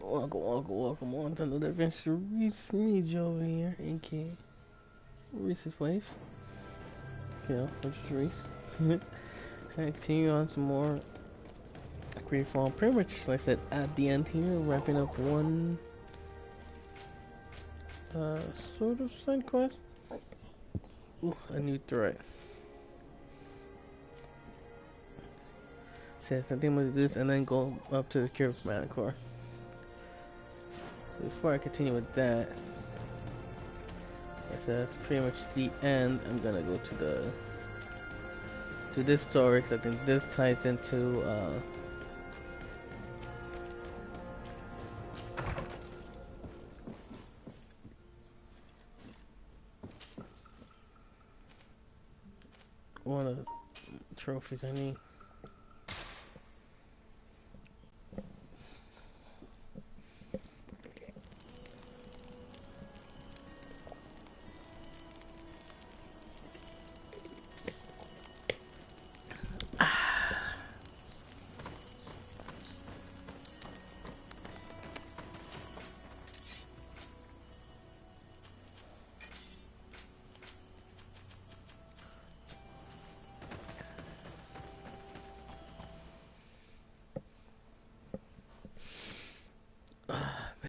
Welcome on to another adventure. Reese, me, Joe over here, aka Reese's wife. Which is Reese. Continue on some more Greedfall. Pretty much, like I said, at the end here, wrapping up one sort of side quest. Ooh, a new threat. Says I think I'm gonna do this and then go up to the cure for Manticore. So before I continue with that, I said that's pretty much the end. I'm gonna go to this story because I think this ties into one of the trophies I need.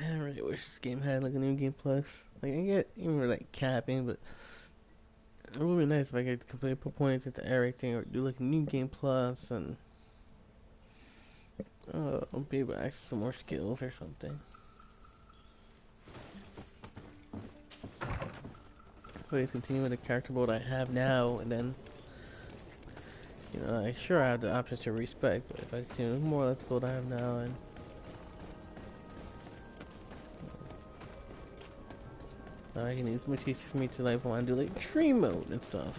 Man, I really wish this game had like a new game plus. Like I get even like capping, but it would be nice if I could completely put points into everything or do like a new game plus and I'll be able to access some more skills or something. Please continue with the character build I have now, and then I sure have the options to respec, but if I continue with more or less build I have now, and I can it's much easier for me to like want to do like dream mode and stuff.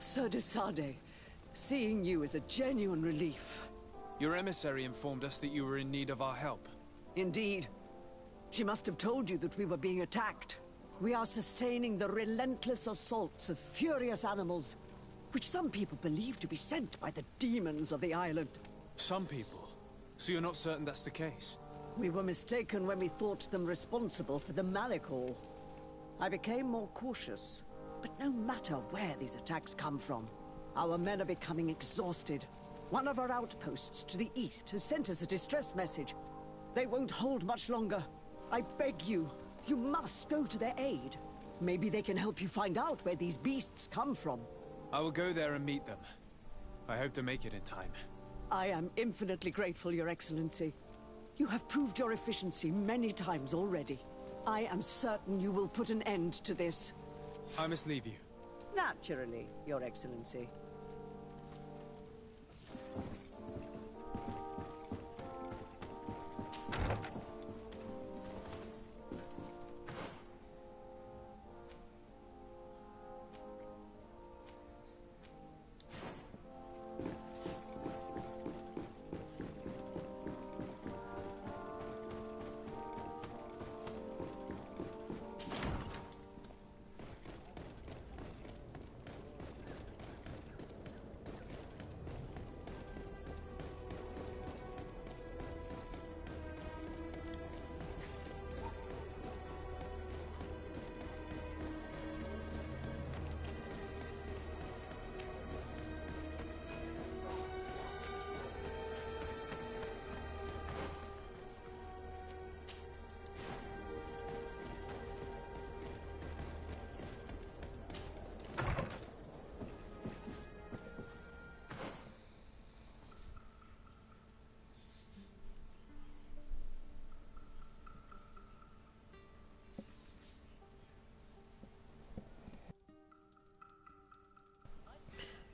Sir de Sade, seeing you is a genuine relief. Your emissary informed us that you were in need of our help. Indeed. She must have told you that we were being attacked. We are sustaining the relentless assaults of furious animals, which some people believe to be sent by the demons of the island. Some people? So you're not certain that's the case? We were mistaken when we thought them responsible for the Malicor. I became more cautious. But no matter where these attacks come from, our men are becoming exhausted. One of our outposts to the east has sent us a distress message. They won't hold much longer. I beg you, you must go to their aid. Maybe they can help you find out where these beasts come from. I will go there and meet them. I hope to make it in time. I am infinitely grateful, Your Excellency. You have proved your efficiency many times already. I am certain you will put an end to this. I must leave you. Naturally, Your Excellency.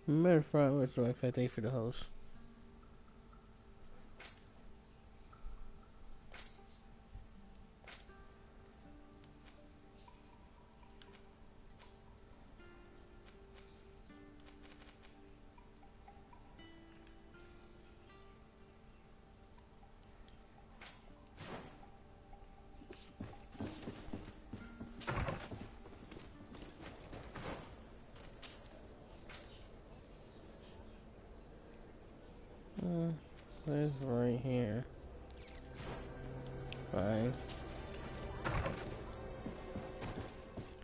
Matter of fact, what's the right? Thank you for the host. That's right here. Fine.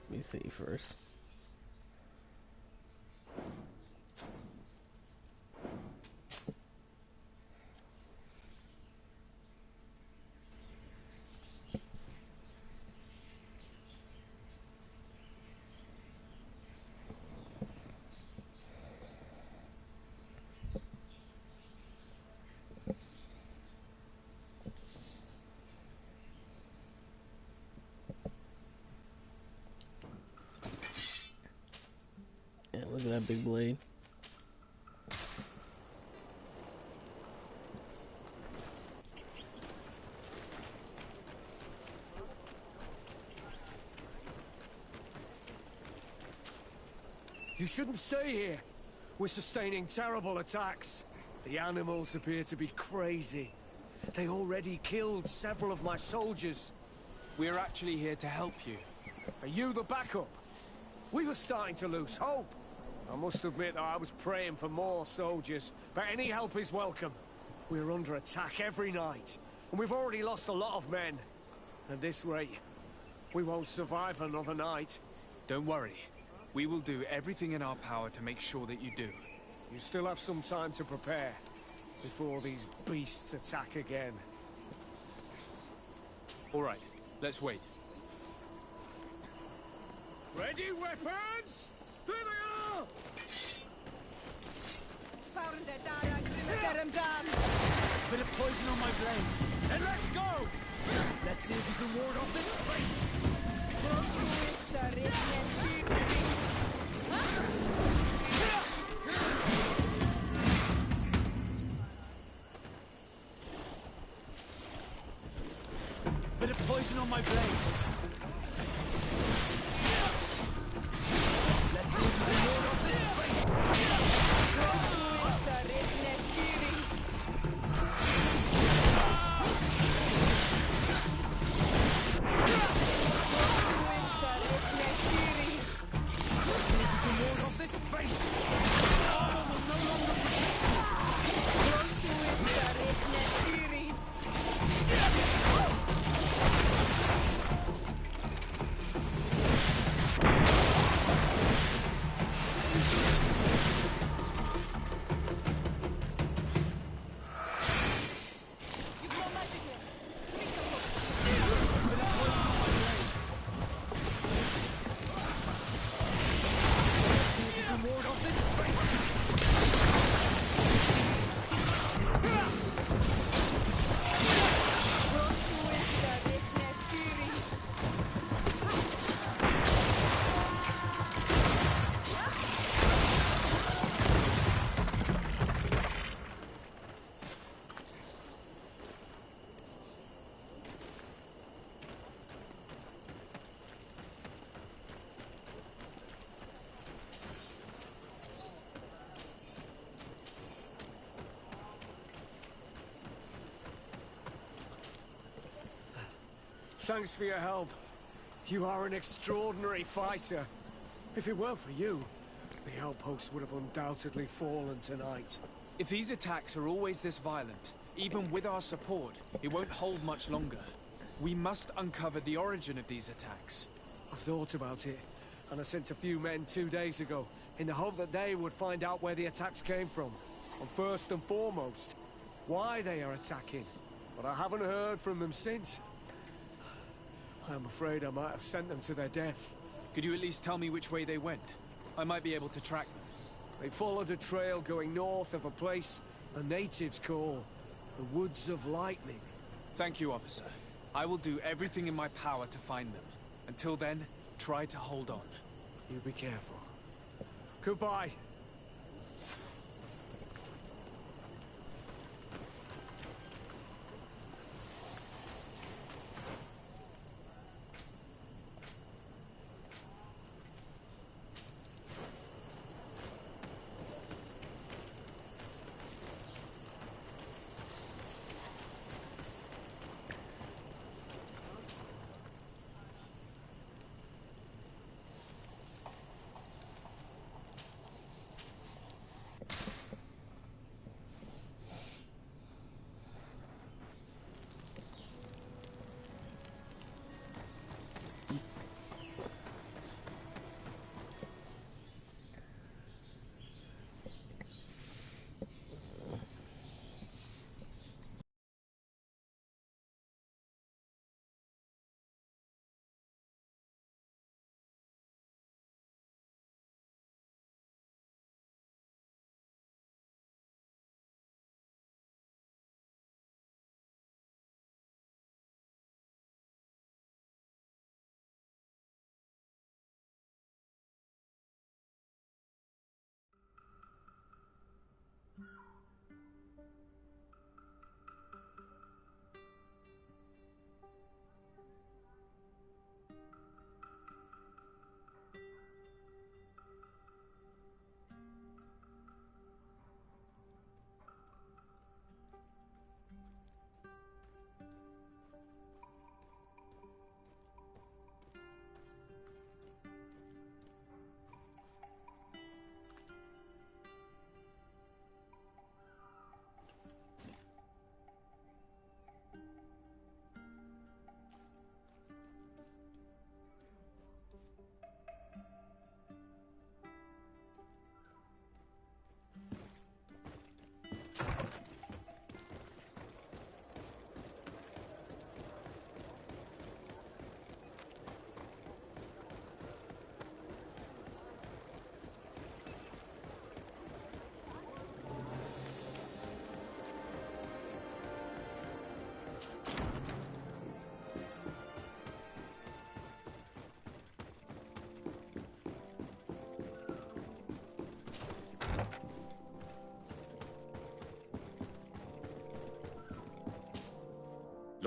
Let me see first. Yeah, look at that big blade. You shouldn't stay here. We're sustaining terrible attacks. The animals appear to be crazy. They already killed several of my soldiers. We're actually here to help you. Are you the backup? We were starting to lose hope. I must admit that I was praying for more soldiers, but any help is welcome. We're under attack every night, and we've already lost a lot of men. At this rate, we won't survive another night. Don't worry. We will do everything in our power to make sure that you do. You still have some time to prepare, before these beasts attack again. All right, let's wait. Ready, weapons? There they are! Bit of poison on my blade. Then let's go! Let's see if you can ward off this fate! Bit of poison on my blade. Let's see if you can ward off this fate! This fate! Armor will no longer Thanks for your help. You are an extraordinary fighter. If it weren't for you, the outpost would have undoubtedly fallen tonight. If these attacks are always this violent, even with our support, it won't hold much longer. We must uncover the origin of these attacks. I've thought about it, and I sent a few men 2 days ago, in the hope that they would find out where the attacks came from. And first and foremost, why they are attacking. But I haven't heard from them since. I'm afraid I might have sent them to their death. Could you at least tell me which way they went? I might be able to track them. They followed a trail going north of a place the natives call the Woods of Lightning. Thank you, officer. I will do everything in my power to find them. Until then, try to hold on. You be careful. Goodbye.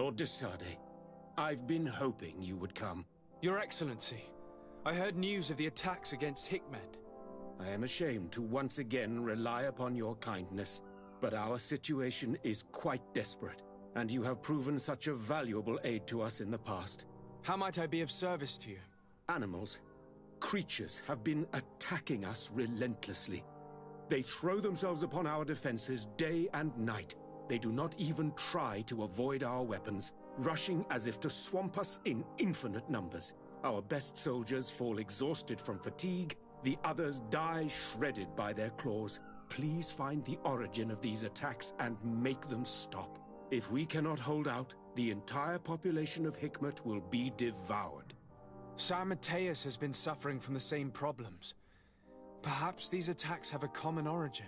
Lord de Sade, I've been hoping you would come. Your Excellency, I heard news of the attacks against Hikmet. I am ashamed to once again rely upon your kindness, but our situation is quite desperate, and you have proven such a valuable aid to us in the past. How might I be of service to you? Animals, creatures have been attacking us relentlessly. They throw themselves upon our defenses day and night. They do not even try to avoid our weapons, rushing as if to swamp us in infinite numbers. Our best soldiers fall exhausted from fatigue, the others die shredded by their claws. Please find the origin of these attacks and make them stop. If we cannot hold out, the entire population of Hikmet will be devoured. Sir Mateus has been suffering from the same problems. Perhaps these attacks have a common origin.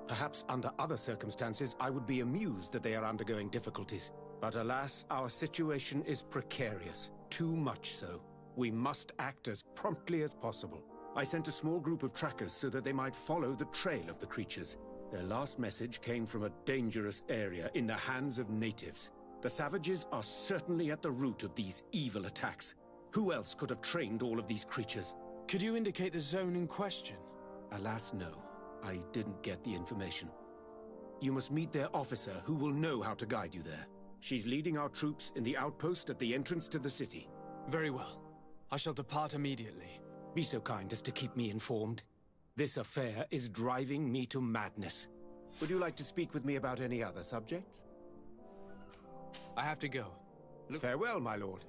Perhaps under other circumstances I would be amused that they are undergoing difficulties. But alas, our situation is precarious. Too much so. We must act as promptly as possible. I sent a small group of trackers so that they might follow the trail of the creatures. Their last message came from a dangerous area in the hands of natives. The savages are certainly at the root of these evil attacks. Who else could have trained all of these creatures? Could you indicate the zone in question? Alas, no. I didn't get the information. You must meet their officer, who will know how to guide you there. She's leading our troops in the outpost at the entrance to the city. Very well. I shall depart immediately. Be so kind as to keep me informed. This affair is driving me to madness. Would you like to speak with me about any other subjects? I have to go. Farewell, my lord.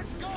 Let's go!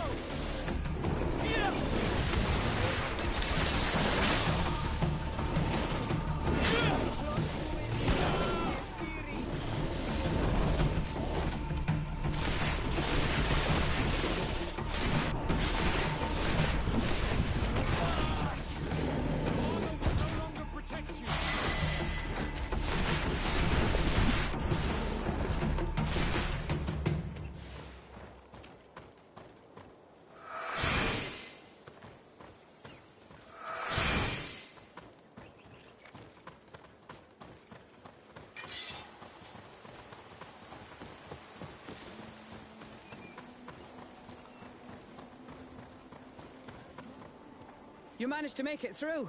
You managed to make it through.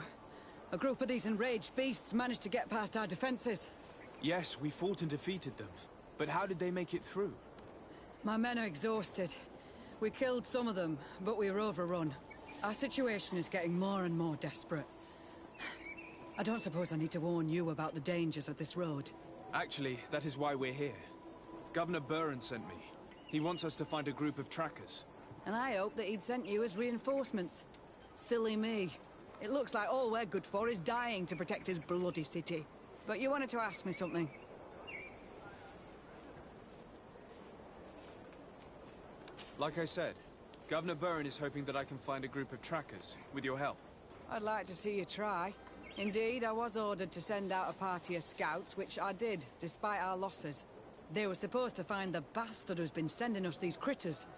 A group of these enraged beasts managed to get past our defenses. Yes, we fought and defeated them. But how did they make it through? My men are exhausted. We killed some of them, but we were overrun. Our situation is getting more and more desperate. I don't suppose I need to warn you about the dangers of this road. Actually, that is why we're here. Governor Buren sent me. He wants us to find a group of trackers. And I hope that he'd sent you as reinforcements. Silly me. It looks like all we're good for is dying to protect his bloody city. But you wanted to ask me something. Like I said, Governor Buren is hoping that I can find a group of trackers, with your help. I'd like to see you try. Indeed, I was ordered to send out a party of scouts, which I did, despite our losses. They were supposed to find the bastard who's been sending us these critters.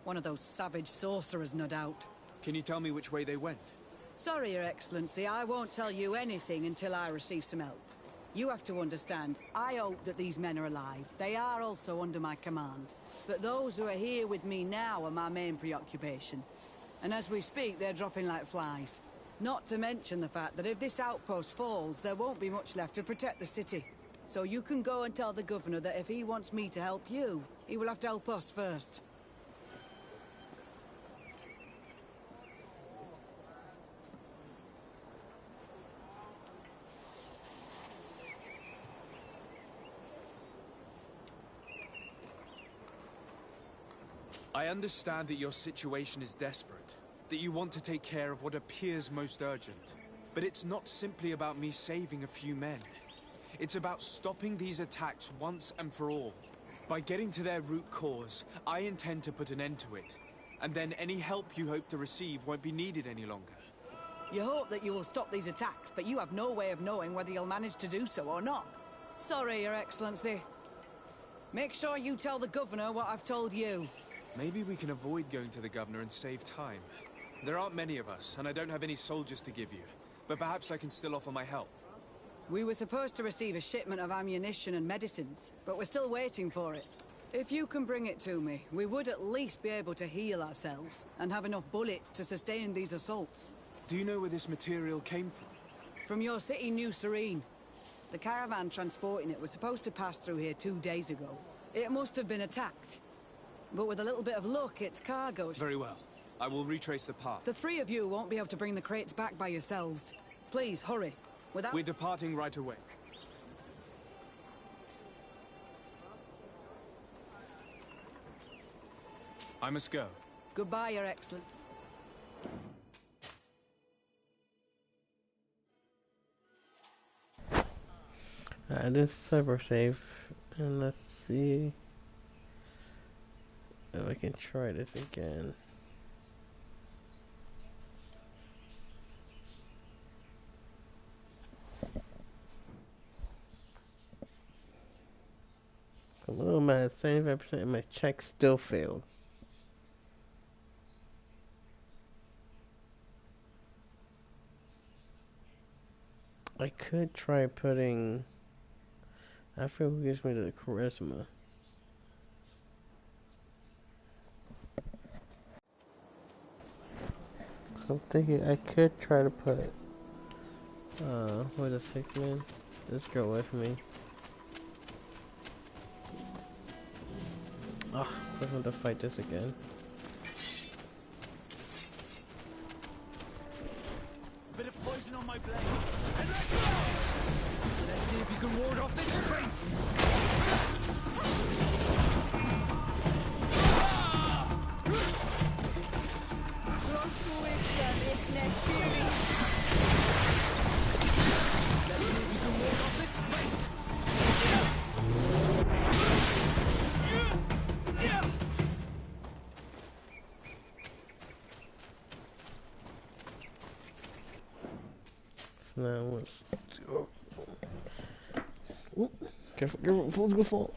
One of those savage sorcerers, no doubt. Can you tell me which way they went? Sorry, Your Excellency, I won't tell you anything until I receive some help. You have to understand, I hope that these men are alive. They are also under my command. But those who are here with me now are my main preoccupation. And as we speak, they're dropping like flies. Not to mention the fact that if this outpost falls, there won't be much left to protect the city. So you can go and tell the governor that if he wants me to help you, he will have to help us first. I understand that your situation is desperate, that you want to take care of what appears most urgent. But it's not simply about me saving a few men. It's about stopping these attacks once and for all. By getting to their root cause, I intend to put an end to it. And then any help you hope to receive won't be needed any longer. You hope that you will stop these attacks, but you have no way of knowing whether you'll manage to do so or not. Sorry, Your Excellency. Make sure you tell the governor what I've told you. Maybe we can avoid going to the governor and save time. There aren't many of us, and I don't have any soldiers to give you. But perhaps I can still offer my help. We were supposed to receive a shipment of ammunition and medicines, but we're still waiting for it. If you can bring it to me, we would at least be able to heal ourselves and have enough bullets to sustain these assaults. Do you know where this material came from? From your city, New Serene. The caravan transporting it was supposed to pass through here 2 days ago. It must have been attacked. But with a little bit of luck, it's cargo. Very well. I will retrace the path. The three of you won't be able to bring the crates back by yourselves. Please, hurry. Without... We're departing right away. I must go. Goodbye, Your Excellency. This cyber save, and let's see if I can try this again. I'm a little mad, 75% of my check still failed. I could try putting... I feel who gives me the charisma. So I'm thinking I could try to put... what is Hickman? This girl with me. Ah, I want to fight this again. A bit of poison on my blade. And let's go! Let's see if you can ward off this strength. Close to wisdom if necessary. Let's see if you can ward off this fate. So now let's do... Oop, careful, careful, fool's gonna fall.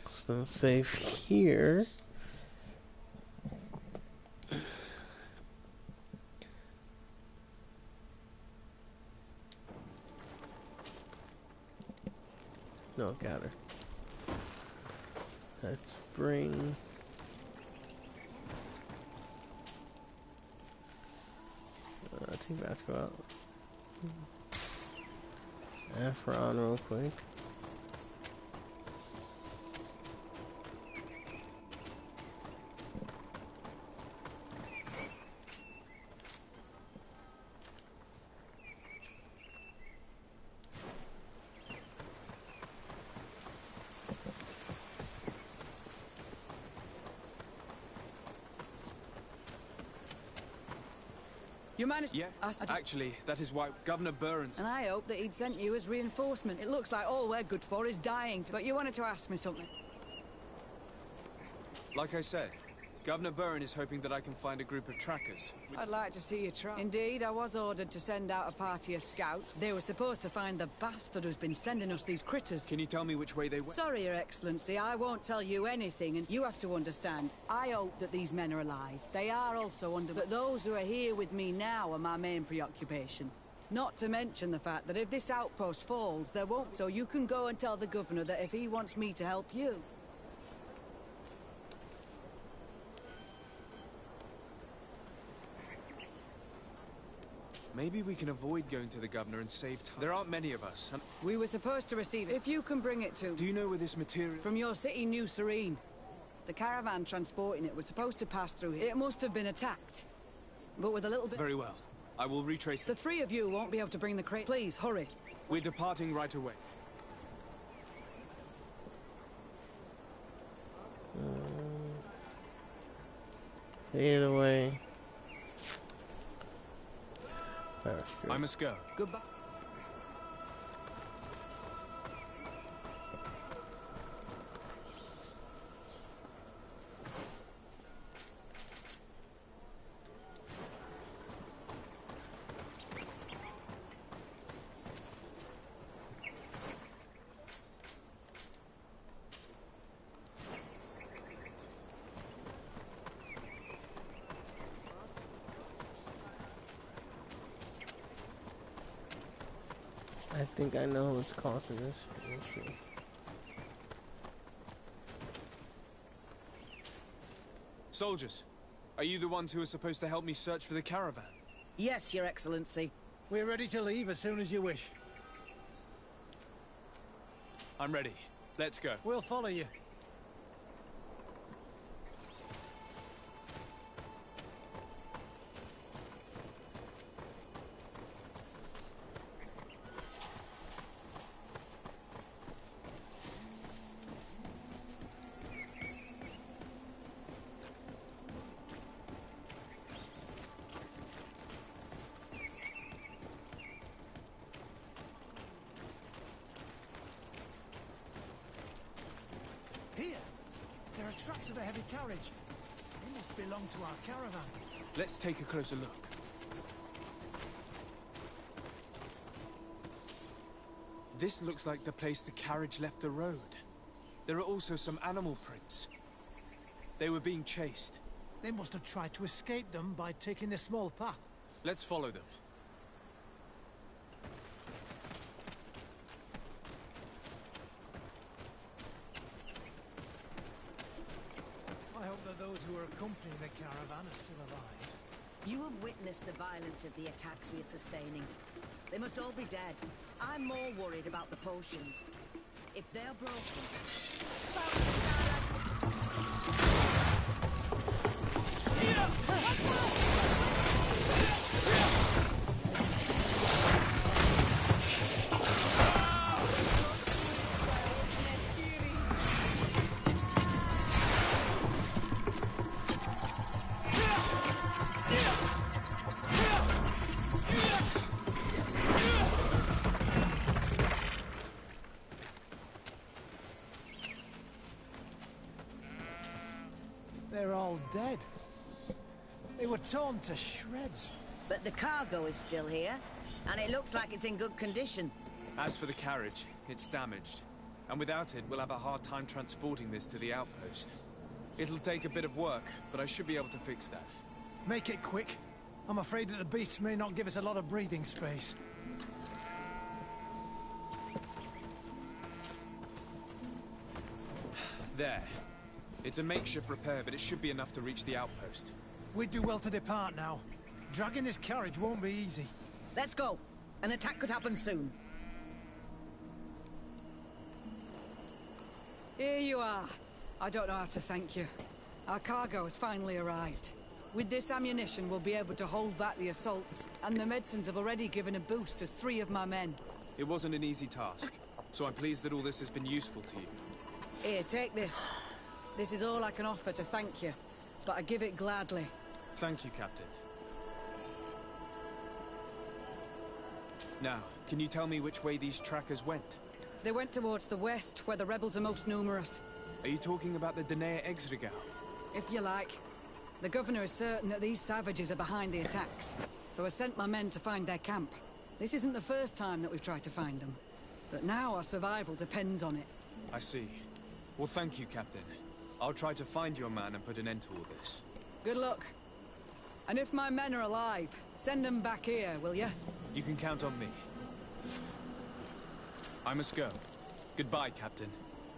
So save here. No, got her. Let's bring... Team Vasco out. Afra on real quick. You managed... Yeah, actually, that is why Governor Burns... And I hope that he'd sent you as reinforcement. It looks like all we're good for is dying. But you wanted to ask me something. Like I said, Governor Burren is hoping that I can find a group of trackers. I'd like to see you try. Indeed, I was ordered to send out a party of scouts. They were supposed to find the bastard who's been sending us these critters. Can you tell me which way they went? Sorry, Your Excellency, I won't tell you anything, and you have to understand. I hope that these men are alive. They are also under... But those who are here with me now are my main preoccupation. Not to mention the fact that if this outpost falls, there won't... So you can go and tell the governor that if he wants me to help you... Maybe we can avoid going to the governor and save time. There aren't many of us. We were supposed to receive it. If you can bring it to... Do you know where this material... From your city, New Serene. The caravan transporting it was supposed to pass through here. It must have been attacked. But with a little bit... Very well. I will retrace... The three of you won't be able to bring the crate. Please, hurry. We're departing right away. So either way... I must go. Goodbye. I think I know what's causing this. Let's see. Soldiers, are you the ones who are supposed to help me search for the caravan? Yes, Your Excellency. We're ready to leave as soon as you wish. I'm ready. Let's go. We'll follow you. Here! There are tracks of a heavy carriage. They must belong to our caravan. Let's take a closer look. This looks like the place the carriage left the road. There are also some animal prints. They were being chased. They must have tried to escape them by taking the small path. Let's follow them. I hope that those who are accompanying the caravan are still alive. You have witnessed the violence of the attacks we are sustaining. They must all be dead. I'm more worried about the potions. If they're broken... They're all dead. They were torn to shreds. But the cargo is still here, and it looks like it's in good condition. As for the carriage, it's damaged. And without it, we'll have a hard time transporting this to the outpost. It'll take a bit of work, but I should be able to fix that. Make it quick. I'm afraid that the beasts may not give us a lot of breathing space. There. It's a makeshift repair, but it should be enough to reach the outpost. We'd do well to depart now. Dragging this carriage won't be easy. Let's go. An attack could happen soon. Here you are. I don't know how to thank you. Our cargo has finally arrived. With this ammunition, we'll be able to hold back the assaults, and the medicines have already given a boost to 3 of my men. It wasn't an easy task, so I'm pleased that all this has been useful to you. Here, take this. This is all I can offer to thank you, but I give it gladly. Thank you, Captain. Now, can you tell me which way these trackers went? They went towards the west, where the rebels are most numerous. Are you talking about the Danea Exregao? If you like. The governor is certain that these savages are behind the attacks, so I sent my men to find their camp. This isn't the first time that we've tried to find them, but now our survival depends on it. I see. Well, thank you, Captain. I'll try to find your man and put an end to all this. Good luck. And if my men are alive, send them back here, will you? You can count on me. I must go. Goodbye, Captain.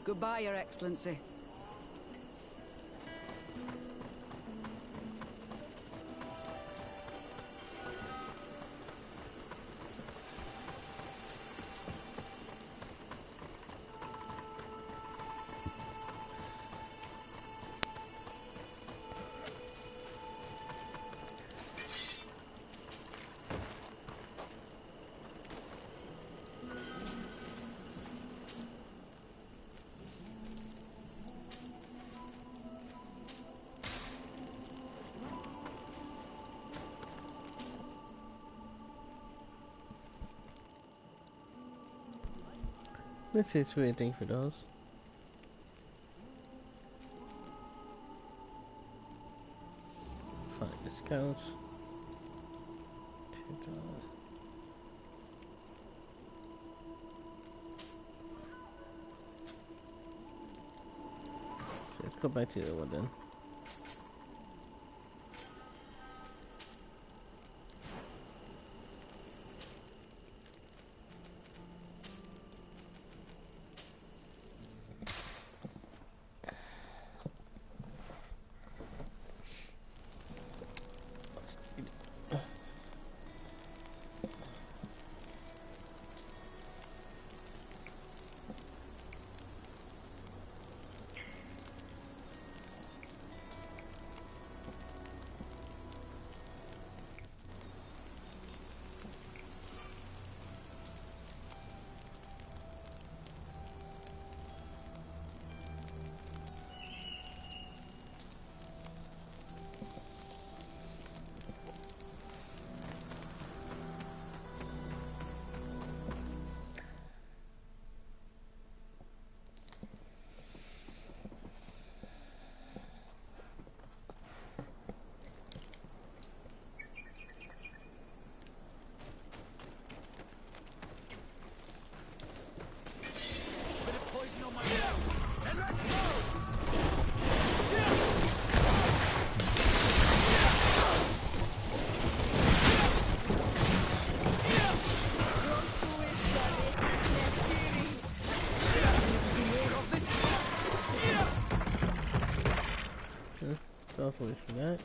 Goodbye, Your Excellency. Let's see, it's weird thing for those. Find discounts. Let's go back to the other one then. That.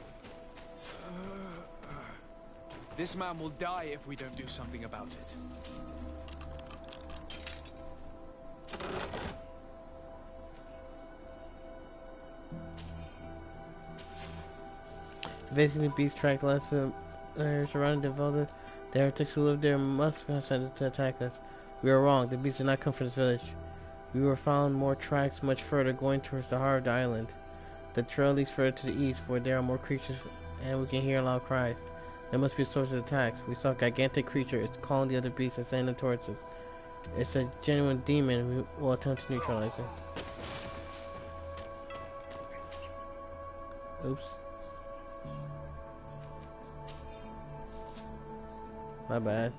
This man will die if we don't do something about it. Basically, beast track less surrounding the village. The heretics who live there must have sent to attack us. We are wrong. The beasts did not come from this village. We were found more tracks much further, going towards the heart of the island. The trail leads further to the east, where there are more creatures, and we can hear loud cries. There must be a source of attacks. We saw a gigantic creature. It's calling the other beasts and sending them towards us. It's a genuine demon. We will attempt to neutralize it. Oops. My bad.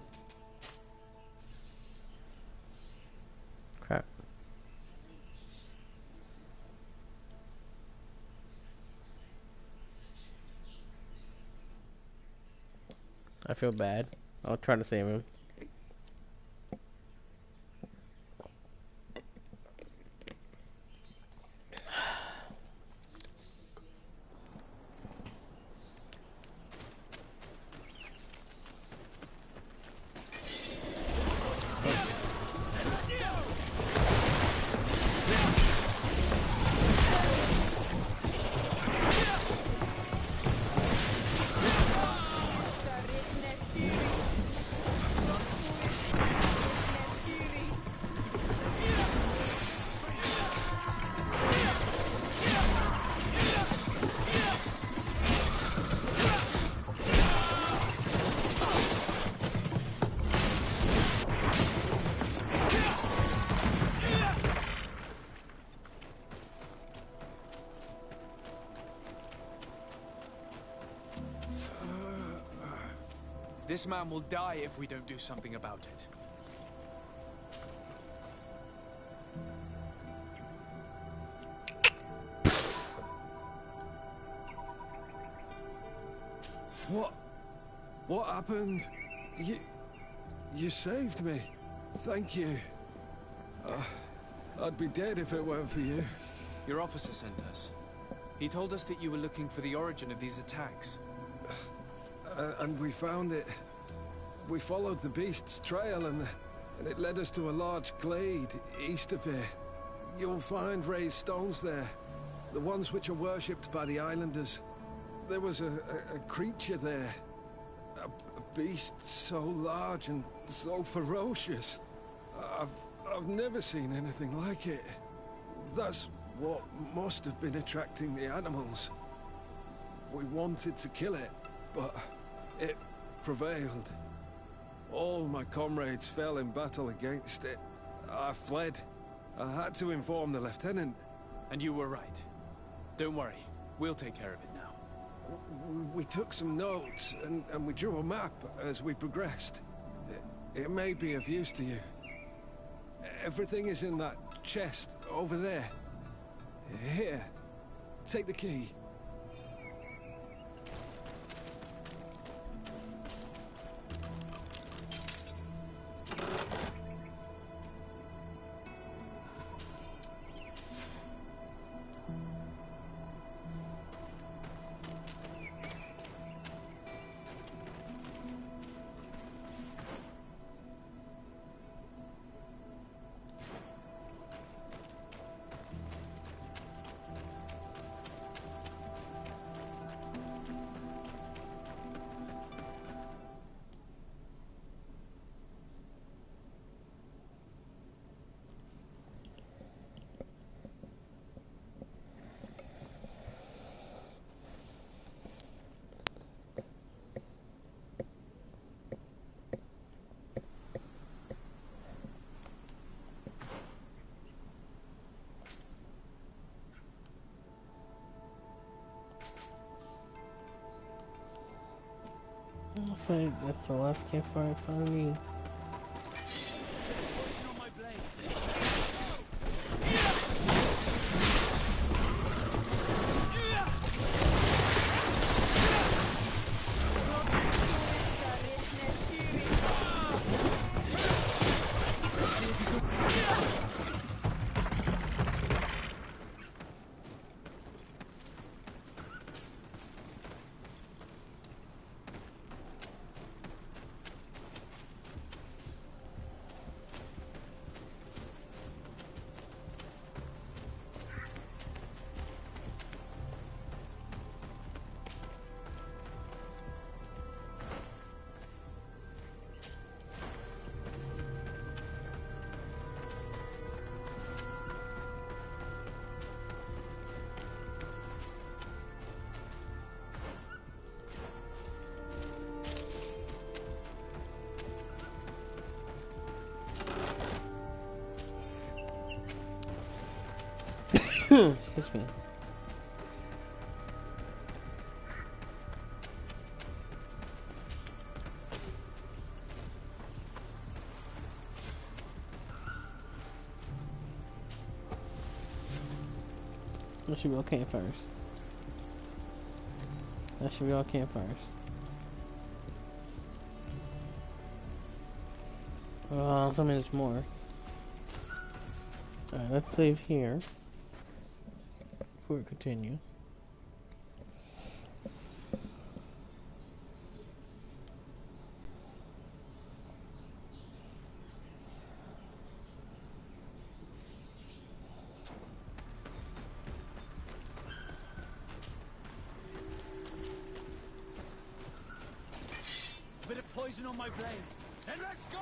Crap. I feel bad. I'll try to save him. This man will die if we don't do something about it. What happened? You saved me. Thank you. I'd be dead if it weren't for you. Your officer sent us. He told us that you were looking for the origin of these attacks. And we found it. We followed the beast's trail and it led us to a large glade east of here. You'll find raised stones there. The ones which are worshipped by the islanders. There was a creature there. A beast so large and so ferocious. I've never seen anything like it. That's what must have been attracting the animals. We wanted to kill it, but it prevailed. All my comrades fell in battle against it. I fled. I had to inform the lieutenant. And you were right. Don't worry, we'll take care of it now. We took some notes, and we drew a map as we progressed. It may be of use to you. Everything is in that chest over there. Here, take the key. Okay, that's the last campfire in front of me. Excuse me. That should be all campfires. That should be all campfires. Some minutes more. Alright, let's save here. Before we continue. A bit of poison on my blade. And let's go!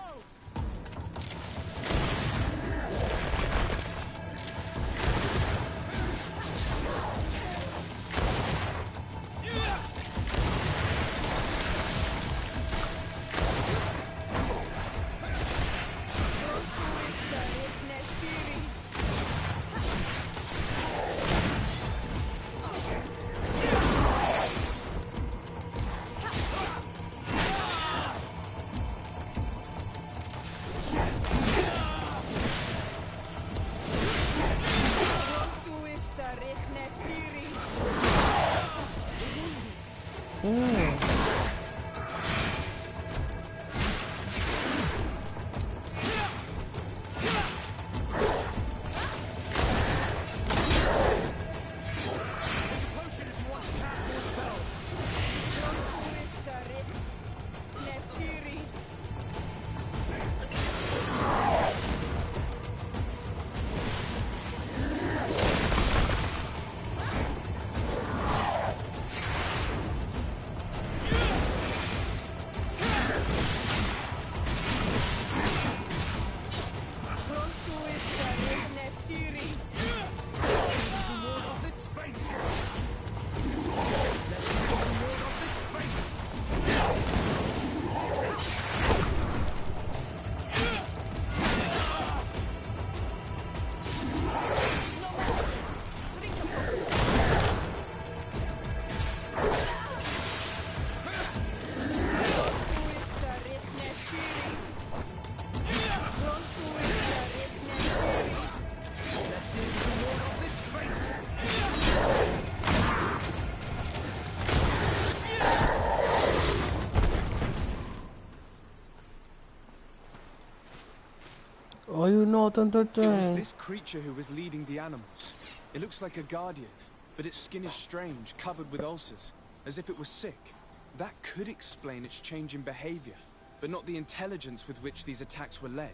Oh, you know the It was thing. this creature who was leading the animals. It looks like a guardian, but its skin is strange, covered with ulcers, as if it was sick. That could explain its change in behavior, but not the intelligence with which these attacks were led.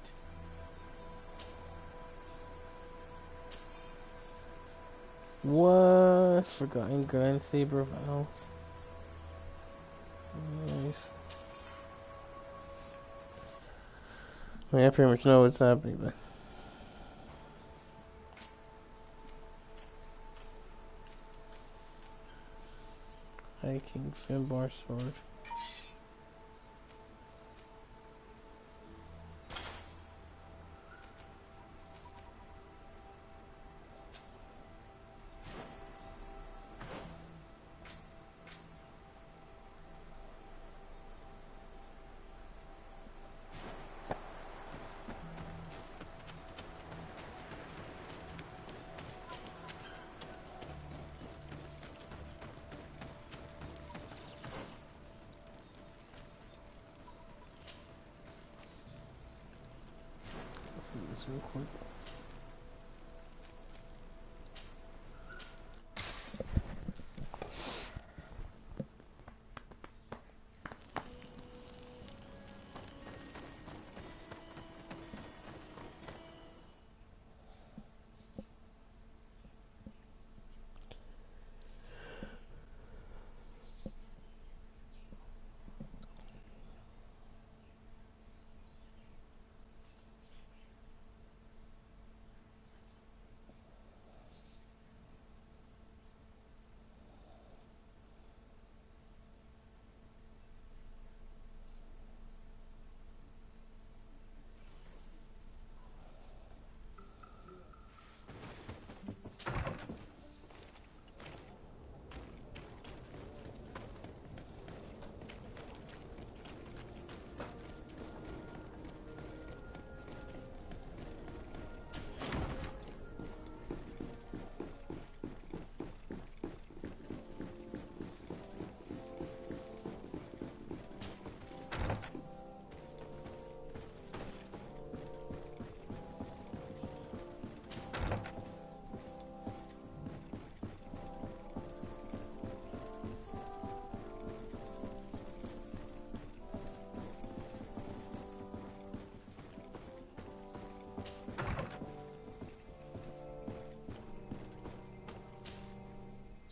What? Forgotten gun, saber of owls. Nice. I mean, I pretty much know what's happening, but. High King Finbar sword. Let's see this real quick.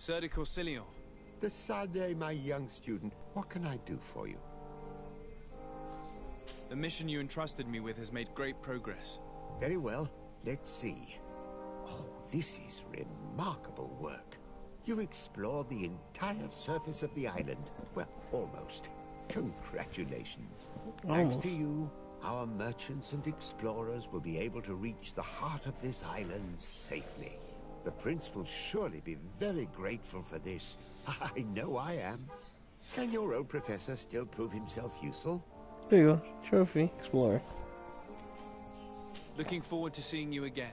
Sir de Corsilion. Decidez, my young student. What can I do for you? The mission you entrusted me with has made great progress. Very well. Let's see. Oh, this is remarkable work. You explored the entire surface of the island. Well, almost. Congratulations. Thanks to you, our merchants and explorers will be able to reach the heart of this island safely. The prince will surely be very grateful for this. I know I am. Can your old professor still prove himself useful? There you go. Trophy. Explorer. Looking forward to seeing you again.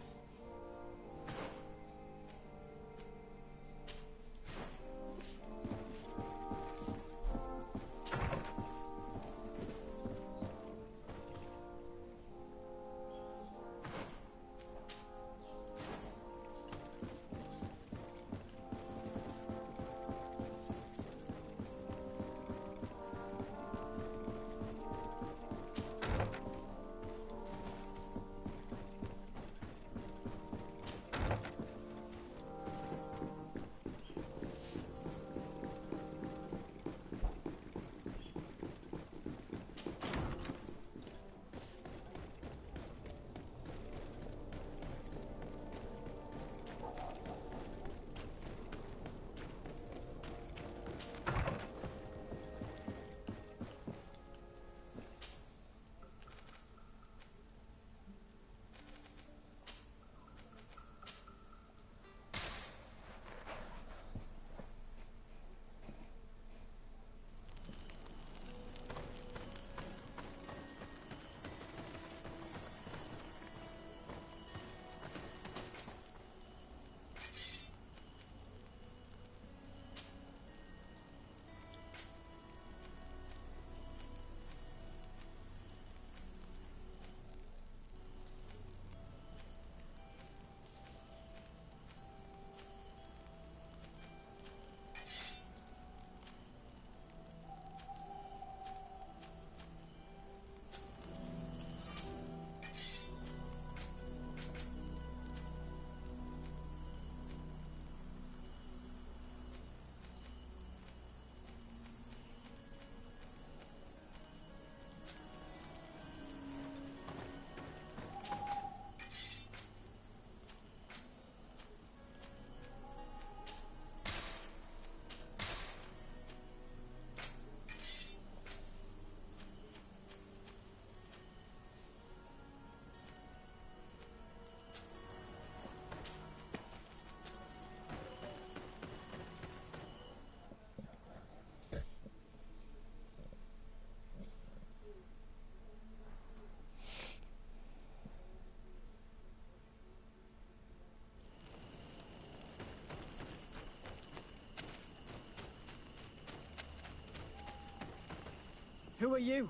Who are you?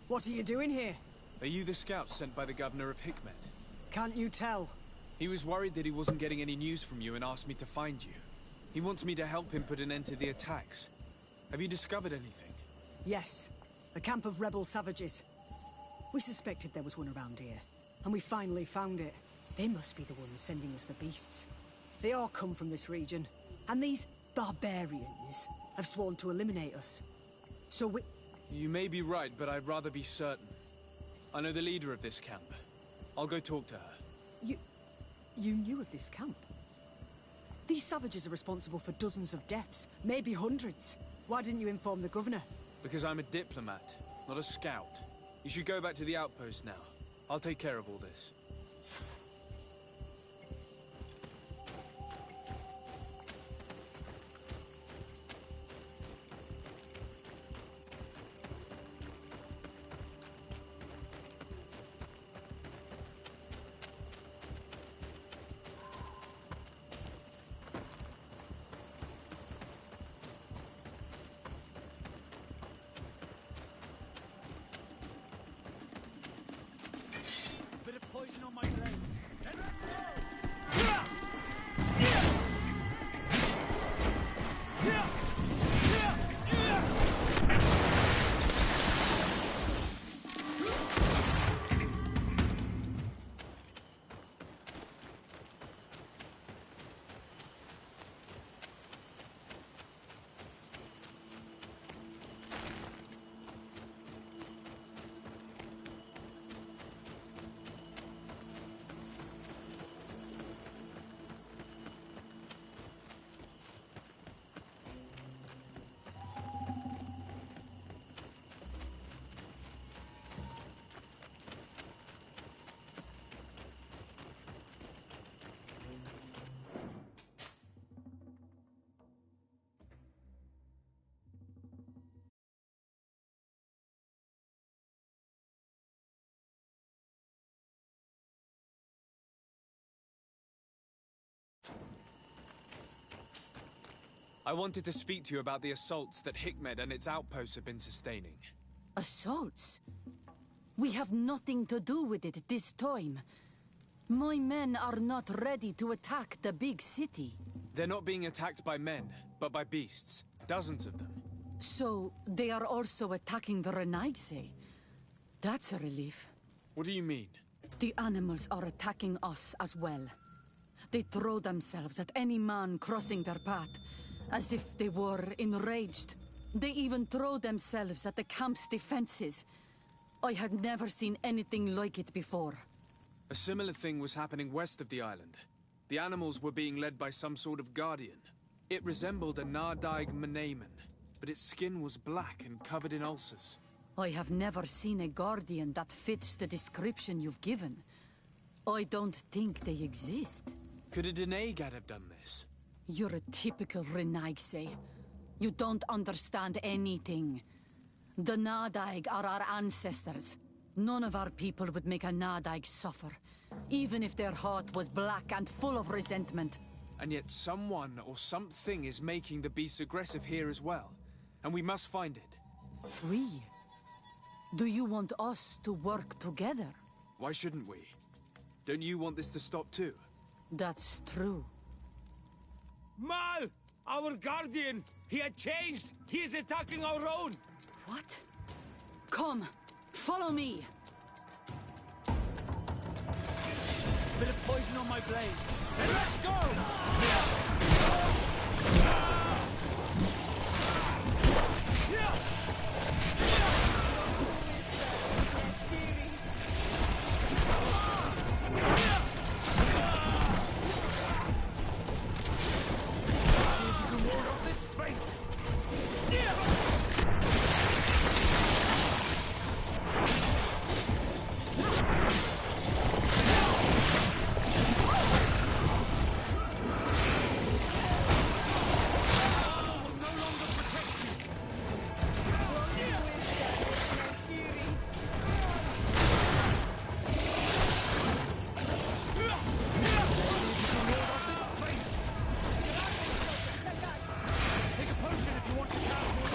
What are you doing here? Are you the scout sent by the governor of Hikmet? Can't you tell? He was worried that he wasn't getting any news from you and asked me to find you. He wants me to help him put an end to the attacks. Have you discovered anything? Yes. A camp of rebel savages. We suspected there was one around here, and we finally found it. They must be the ones sending us the beasts. They all come from this region, and these barbarians have sworn to eliminate us. So we... You may be right, but I'd rather be certain. I know the leader of this camp. I'll go talk to her. You knew of this camp? These savages are responsible for dozens of deaths, maybe hundreds. Why didn't you inform the governor? Because I'm a diplomat, not a scout. You should go back to the outpost now. I'll take care of all this. Bit of poison on my blade. Then let's go! I wanted to speak to you about the assaults that Hikmet and its outposts have been sustaining. Assaults? We have nothing to do with it this time. My men are not ready to attack the big city. They're not being attacked by men, but by beasts. Dozens of them. So, they are also attacking the Renaigse. That's a relief. What do you mean? The animals are attacking us as well. They throw themselves at any man crossing their path, as if they were enraged. They even throw themselves at the camp's defenses. I had never seen anything like it before. A similar thing was happening west of the island. The animals were being led by some sort of guardian. It resembled a Nardaig Menamen, but its skin was black and covered in ulcers. I have never seen a guardian that fits the description you've given. I don't think they exist. Could a Denegad have done this? You're a typical Renaigse. You don't understand anything. The Nardaig are our ancestors. None of our people would make a Nardaig suffer, even if their heart was black and full of resentment. And yet someone or something is making the beasts aggressive here as well. And we must find it. We? Do you want us to work together? Why shouldn't we? Don't you want this to stop too? That's true. Mal! Our guardian! He had changed! He is attacking our own! What? Come, follow me! Bit of poison on my blade. Then let's go! See if you can ward off this fate! Take a potion if you want to cast more.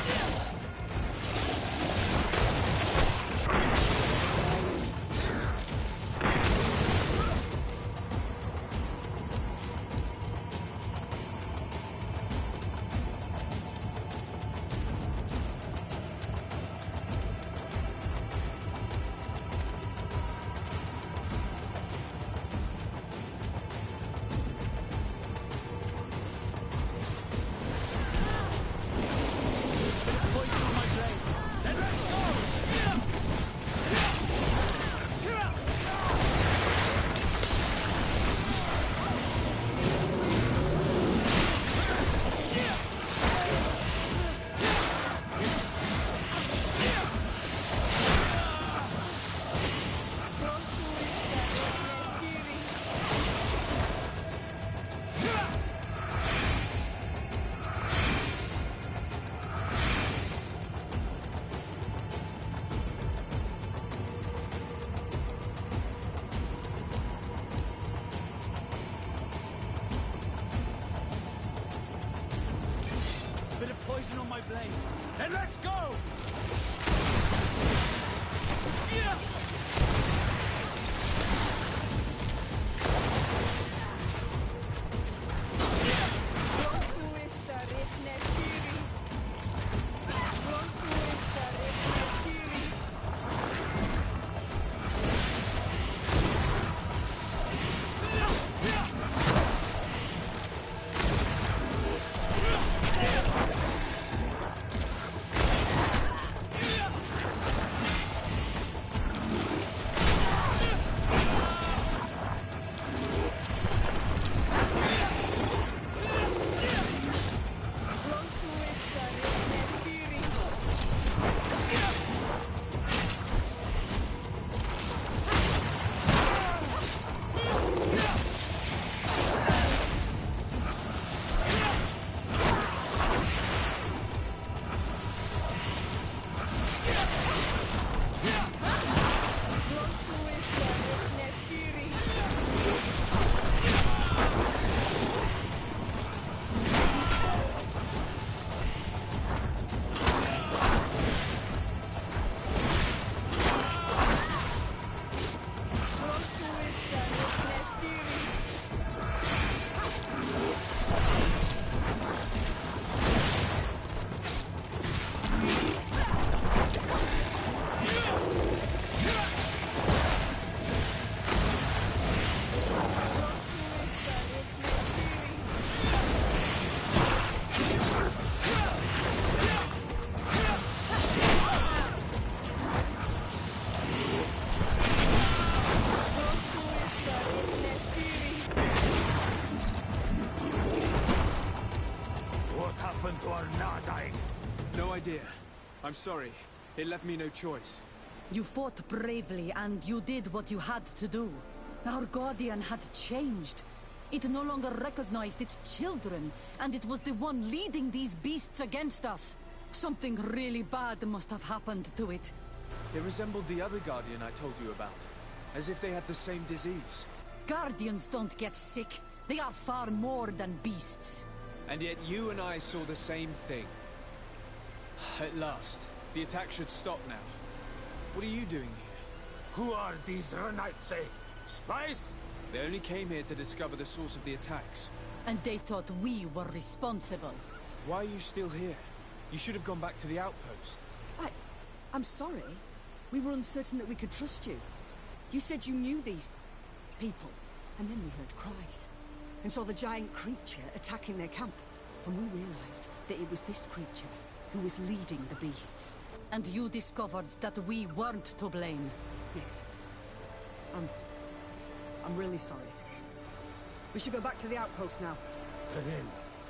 poison on my blade. Then let's go! Yeah. I'm sorry. It left me no choice. You fought bravely, and you did what you had to do. Our Guardian had changed. It no longer recognized its children, and it was the one leading these beasts against us. Something really bad must have happened to it. It resembled the other Guardian I told you about. As if they had the same disease. Guardians don't get sick. They are far more than beasts. And yet you and I saw the same thing. At last. The attack should stop now. What are you doing here? Who are these Renaitse? Spies? They only came here to discover the source of the attacks. And they thought we were responsible. Why are you still here? You should have gone back to the outpost. I'm sorry. We were uncertain that we could trust you. You said you knew these people, and then we heard cries, and saw the giant creature attacking their camp. And we realized that it was this creature who was leading the beasts. And you discovered that we weren't to blame. Yes. I'm really sorry. We should go back to the outpost now. Then,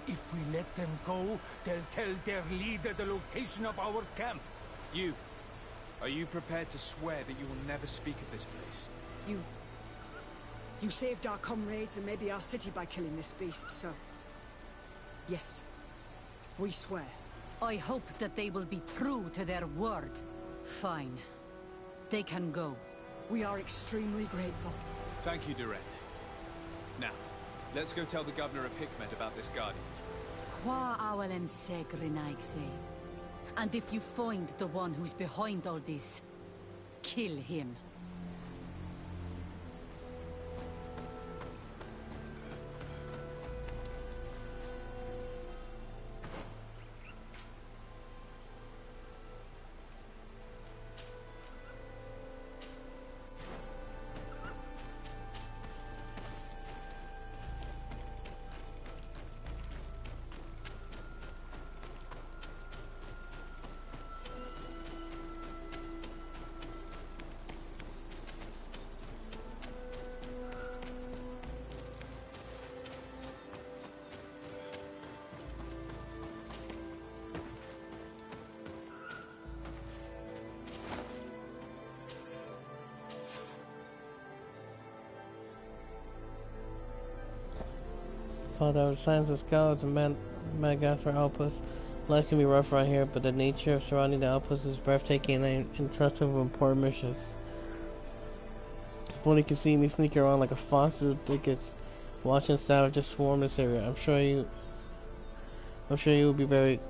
if we let them go, they'll tell their leader the location of our camp. You. Are you prepared to swear that you will never speak of this place? You saved our comrades and maybe our city by killing this beast, so... Yes. We swear. I hope that they will be true to their word. Fine. They can go. We are extremely grateful. Thank you, Durend. Now, let's go tell the governor of Hikmet about this Guardian. Qua awalem segrenaigse. And if you find the one who's behind all this, kill him. Found out signs of scouts and Madagascar outposts. Life can be rough around here, but the nature of surrounding the outposts is breathtaking and entrusting with important missions. If only you could see me sneaking around like a fox through thickets, watching savage just swarm this area. I'm sure you will be very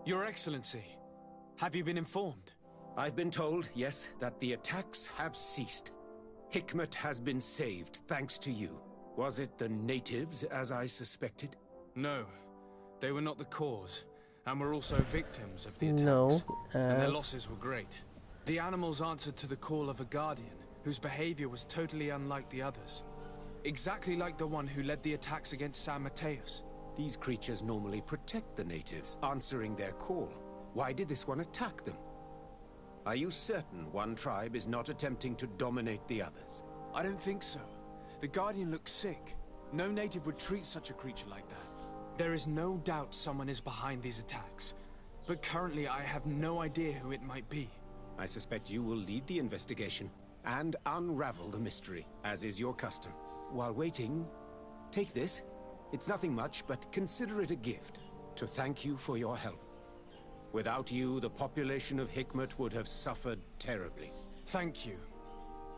Your Excellency, have you been informed? I've been told, yes, that the attacks have ceased. Hikmet has been saved, thanks to you. Was it the natives, as I suspected? No, they were not the cause, and were also victims of the attacks. No, and their losses were great. The animals answered to the call of a guardian, whose behavior was totally unlike the others. Exactly like the one who led the attacks against San Mateus. These creatures normally protect the natives, answering their call. Why did this one attack them? Are you certain one tribe is not attempting to dominate the others? I don't think so. The Guardian looks sick. No native would treat such a creature like that. There is no doubt someone is behind these attacks. But currently I have no idea who it might be. I suspect you will lead the investigation and unravel the mystery, as is your custom. While waiting, take this. It's nothing much, but consider it a gift to thank you for your help. Without you, the population of Hikmet would have suffered terribly. Thank you.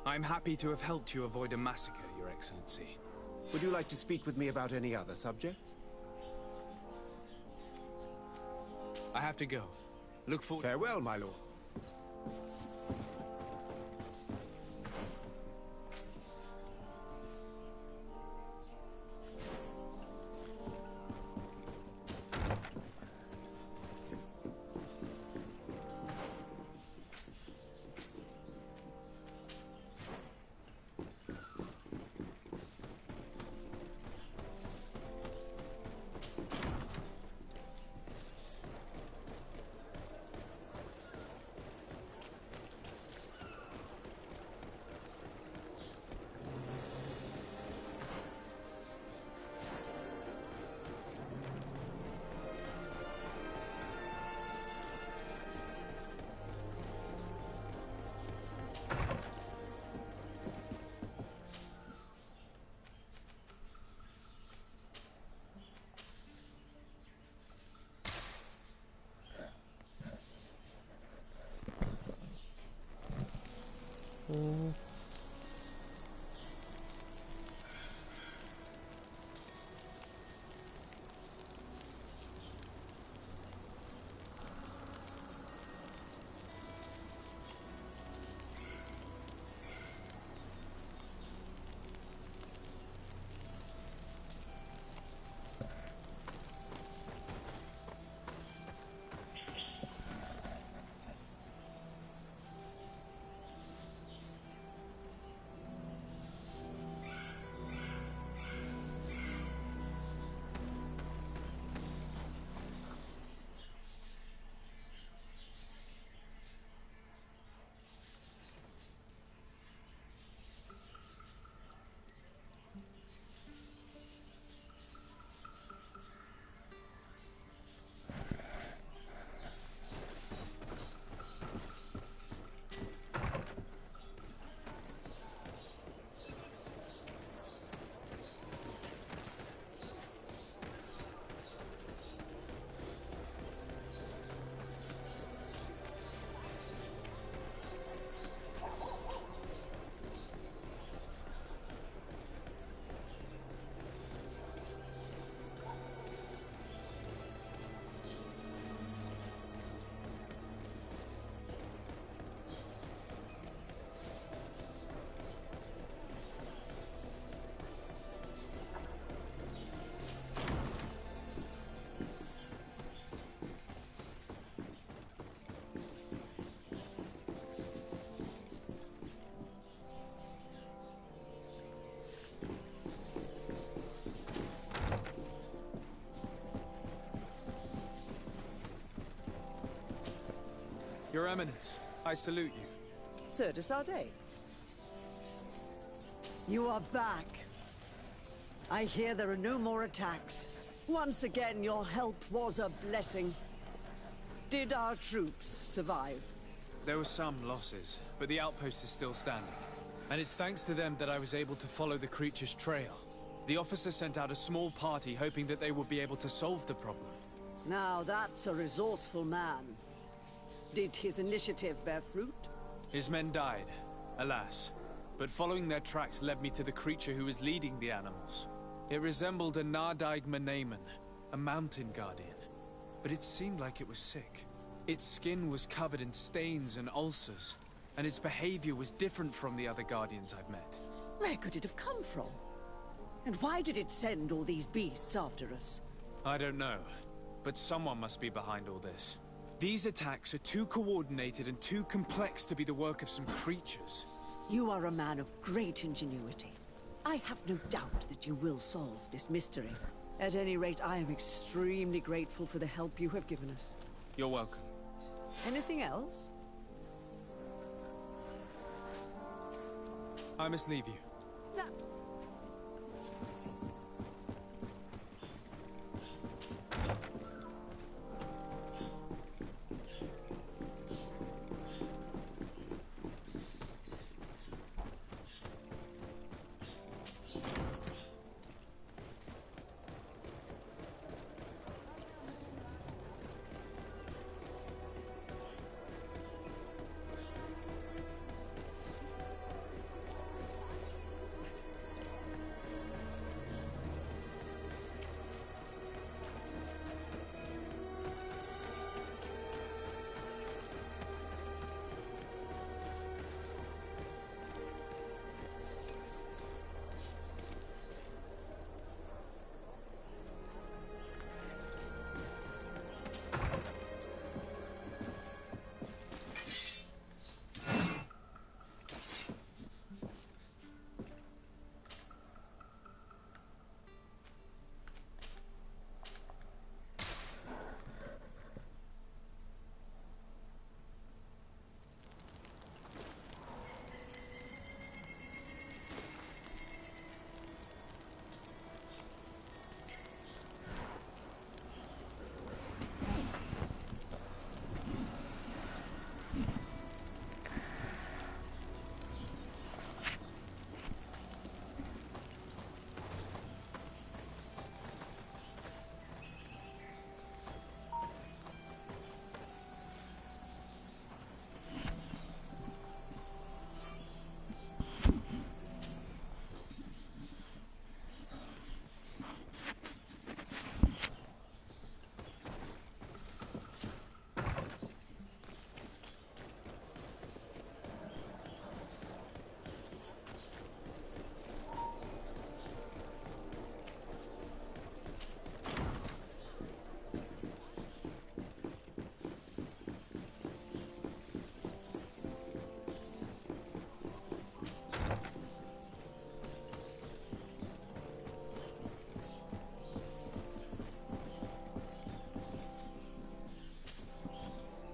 I'm happy to have helped you avoid a massacre, Your Excellency. Would you like to speak with me about any other subjects? I have to go. Look forward. Farewell, my lord. Your Eminence, I salute you. Sir de Sardet. You are back. I hear there are no more attacks. Once again, your help was a blessing. Did our troops survive? There were some losses, but the outpost is still standing. And it's thanks to them that I was able to follow the creature's trail. The officer sent out a small party hoping that they would be able to solve the problem. Now that's a resourceful man. Did his initiative bear fruit? His men died, alas. But following their tracks led me to the creature who was leading the animals. It resembled a Nardaig Menaemon, a mountain guardian. but it seemed like it was sick. Its skin was covered in stains and ulcers, and its behavior was different from the other Guardians I've met. Where could it have come from? And why did it send all these beasts after us? I don't know, but someone must be behind all this. These attacks are too coordinated and too complex to be the work of some creatures. You are a man of great ingenuity. I have no doubt that you will solve this mystery. At any rate, I am extremely grateful for the help you have given us. You're welcome. Anything else? I must leave you. That...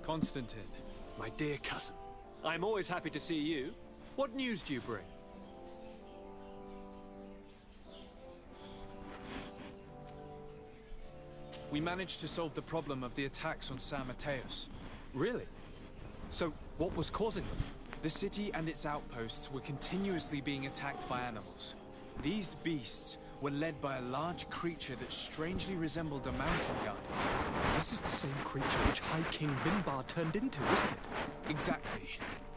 Constantine. My dear cousin, I'm always happy to see you. What news do you bring? We managed to solve the problem of the attacks on San Mateus. Really? So, what was causing them? The city and its outposts were continuously being attacked by animals. These beasts were led by a large creature that strangely resembled a mountain guardian. This is the same creature which High King Vinbar turned into, isn't it? Exactly.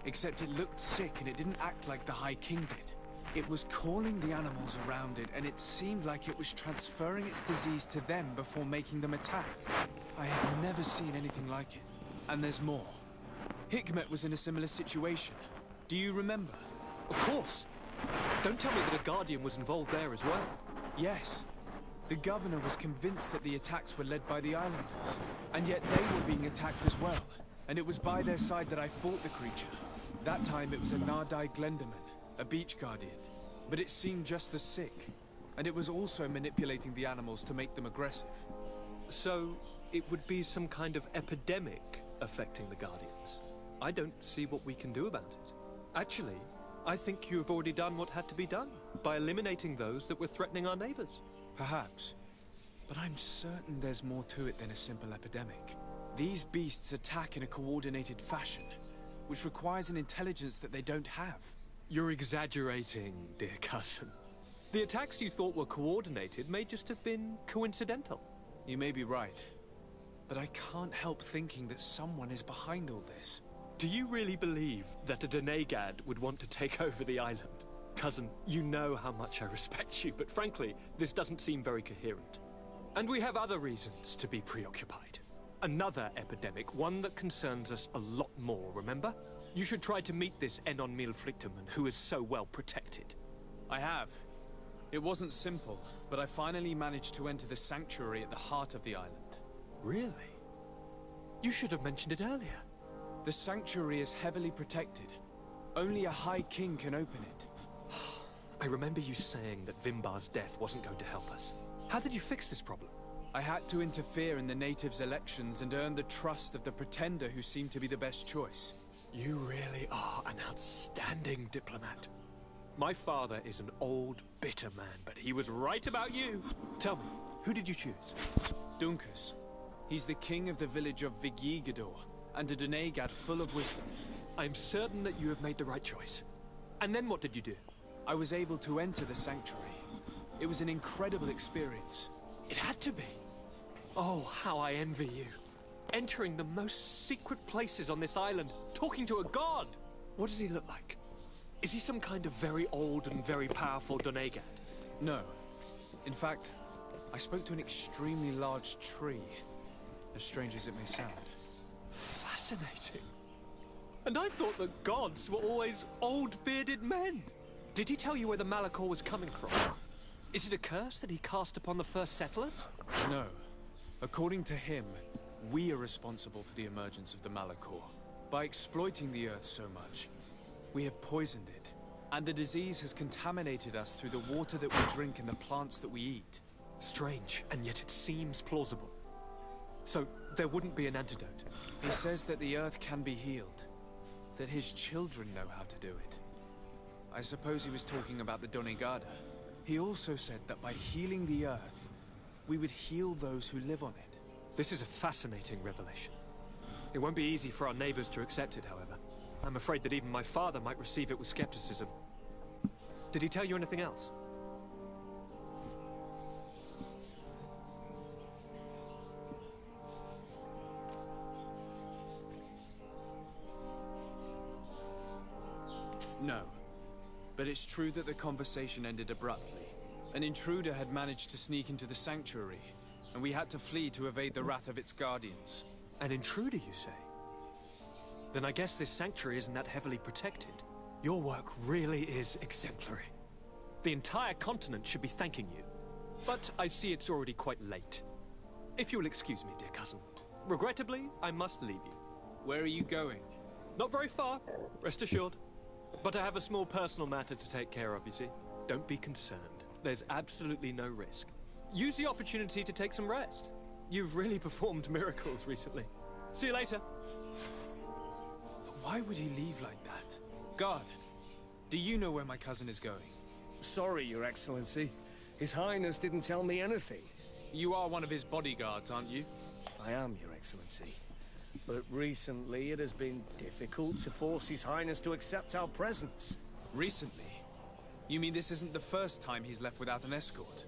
Except it looked sick and it didn't act like the High King did. It was calling the animals around it, and it seemed like it was transferring its disease to them before making them attack. I have never seen anything like it. And there's more. Hikmet was in a similar situation. Do you remember? Of course. Don't tell me that a Guardian was involved there as well. Yes. The governor was convinced that the attacks were led by the islanders. And yet they were being attacked as well. And it was by their side that I fought the creature. That time it was a Nardai Glenderman, a beach guardian. But it seemed just as sick. And it was also manipulating the animals to make them aggressive. So, it would be some kind of epidemic affecting the Guardians. I don't see what we can do about it. Actually, I think you have already done what had to be done, by eliminating those that were threatening our neighbors. Perhaps. But I'm certain there's more to it than a simple epidemic. These beasts attack in a coordinated fashion, which requires an intelligence that they don't have. You're exaggerating, dear cousin. The attacks you thought were coordinated may just have been coincidental. You may be right. But I can't help thinking that someone is behind all this. Do you really believe that a Denegad would want to take over the island? Cousin, you know how much I respect you, but frankly, this doesn't seem very coherent. And we have other reasons to be preoccupied. Another epidemic, one that concerns us a lot more, remember? You should try to meet this Enon Milflicterman, who is so well protected. I have. It wasn't simple, but I finally managed to enter the sanctuary at the heart of the island. Really? You should have mentioned it earlier. The sanctuary is heavily protected. Only a High King can open it. I remember you saying that Vimbar's death wasn't going to help us. How did you fix this problem? I had to interfere in the natives' elections and earn the trust of the pretender who seemed to be the best choice. You really are an outstanding diplomat. My father is an old, bitter man, but he was right about you. Tell me, who did you choose? Dunkus. He's the king of the village of Vigyigador, and a Donegad full of wisdom. I'm certain that you have made the right choice. And then what did you do? I was able to enter the sanctuary. It was an incredible experience. It had to be. Oh, how I envy you. Entering the most secret places on this island, talking to a god. What does he look like? Is he some kind of very old and very powerful Donegad? No. In fact, I spoke to an extremely large tree. As strange as it may sound. Fascinating. And I thought that gods were always old, bearded men. Did he tell you where the Malachor was coming from? Is it a curse that he cast upon the first settlers? No. According to him, we are responsible for the emergence of the Malachor. By exploiting the Earth so much, we have poisoned it. And the disease has contaminated us through the water that we drink and the plants that we eat. Strange, and yet it seems plausible. So, there wouldn't be an antidote? He says that the Earth can be healed. That his children know how to do it. I suppose he was talking about the Donegada. He also said that by healing the Earth, we would heal those who live on it. This is a fascinating revelation. It won't be easy for our neighbors to accept it, however. I'm afraid that even my father might receive it with skepticism. Did he tell you anything else? No. But it's true that the conversation ended abruptly. An intruder had managed to sneak into the sanctuary, and we had to flee to evade the wrath of its guardians. An intruder, you say? Then I guess this sanctuary isn't that heavily protected. Your work really is exemplary. The entire continent should be thanking you. But I see it's already quite late. If you will excuse me, dear cousin. Regrettably, I must leave you. Where are you going? Not very far, rest assured. But I have a small personal matter to take care of, you see. Don't be concerned. There's absolutely no risk. Use the opportunity to take some rest. You've really performed miracles recently. See you later. But why would he leave like that? Guard, do you know where my cousin is going? Sorry, Your Excellency. His Highness didn't tell me anything. You are one of his bodyguards, aren't you? I am, Your Excellency. But recently it has been difficult to force His Highness to accept our presence. Recently? You mean this isn't the first time he's left without an escort?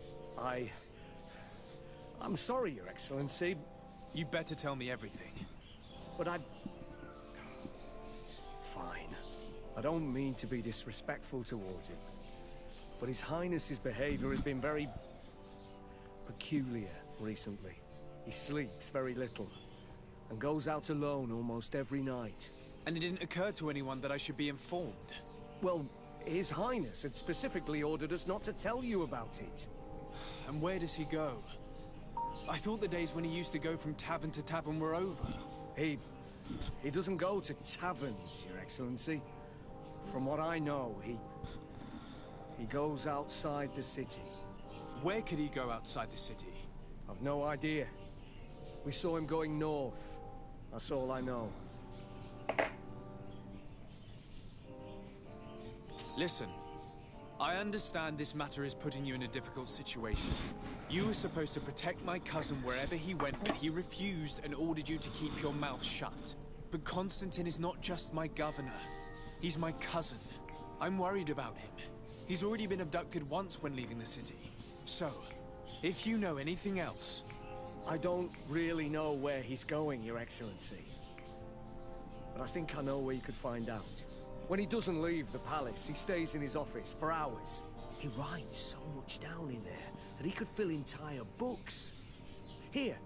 I'm sorry, Your Excellency. You better tell me everything. But Fine. I don't mean to be disrespectful towards him. But His Highness's behavior has been very peculiar recently. He sleeps very little, and goes out alone almost every night. And it didn't occur to anyone that I should be informed? Well, His Highness had specifically ordered us not to tell you about it. And where does he go? I thought the days when he used to go from tavern to tavern were over. He doesn't go to taverns, Your Excellency. From what I know, he goes outside the city. Where could he go outside the city? I've no idea. We saw him going north. That's all I know. Listen, I understand this matter is putting you in a difficult situation. You were supposed to protect my cousin wherever he went, but he refused and ordered you to keep your mouth shut. But Constantine is not just my governor. He's my cousin. I'm worried about him. He's already been abducted once when leaving the city. So, if you know anything else... I don't really know where he's going, Your Excellency. But I think I know where you could find out. When he doesn't leave the palace, he stays in his office for hours. He writes so much down in there that he could fill entire books. Here,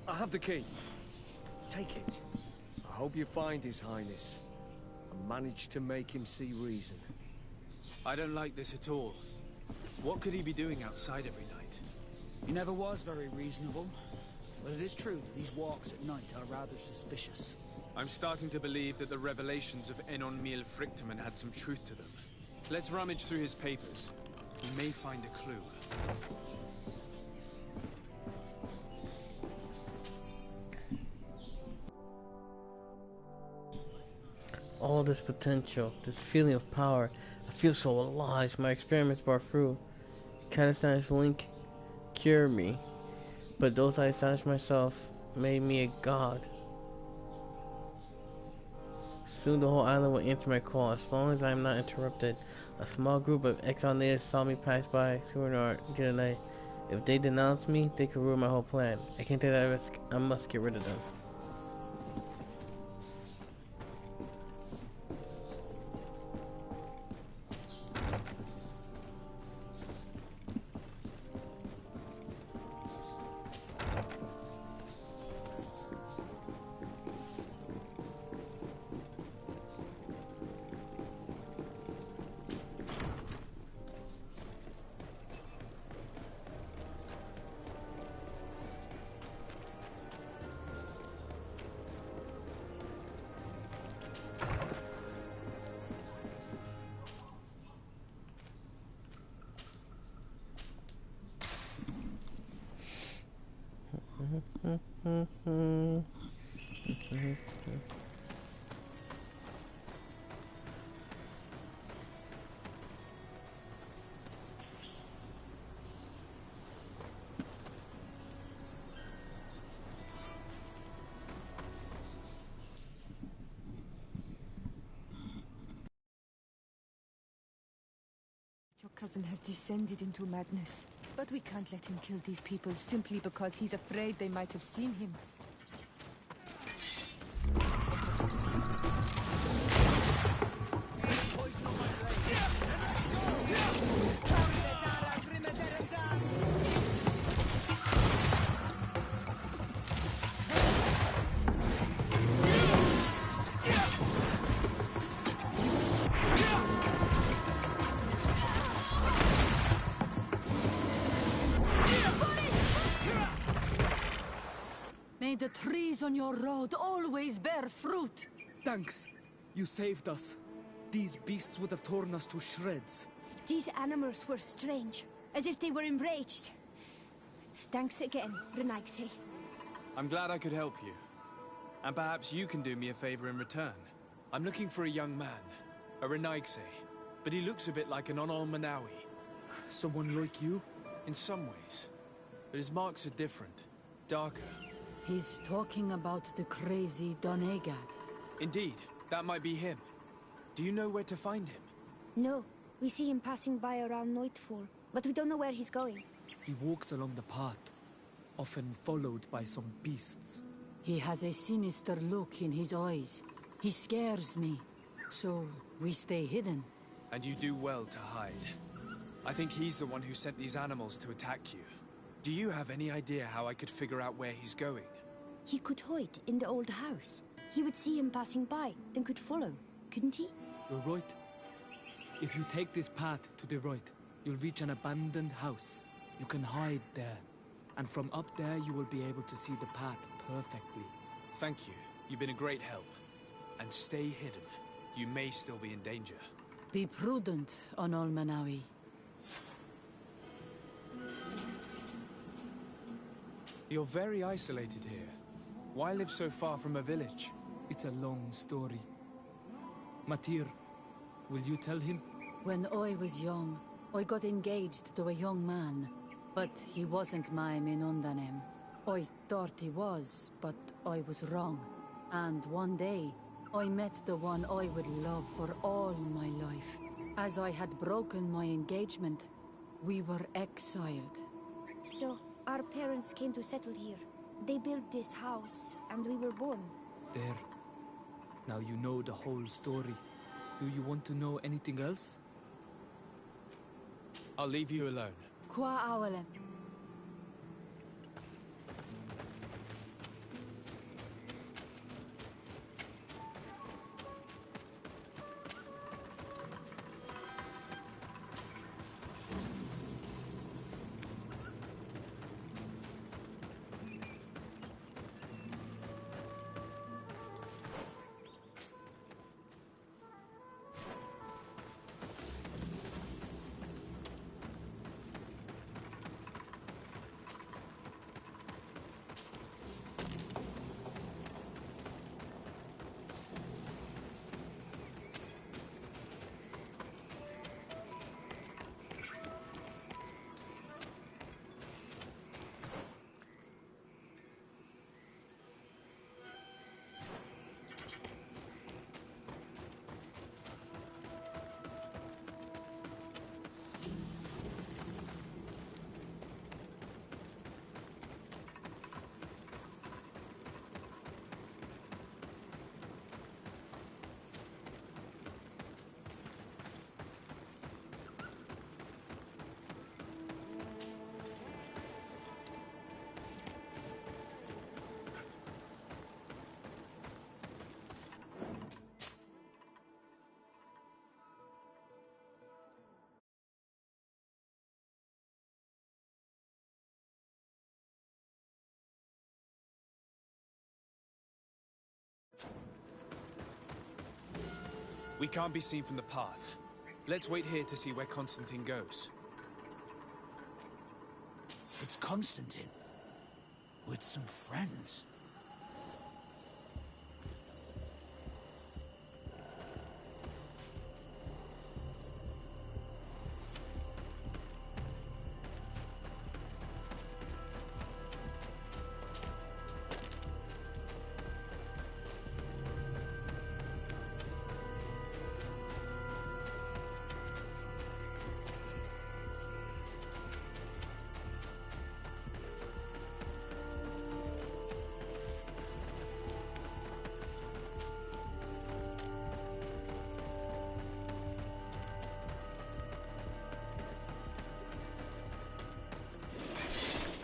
I have the key. Take it. I hope you find His Highness and manage to make him see reason. I don't like this at all. What could he be doing outside every night? He never was very reasonable. But it is true that these walks at night are rather suspicious. I'm starting to believe that the revelations of Enon Miel Frictamen had some truth to them. Let's rummage through his papers. We may find a clue. All this potential, this feeling of power. I feel so alive. My experiments bore fruit. Calisthenics Link cured me. But those I astonished myself made me a god. Soon the whole island will answer my call, as long as I am not interrupted. A small group of exiled natives saw me pass by Surinor Gidane. If they denounce me, they could ruin my whole plan. I can't take that risk. I must get rid of them. Your cousin has descended into madness. But we can't let him kill these people simply because he's afraid they might have seen him. May the trees on your road always bear fruit. Thanks. You saved us. These beasts would have torn us to shreds. These animals were strange, as if they were enraged. Thanks again, Renaigse. I'm glad I could help you. And perhaps you can do me a favor in return. I'm looking for a young man, a Renaigse, but he looks a bit like an Onol Manawi. Someone like you? In some ways. But his marks are different, darker. He's talking about the crazy Donegat. Indeed, that might be him. Do you know where to find him? No, we see him passing by around nightfall, but we don't know where he's going. He walks along the path, often followed by some beasts. He has a sinister look in his eyes. He scares me, so we stay hidden. And you do well to hide. I think he's the one who sent these animals to attack you. Do you have any idea how I could figure out where he's going? He could hide in the old house. He would see him passing by and could follow, couldn't he? You're right. If you take this path to the right, you'll reach an abandoned house. You can hide there. And from up there, you will be able to see the path perfectly. Thank you. You've been a great help. And stay hidden. You may still be in danger. Be prudent, Onol Manawi. You're very isolated here. Why live so far from a village? It's a long story. Matir, will you tell him? When I was young, I got engaged to a young man. But he wasn't my Minundanem. I thought he was, but I was wrong. And one day, I met the one I would love for all my life. As I had broken my engagement, we were exiled. So, our parents came to settle here. They built this house, and we were born. There. Now you know the whole story. Do you want to know anything else? I'll leave you alone. Qua awalem. We can't be seen from the path. Let's wait here to see where Constantine goes. It's Constantine. With some friends.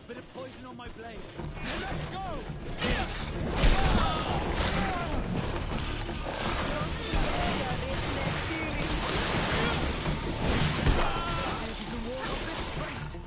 Bit of poison on my blade. Let's go! See if you can ward off this fate.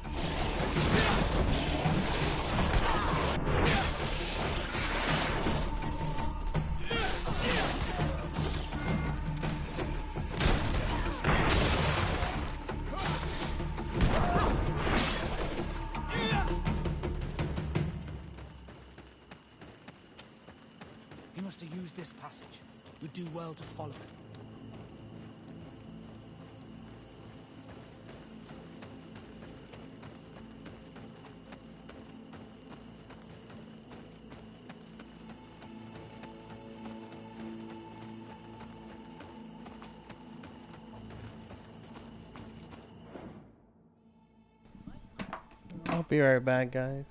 He must have used this passage. We'd do well to follow him. I'll be right back, guys.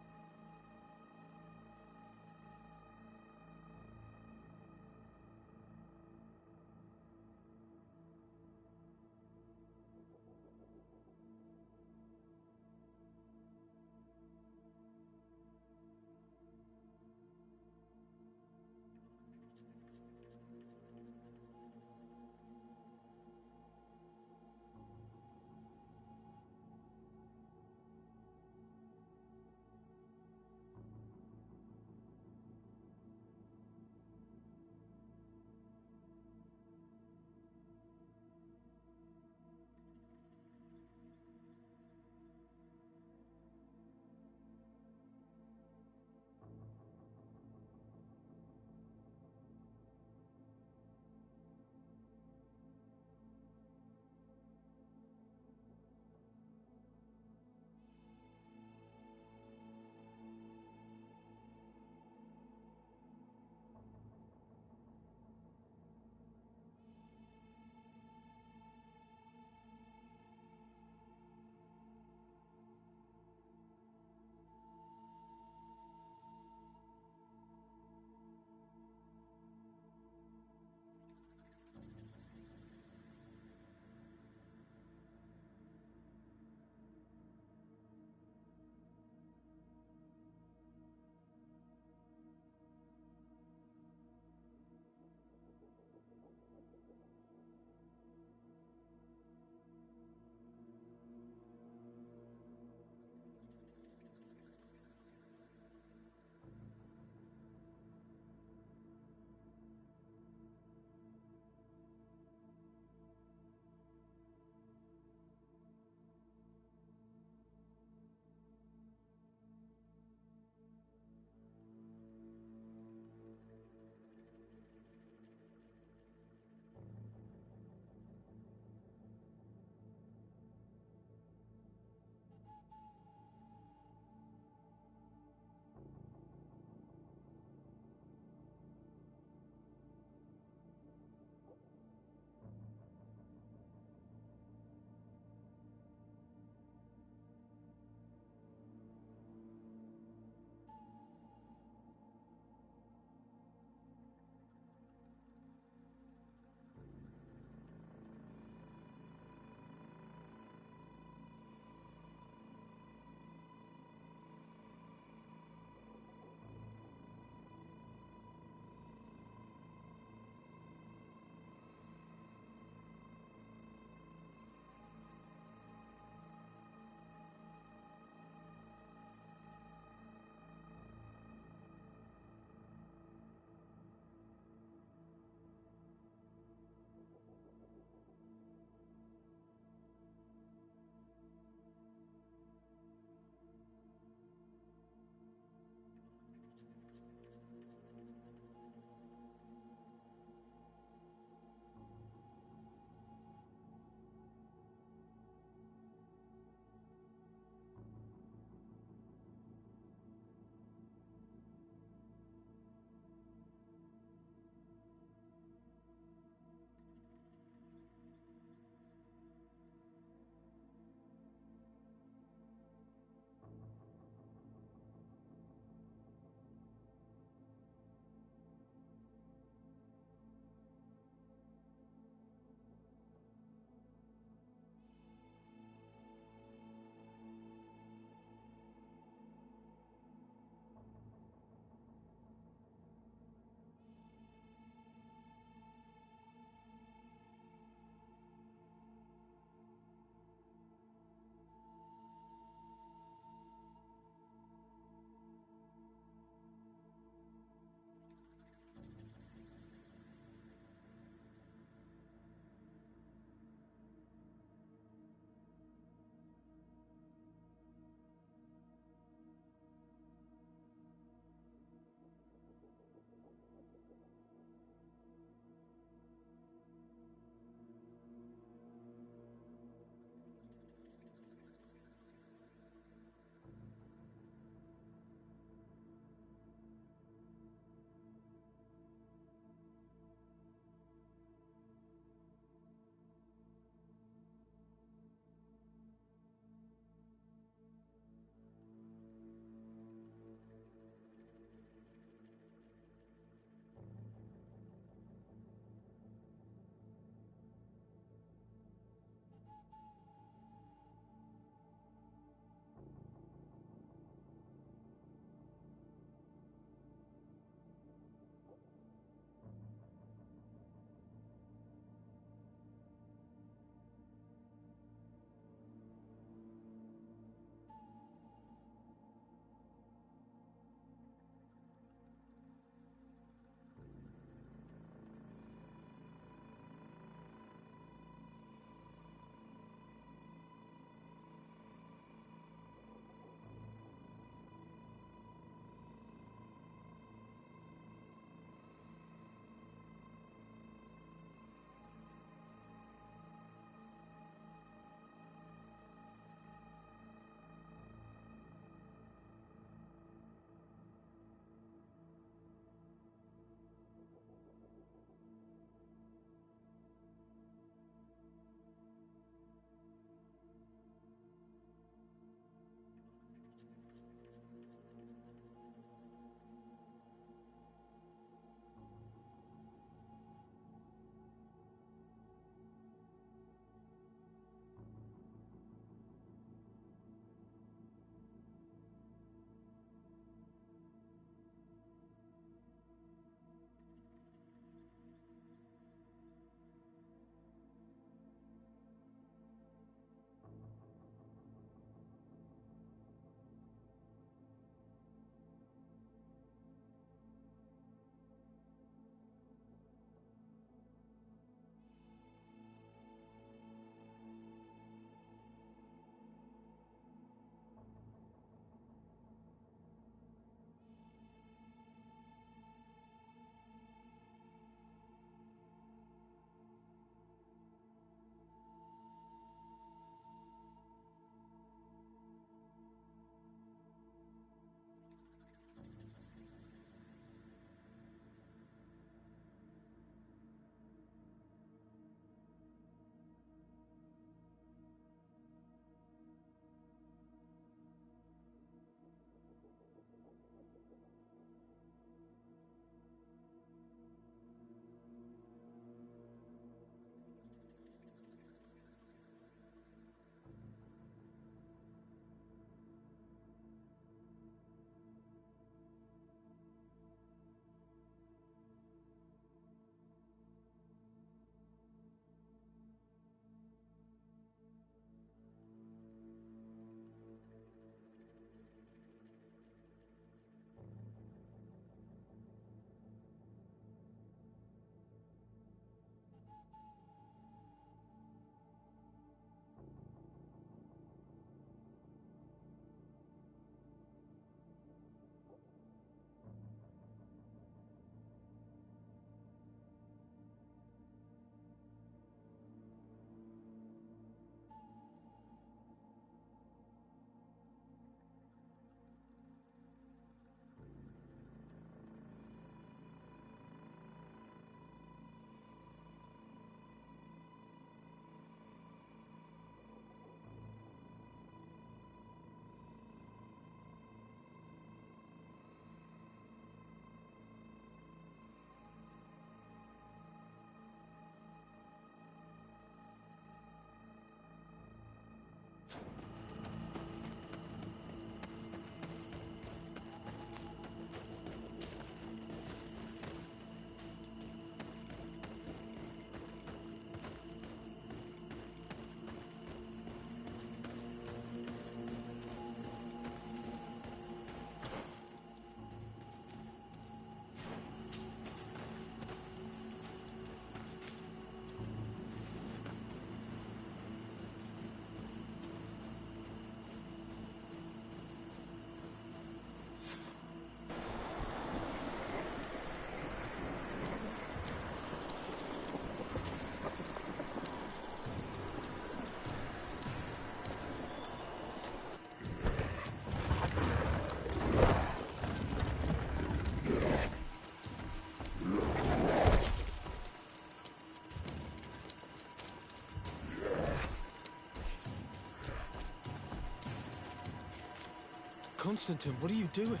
Constantine, what are you doing?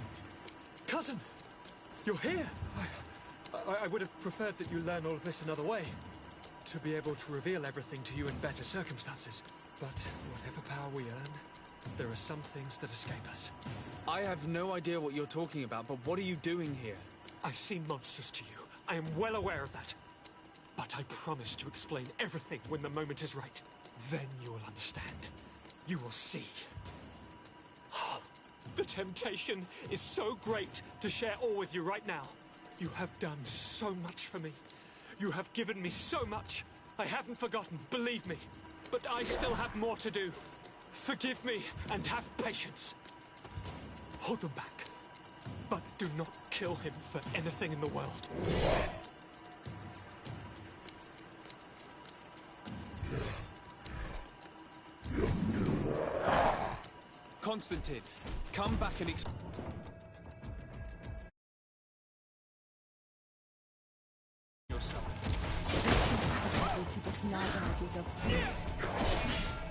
Cousin! You're here! I would have preferred that you learn all of this another way. To be able to reveal everything to you in better circumstances. But whatever power we earn, there are some things that escape us. I have no idea what you're talking about, but what are you doing here? I seem monstrous to you. I am well aware of that. But I promise to explain everything when the moment is right. Then you will understand. You will see. The temptation is so great to share all with you right now. You have done so much for me. You have given me so much. I haven't forgotten, believe me. But I still have more to do. Forgive me and have patience. Hold them back. But do not kill him for anything in the world. Constantine, come back and yourself.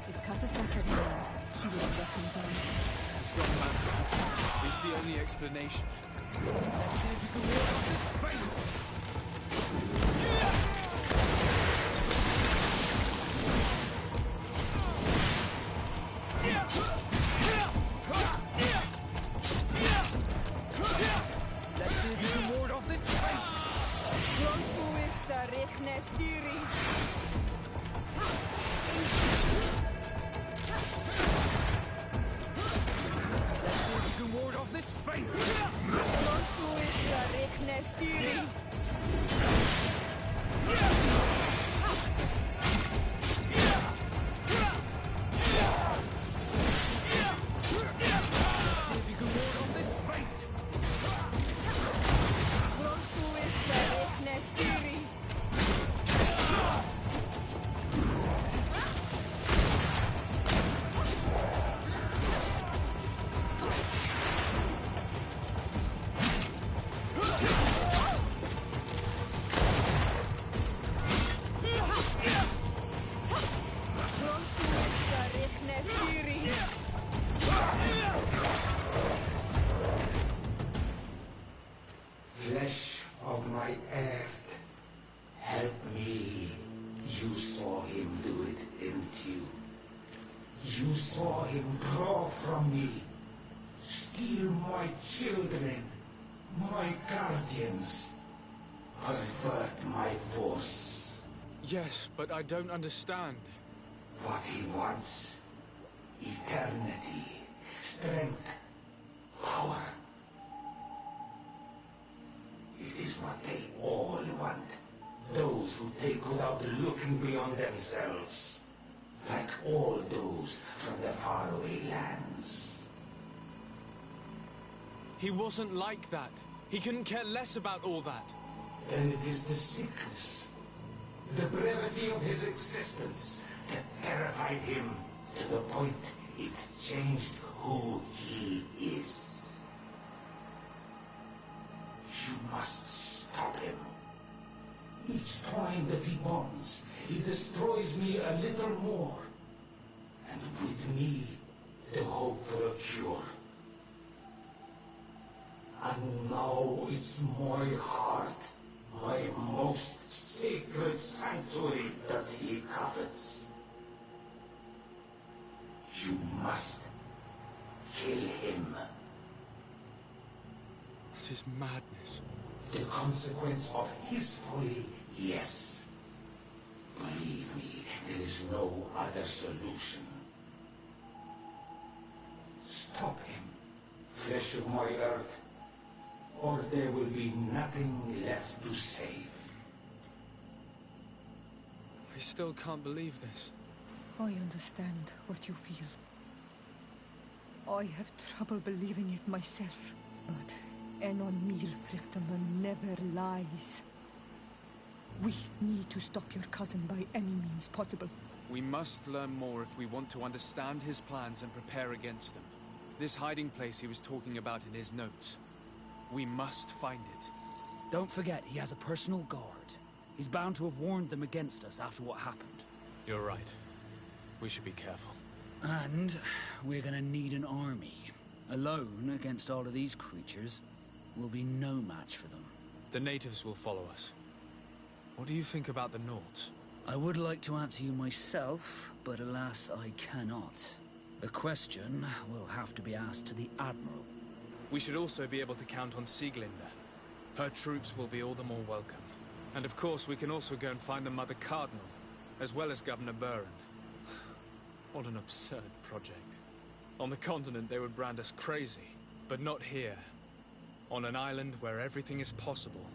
If Katasas had known, she would have let him down. He's got mad. It's the only explanation. Let's see if you can ward off this fate! Let's see if you can ward off this fate! Let's see if you can ward off this fate! Let's see if you can ward off this fate! Flesh of my earth, help me. You saw him do it, didn't you? You saw him draw from me, steal my children, my guardians, pervert my force. Yes, but I don't understand. What he wants, eternity, strength, power. It is what they all want. Those who take without looking beyond themselves. Like all those from the faraway lands. He wasn't like that. He couldn't care less about all that. Then it is the sickness, the brevity of his existence that terrified him to the point it changed who he is. You must stop him. Each time that he bonds, he destroys me a little more. And with me, the hope for a cure. And now it's my heart, my most sacred sanctuary that he covets. You must kill him. That is madness. The consequence of his folly, yes. Believe me, there is no other solution. Stop him, flesh of my earth, or there will be nothing left to save. I still can't believe this. I understand what you feel. I have trouble believing it myself, but Enon Mil Frichterman never lies. We need to stop your cousin by any means possible. We must learn more if we want to understand his plans and prepare against them. This hiding place he was talking about in his notes. We must find it. Don't forget, he has a personal guard. He's bound to have warned them against us after what happened. You're right. We should be careful. And we're gonna need an army. Alone against all of these creatures, we'll be no match for them. The natives will follow us. What do you think about the Nauts? I would like to answer you myself, but alas, I cannot. The question will have to be asked to the Admiral. We should also be able to count on Sieglinde. Her troops will be all the more welcome. And of course, we can also go and find the Mother Cardinal, as well as Governor Buren. What an absurd project. On the continent, they would brand us crazy, but not here. On an island where everything is possible,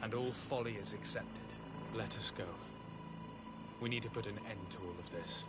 and all folly is accepted. Let us go. We need to put an end to all of this.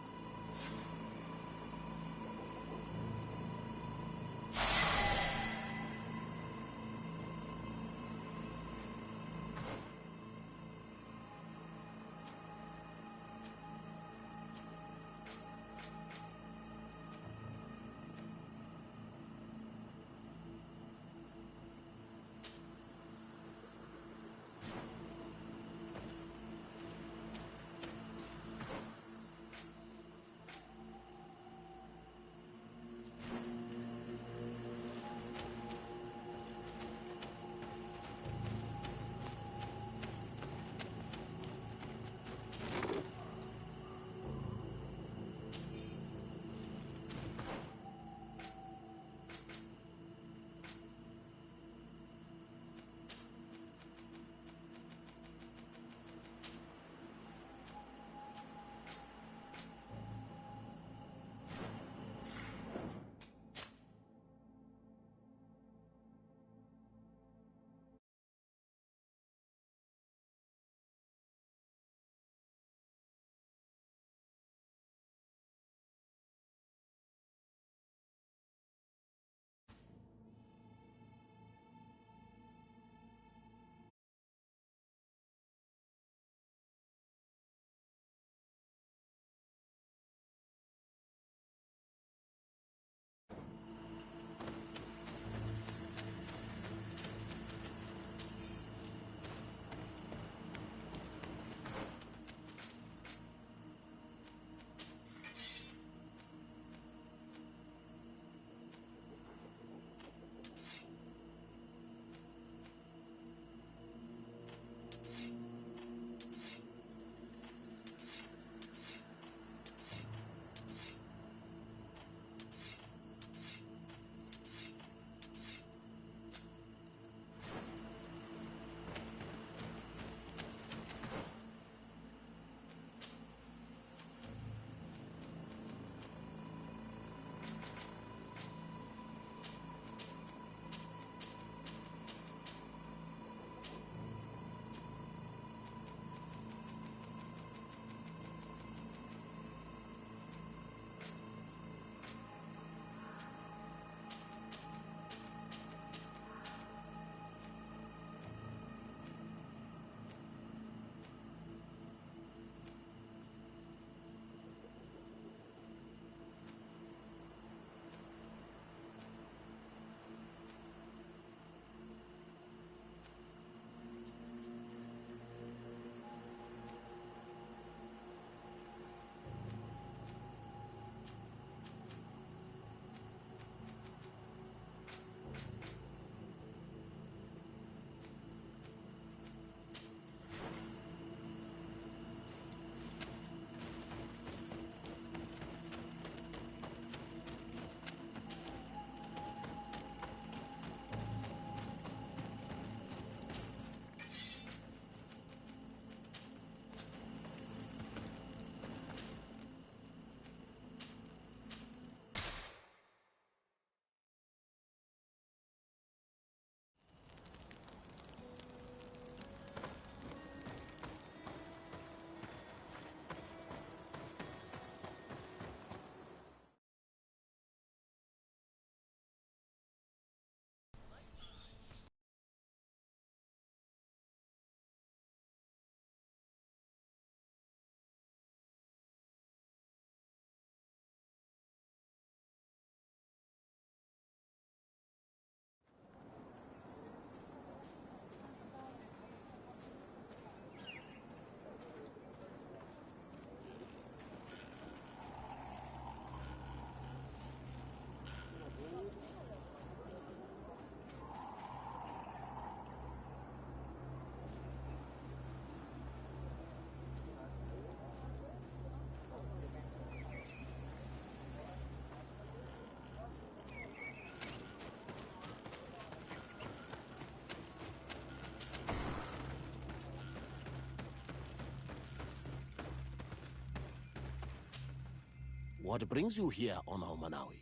What brings you here on Almanawi?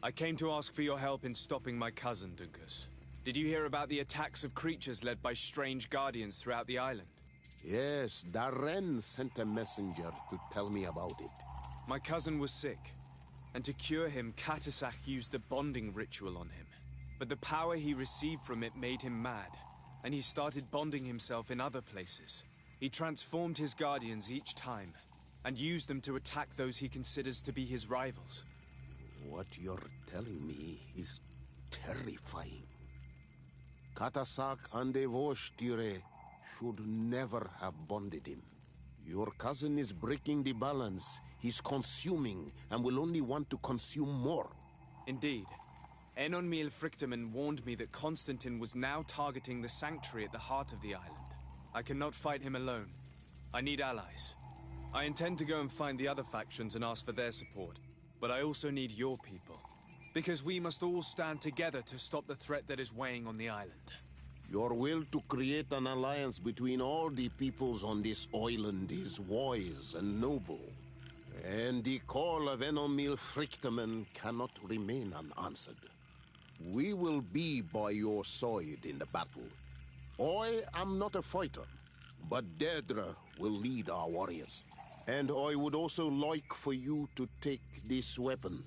I came to ask for your help in stopping my cousin, Dunkus. Did you hear about the attacks of creatures led by strange guardians throughout the island? Yes, Darren sent a messenger to tell me about it. My cousin was sick, and to cure him, Katasak used the bonding ritual on him. But the power he received from it made him mad, and he started bonding himself in other places. He transformed his guardians each time, and used them to attack those he considers to be his rivals. What you're telling me is terrifying. Katasak and Devosh-Tire should never have bonded him. Your cousin is breaking the balance. He's consuming, and will only want to consume more. Indeed. Enonmil Frichtemann warned me that Constantine was now targeting the sanctuary at the heart of the island. I cannot fight him alone. I need allies. I intend to go and find the other factions and ask for their support. But I also need your people. Because we must all stand together to stop the threat that is weighing on the island. Your will to create an alliance between all the peoples on this island is wise and noble. And the call of Enonmil Frichtemann cannot remain unanswered. We will be by your side in the battle. I am not a fighter, but Deirdre will lead our warriors. And I would also like for you to take this weapon.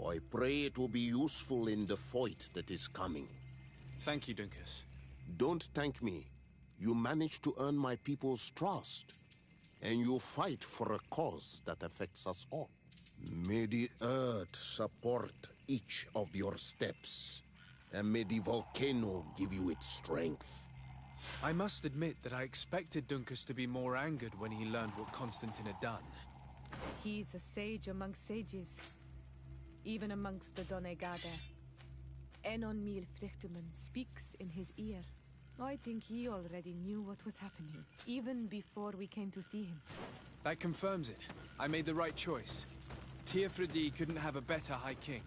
I pray it will be useful in the fight that is coming. Thank you, Dunkus. Don't thank me. You managed to earn my people's trust. And you fight for a cause that affects us all. May the earth support each of your steps. And may the volcano give you its strength. I must admit that I expected Dunkus to be more angered when he learned what Constantine had done. He's a sage among sages, even amongst the Donegada. Enonmil Frichtemann speaks in his ear. I think he already knew what was happening, even before we came to see him. That confirms it. I made the right choice. Teofredi couldn't have a better High King.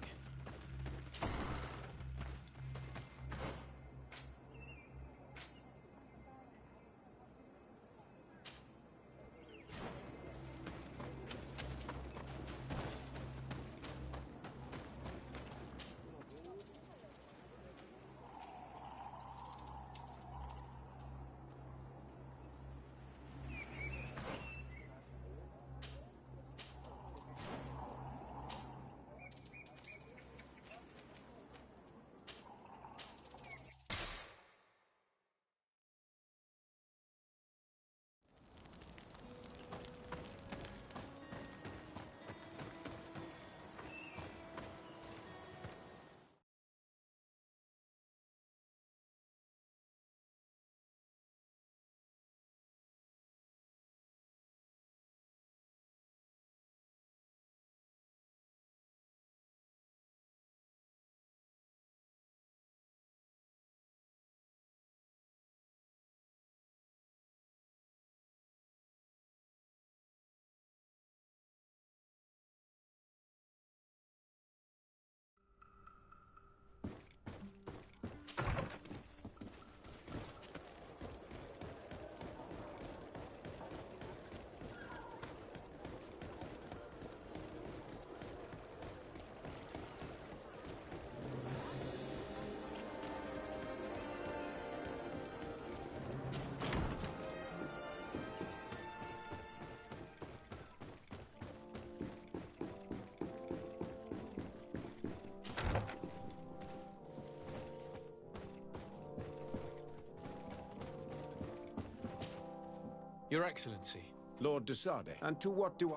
Your Excellency. Lord de Sade, and to what do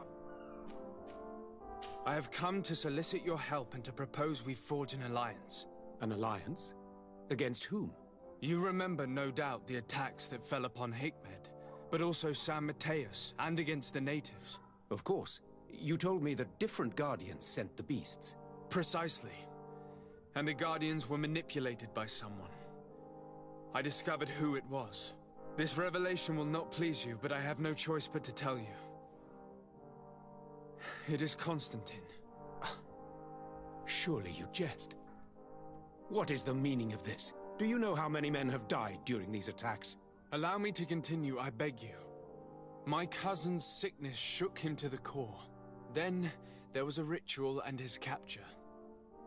I have come to solicit your help and to propose we forge an alliance. An alliance? Against whom? You remember, no doubt, the attacks that fell upon Hikmet, but also San Mateus, and against the natives. Of course. You told me that different Guardians sent the beasts. Precisely. And the Guardians were manipulated by someone. I discovered who it was. This revelation will not please you, but I have no choice but to tell you. It is Constantine. Surely you jest. What is the meaning of this? Do you know how many men have died during these attacks? Allow me to continue, I beg you. My cousin's sickness shook him to the core. Then there was a ritual and his capture.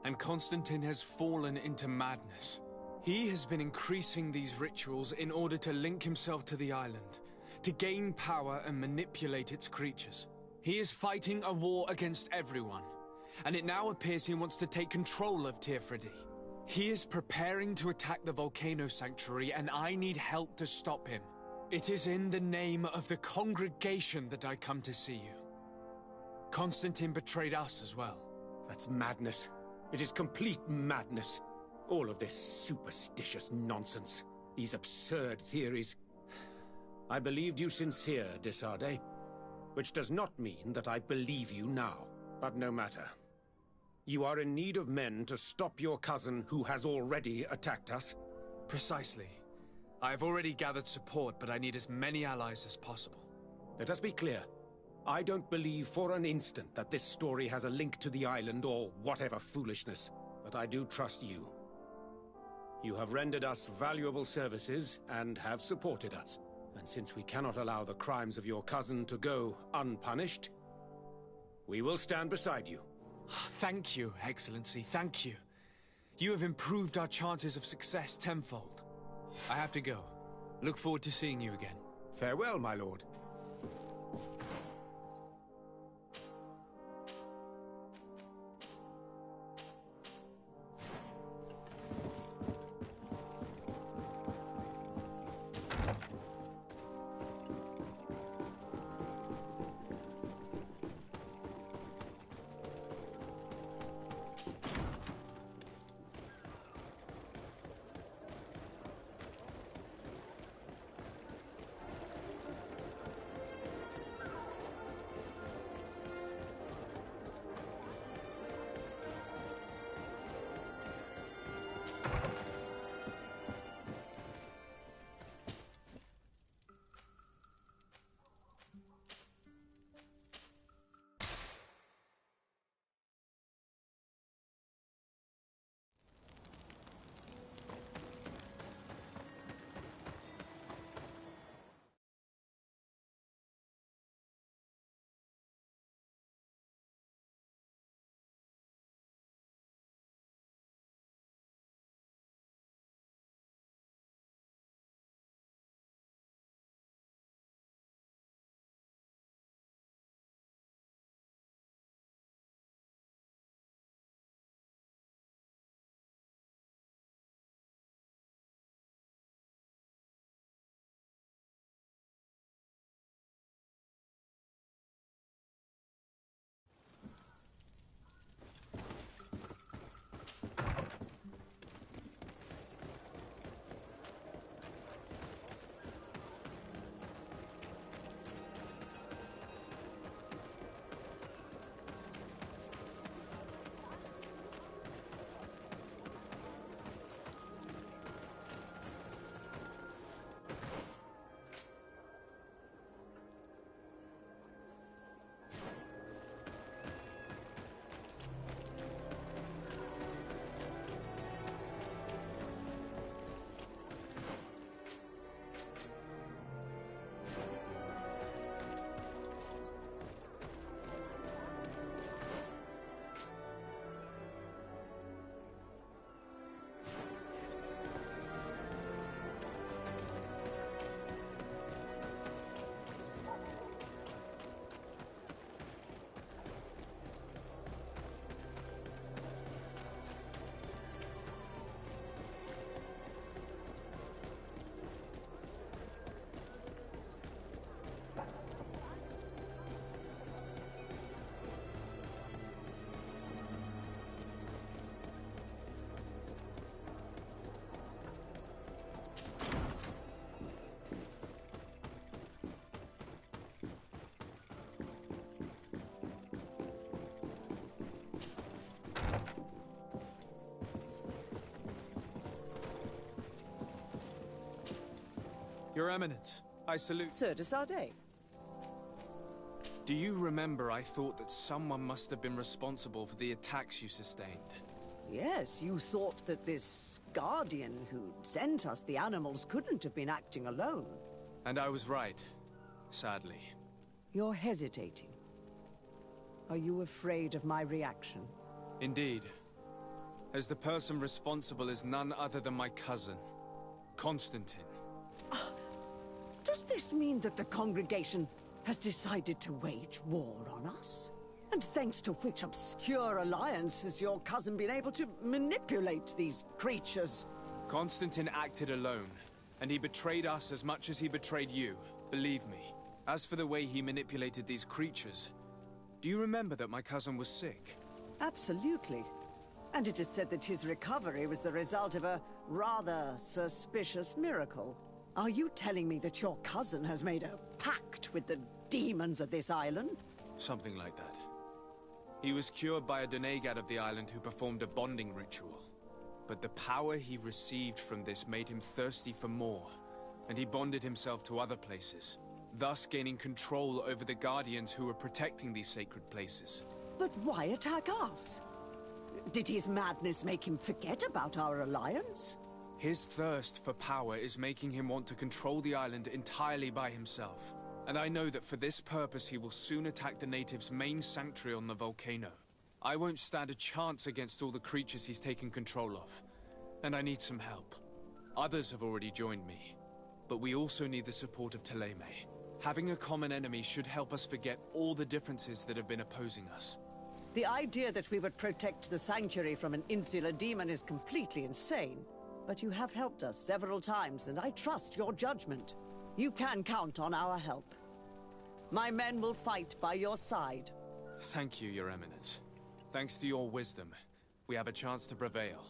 And Constantine has fallen into madness. He has been increasing these rituals in order to link himself to the island, to gain power and manipulate its creatures. He is fighting a war against everyone, and it now appears he wants to take control of Teerfredi. He is preparing to attack the Volcano Sanctuary, and I need help to stop him. It is in the name of the congregation that I come to see you. Constantine betrayed us as well. That's madness. It is complete madness. All of this superstitious nonsense. These absurd theories. I believed you sincere, Desarde. Which does not mean that I believe you now. But no matter. You are in need of men to stop your cousin who has already attacked us. Precisely. I have already gathered support, but I need as many allies as possible. Let us be clear. I don't believe for an instant that this story has a link to the island or whatever foolishness, but I do trust you. You have rendered us valuable services and have supported us. And since we cannot allow the crimes of your cousin to go unpunished, we will stand beside you. Thank you, Excellency, thank you. You have improved our chances of success tenfold. I have to go. Look forward to seeing you again. Farewell, my lord. Your Eminence, I salute. Sir de Sardet. Do you remember I thought that someone must have been responsible for the attacks you sustained? Yes, you thought that this guardian who sent us the animals couldn't have been acting alone. And I was right. sadly. You're hesitating. Are you afraid of my reaction? Indeed. As the person responsible is none other than my cousin, Constantine. Does this mean that the congregation has decided to wage war on us? And thanks to which obscure alliance has your cousin been able to manipulate these creatures? Constantine acted alone, and he betrayed us as much as he betrayed you, believe me. As for the way he manipulated these creatures, do you remember that my cousin was sick? Absolutely. And it is said that his recovery was the result of a rather suspicious miracle. Are you telling me that your cousin has made a pact with the demons of this island? Something like that. He was cured by a Donegad of the island who performed a bonding ritual. But the power he received from this made him thirsty for more, and he bonded himself to other places, thus gaining control over the Guardians who were protecting these sacred places. But why attack us? Did his madness make him forget about our alliance? His thirst for power is making him want to control the island entirely by himself. And I know that for this purpose he will soon attack the natives' main sanctuary on the volcano. I won't stand a chance against all the creatures he's taken control of. And I need some help. Others have already joined me. But we also need the support of Thélème. Having a common enemy should help us forget all the differences that have been opposing us. The idea that we would protect the sanctuary from an insular demon is completely insane. But you have helped us several times, and I trust your judgment. You can count on our help. My men will fight by your side. Thank you, Your Eminence. Thanks to your wisdom, we have a chance to prevail.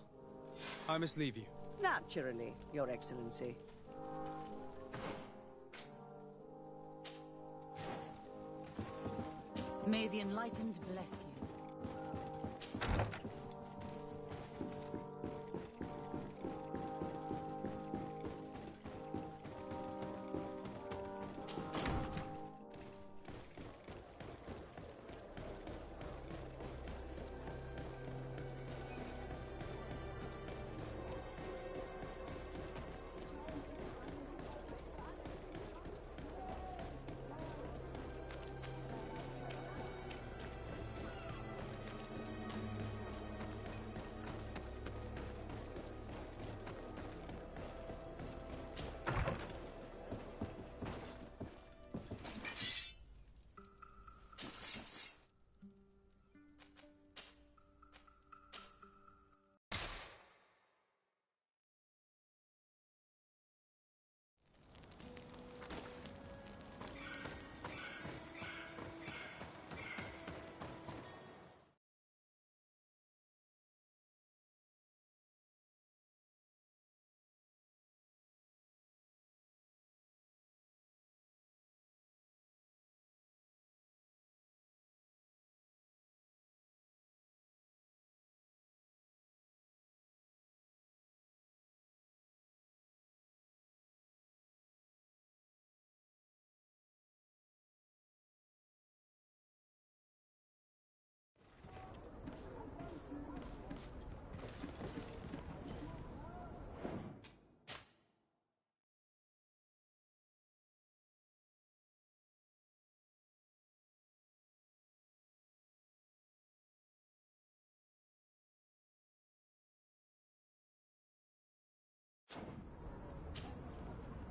I must leave you. Naturally, Your Excellency. May the Enlightened bless you.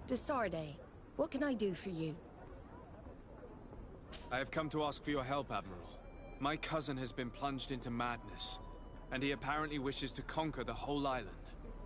Desarde, what can I do for you? I have come to ask for your help, Admiral. My cousin has been plunged into madness, and he apparently wishes to conquer the whole island.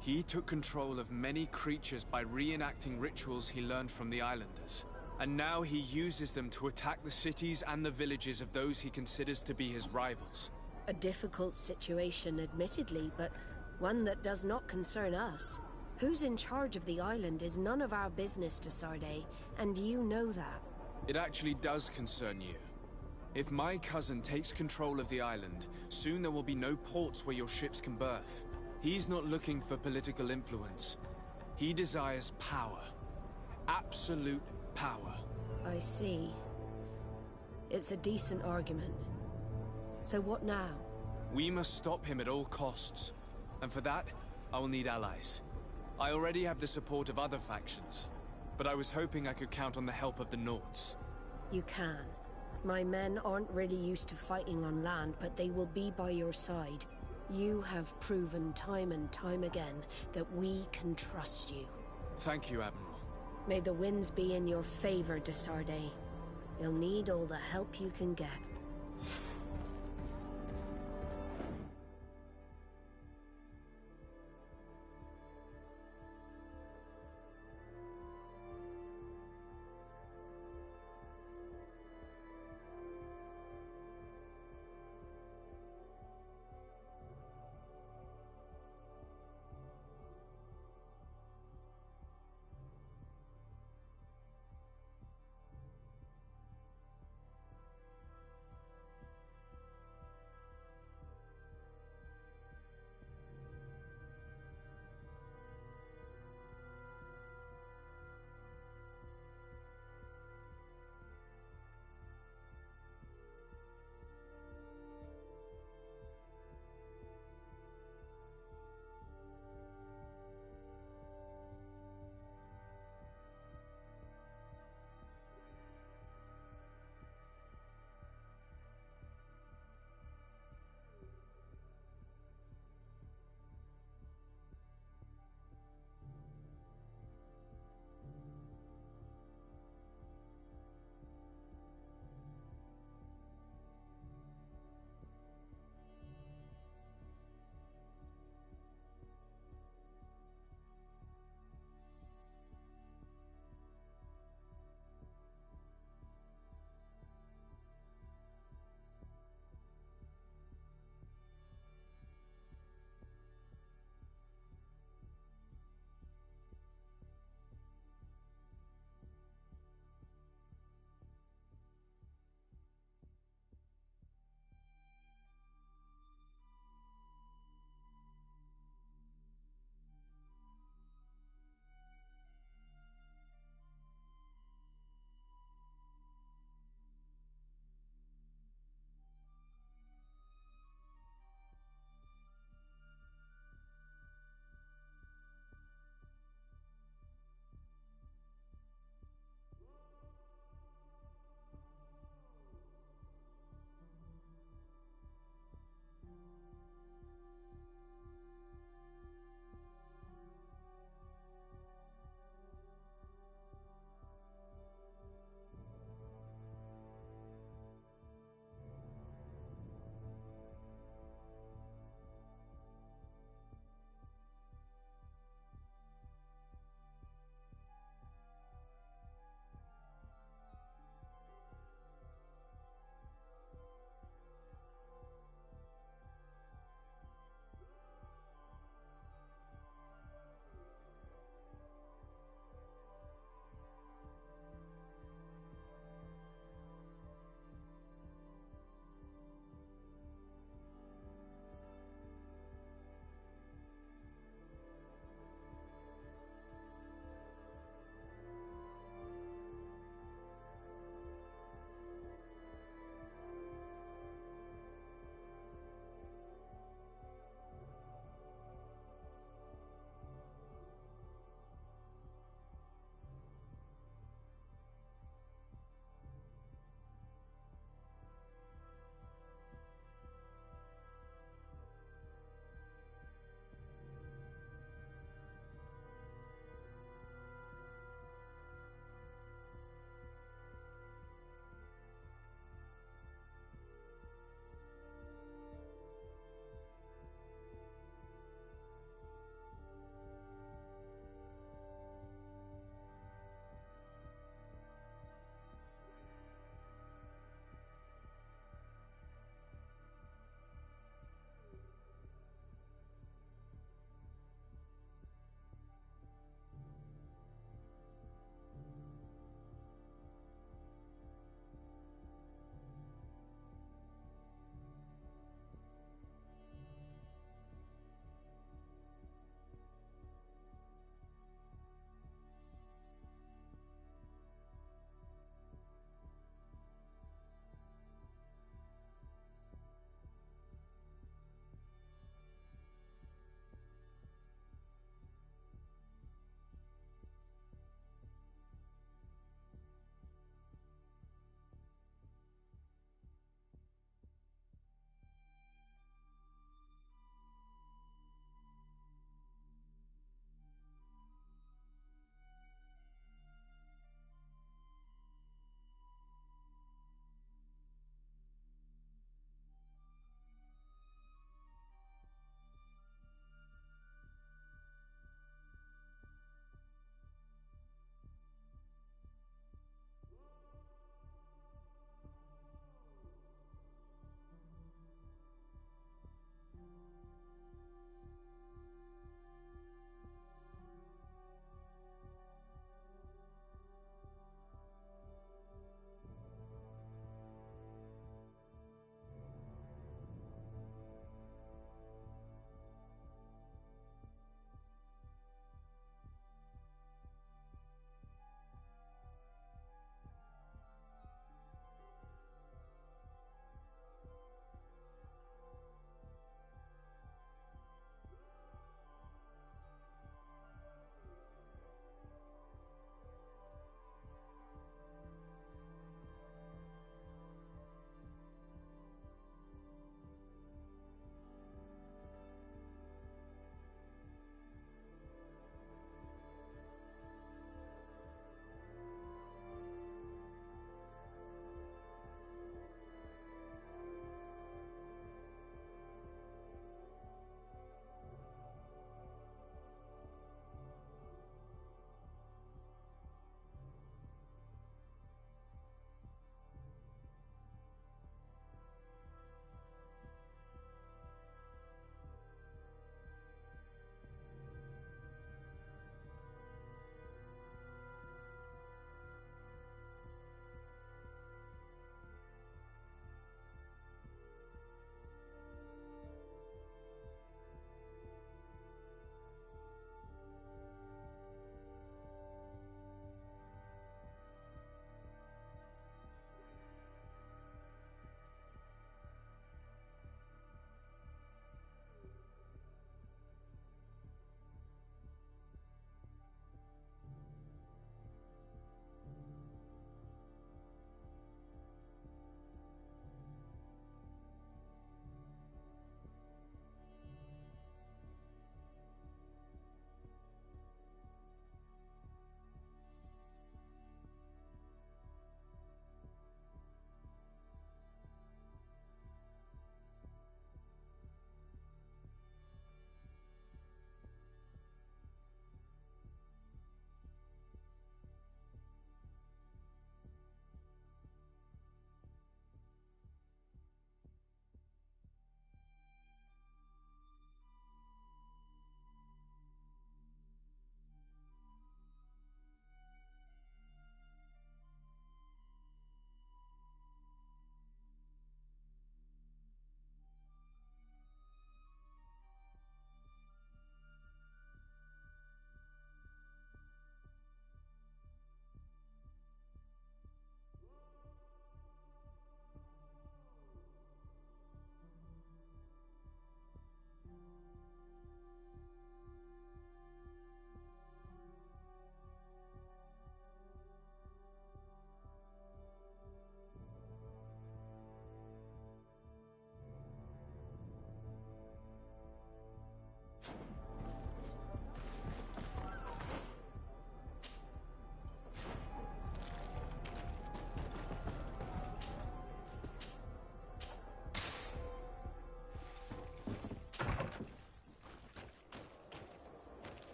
He took control of many creatures by reenacting rituals he learned from the islanders. And now he uses them to attack the cities and the villages of those he considers to be his rivals. A difficult situation, admittedly, but one that does not concern us. Who's in charge of the island is none of our business, Desarde, and you know that. It actually does concern you. If my cousin takes control of the island, soon there will be no ports where your ships can berth. He's not looking for political influence. He desires power. Absolute power. I see. It's a decent argument. So what now? We must stop him at all costs. And for that, I will need allies. I already have the support of other factions. but I was hoping I could count on the help of the Nauts. You can. My men aren't really used to fighting on land, but they will be by your side. You have proven time and time again that we can trust you. Thank you, Admiral. May the winds be in your favor, Desarde. You'll need all the help you can get.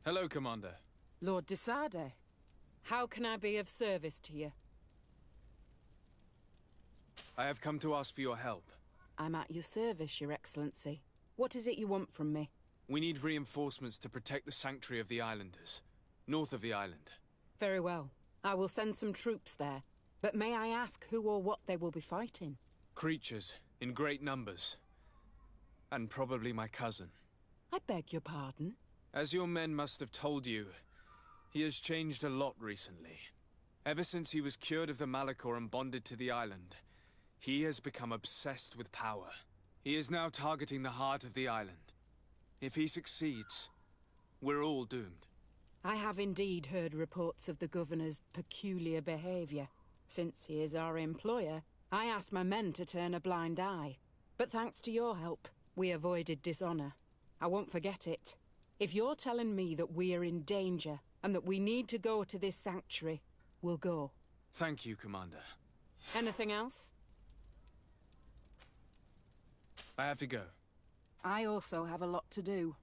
Hello, Commander. Lord de Sardet, how can I be of service to you? I have come to ask for your help. I'm at your service, Your Excellency. What is it you want from me? We need reinforcements to protect the sanctuary of the Islanders, north of the island. Very well. I will send some troops there. But may I ask who or what they will be fighting? Creatures, in great numbers. And probably my cousin. I beg your pardon? As your men must have told you, he has changed a lot recently. Ever since he was cured of the Malachor and bonded to the island, he has become obsessed with power. He is now targeting the heart of the island. If he succeeds, we're all doomed. I have indeed heard reports of the Governor's peculiar behavior. Since he is our employer, I asked my men to turn a blind eye. But thanks to your help, we avoided dishonor. I won't forget it. If you're telling me that we are in danger, and that we need to go to this sanctuary, we'll go. Thank you, Commander. Anything else? I have to go. I also have a lot to do.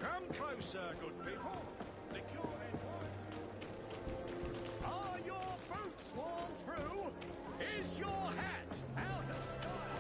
Come closer, good people. The cure Are your boots worn through? Is your hat out of style?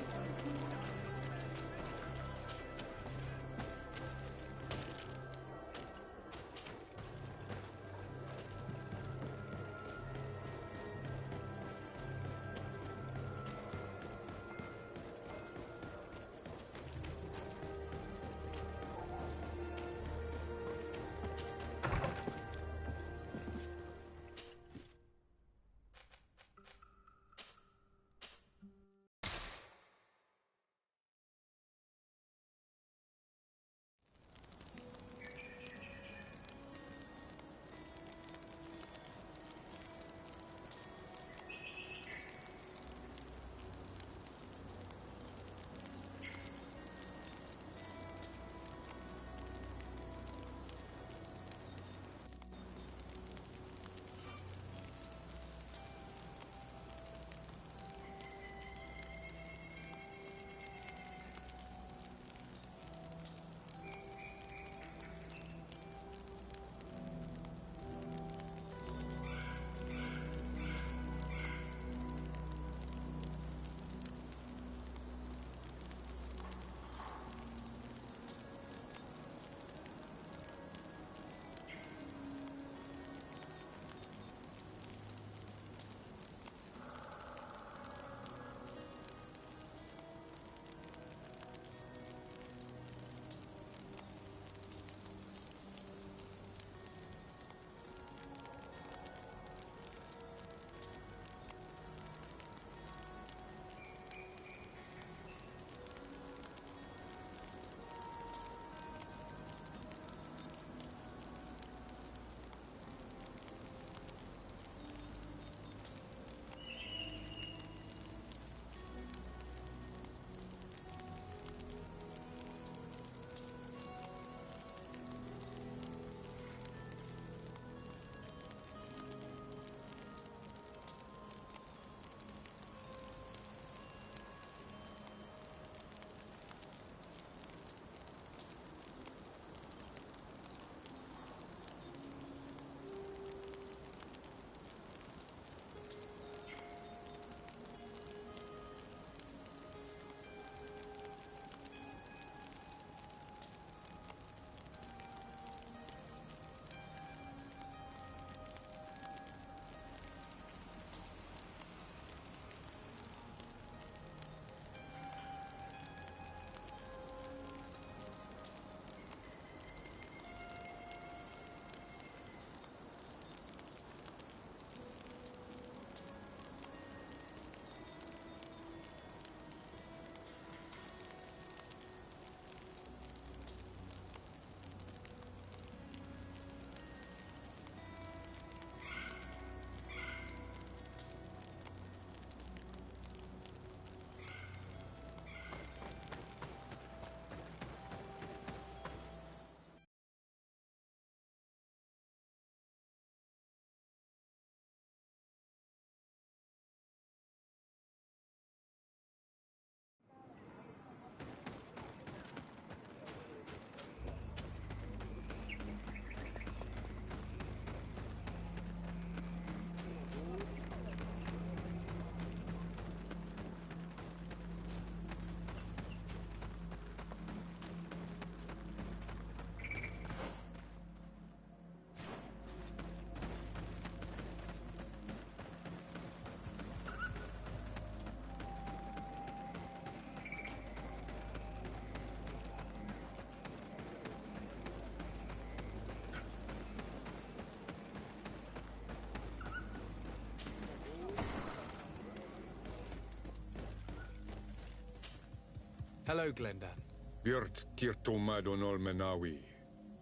Hello, Glendan. Birt Tirtomadon Olmenawi.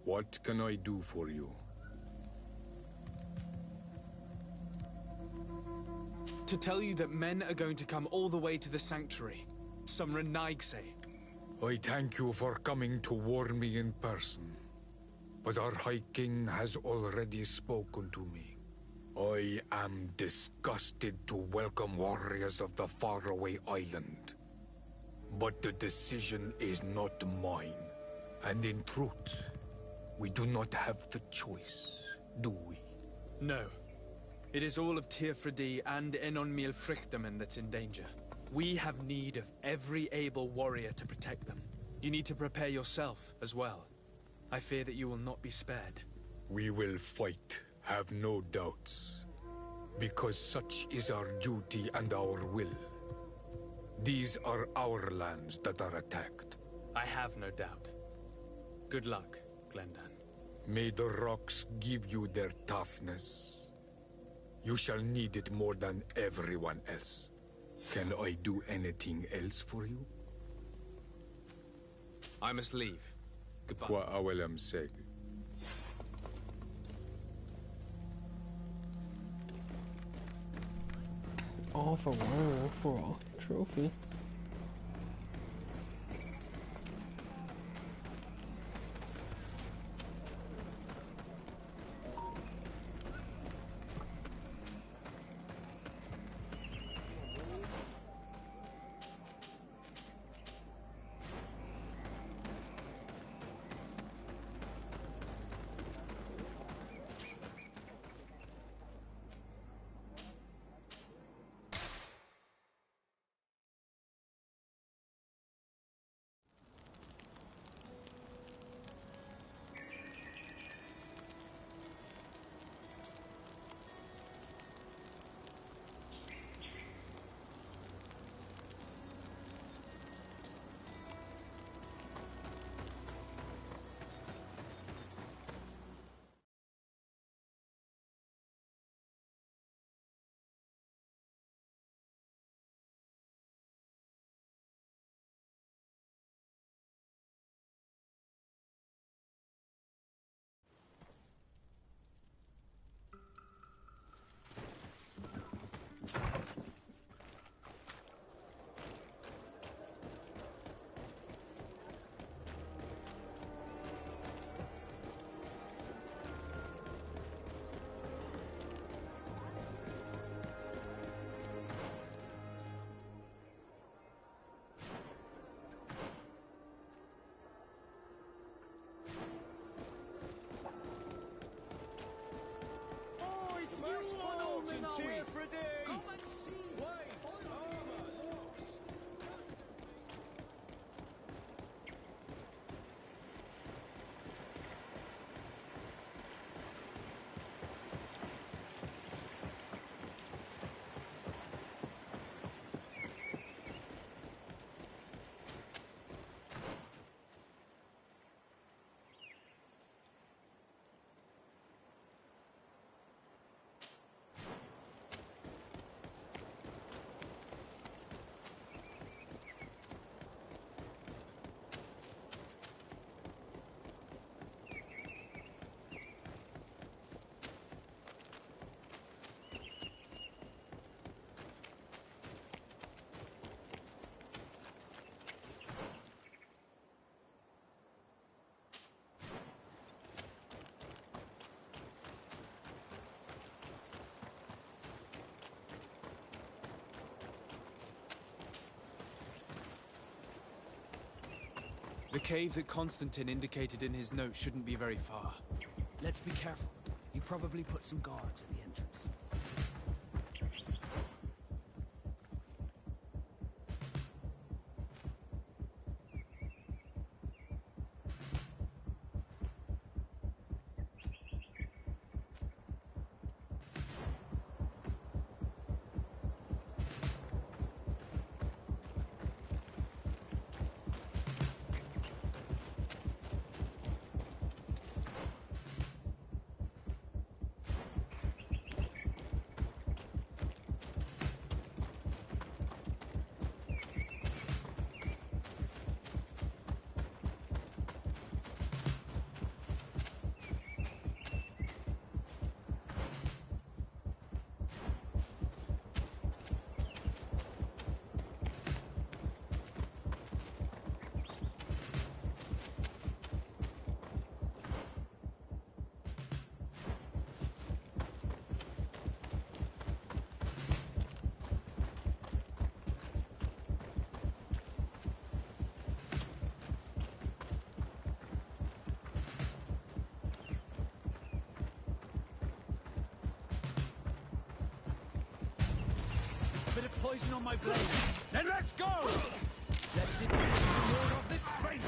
What can I do for you? To tell you that men are going to come all the way to the sanctuary. Some Renaigse. I thank you for coming to warn me in person. But our High King has already spoken to me. I am disgusted to welcome warriors of the faraway island. But the decision is not mine. And in truth, we do not have the choice, do we? No. It is all of Tirfredi and Enonmil Frichtamen that's in danger. We have need of every able warrior to protect them. You need to prepare yourself as well. I fear that you will not be spared. We will fight, have no doubts. Because such is our duty and our will. These are our lands that are attacked. I have no doubt. Good luck, Glendan. May the rocks give you their toughness. You shall need it more than everyone else. Can I do anything else for you? I must leave. Goodbye. Qua awelem seg. All for one, for a trophy. Come and see. The cave that Constantine indicated in his note shouldn't be very far. Let's be careful. He probably put some guards at the entrance. poison on my blade. Then let's go! Let's see more of this fight!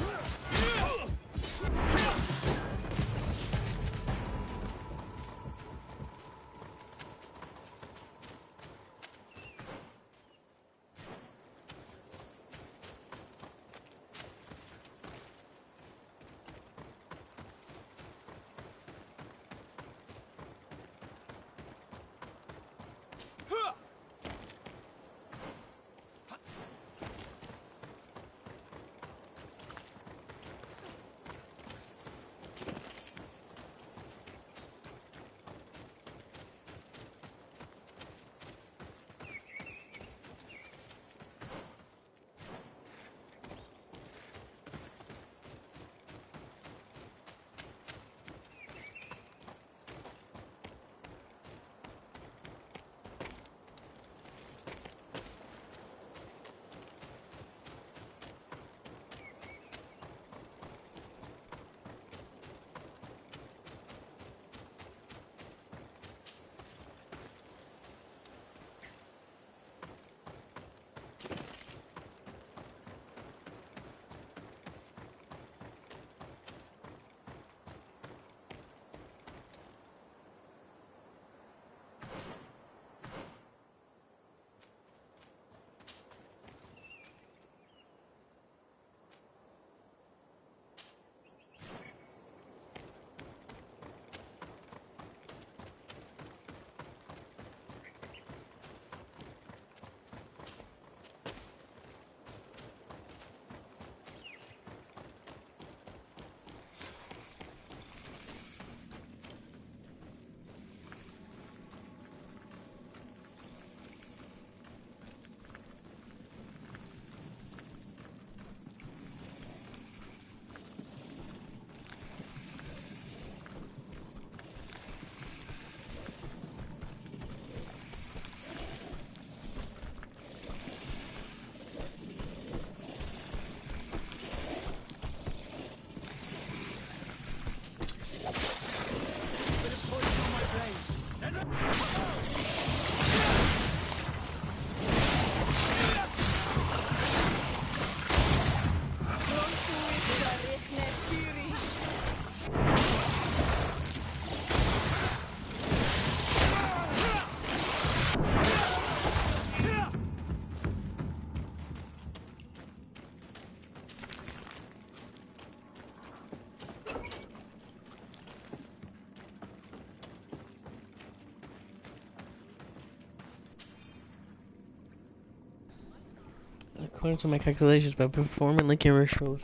According to my calculations, by performing linking rituals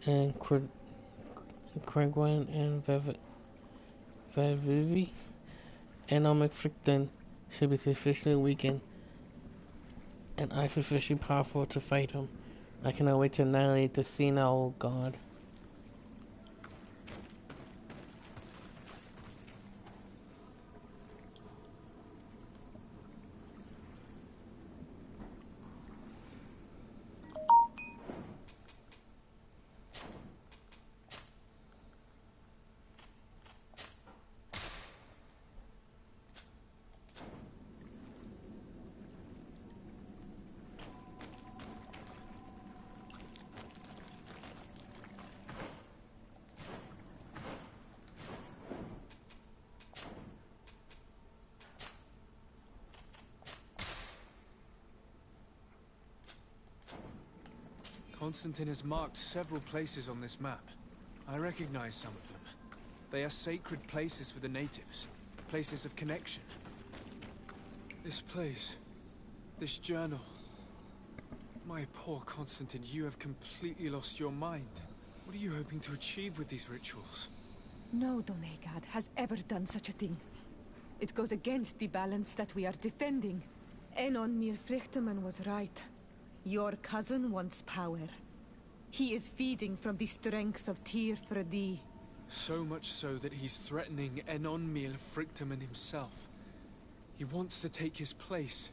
and Cragwine and Vavivi, Anomic Fricton should be sufficiently weakened and I sufficiently powerful to fight him. I cannot wait to annihilate the senile god. Constantine has marked several places on this map. I recognize some of them. They are sacred places for the natives, places of connection. This place, this journal. My poor Constantine, you have completely lost your mind. What are you hoping to achieve with these rituals? No Donegad has ever done such a thing. It goes against the balance that we are defending. Enon Milfrichteman was right. Your cousin wants power. He is feeding from the strength of Tyr Fredi. So much so that he's threatening Enon Milfrichteman himself. He wants to take his place.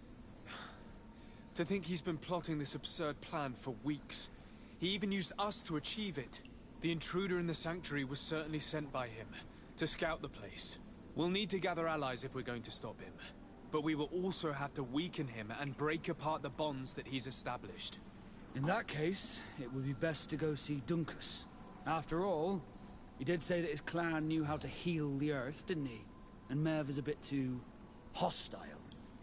To think he's been plotting this absurd plan for weeks. He even used us to achieve it. The intruder in the sanctuary was certainly sent by him to scout the place. We'll need to gather allies if we're going to stop him. But we will also have to weaken him and break apart the bonds that he's established. In that case, it would be best to go see Duncus. After all, he did say that his clan knew how to heal the earth, didn't he? And Merv is a bit too hostile.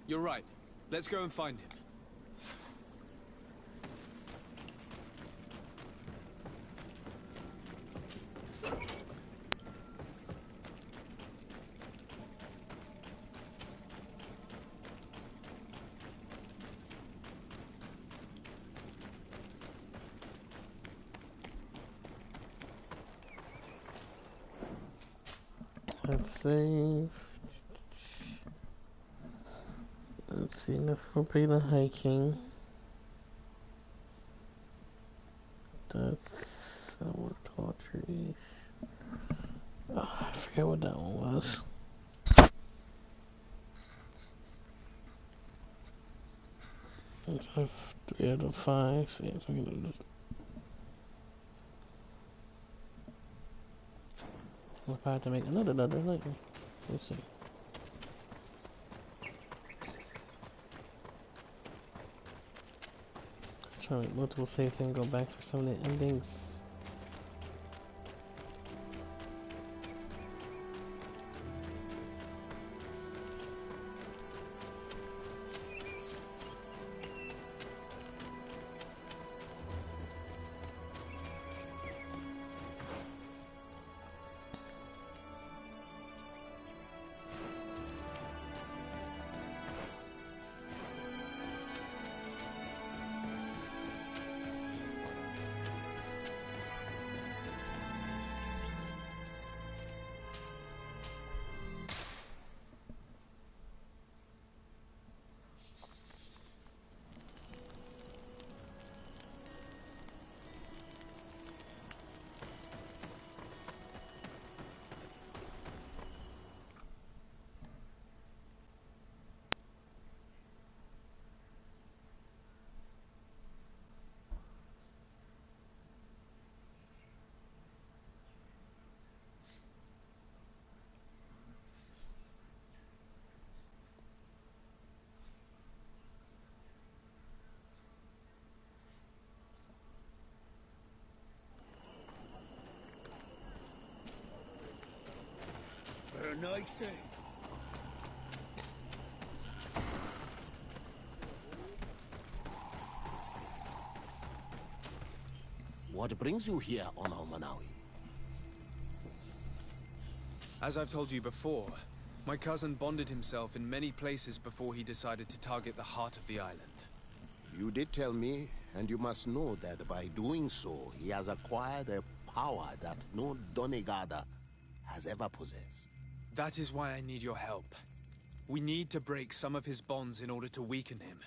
You're right. Let's go and find him. Let's save. Let's see, let's go pay the hiking. That's our tall trees. Oh, I forget what that one was. Have 3 out of 5. So yeah, so I'm gonna just. I'll probably have to make another later. We'll see. Try to make multiple saves and go back for some of the endings. Very nice, eh? What brings you here on Almanawi? As I've told you before, my cousin bonded himself in many places before he decided to target the heart of the island. You did tell me, and you must know that by doing so, he has acquired a power that no Donegada has ever possessed. That is why I need your help. We need to break some of his bonds in order to weaken him.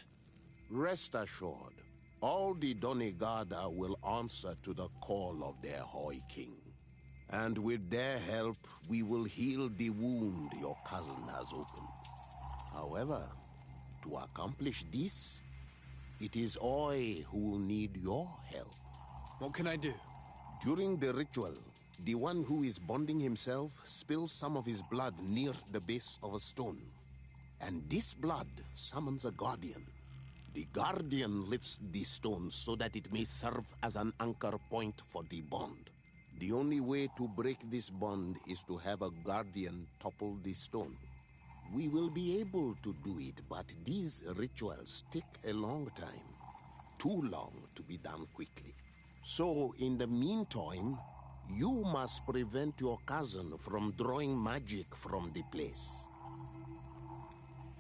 Rest assured, all the Donegada will answer to the call of their Hoi King. And with their help, we will heal the wound your cousin has opened. However, to accomplish this, it is I who will need your help. What can I do? During the ritual, the one who is bonding himself spills some of his blood near the base of a stone. And this blood summons a guardian. The guardian lifts the stone so that it may serve as an anchor point for the bond. The only way to break this bond is to have a guardian topple the stone. We will be able to do it, but these rituals take a long time. Too long to be done quickly. So, in the meantime, you must prevent your cousin from drawing magic from the place.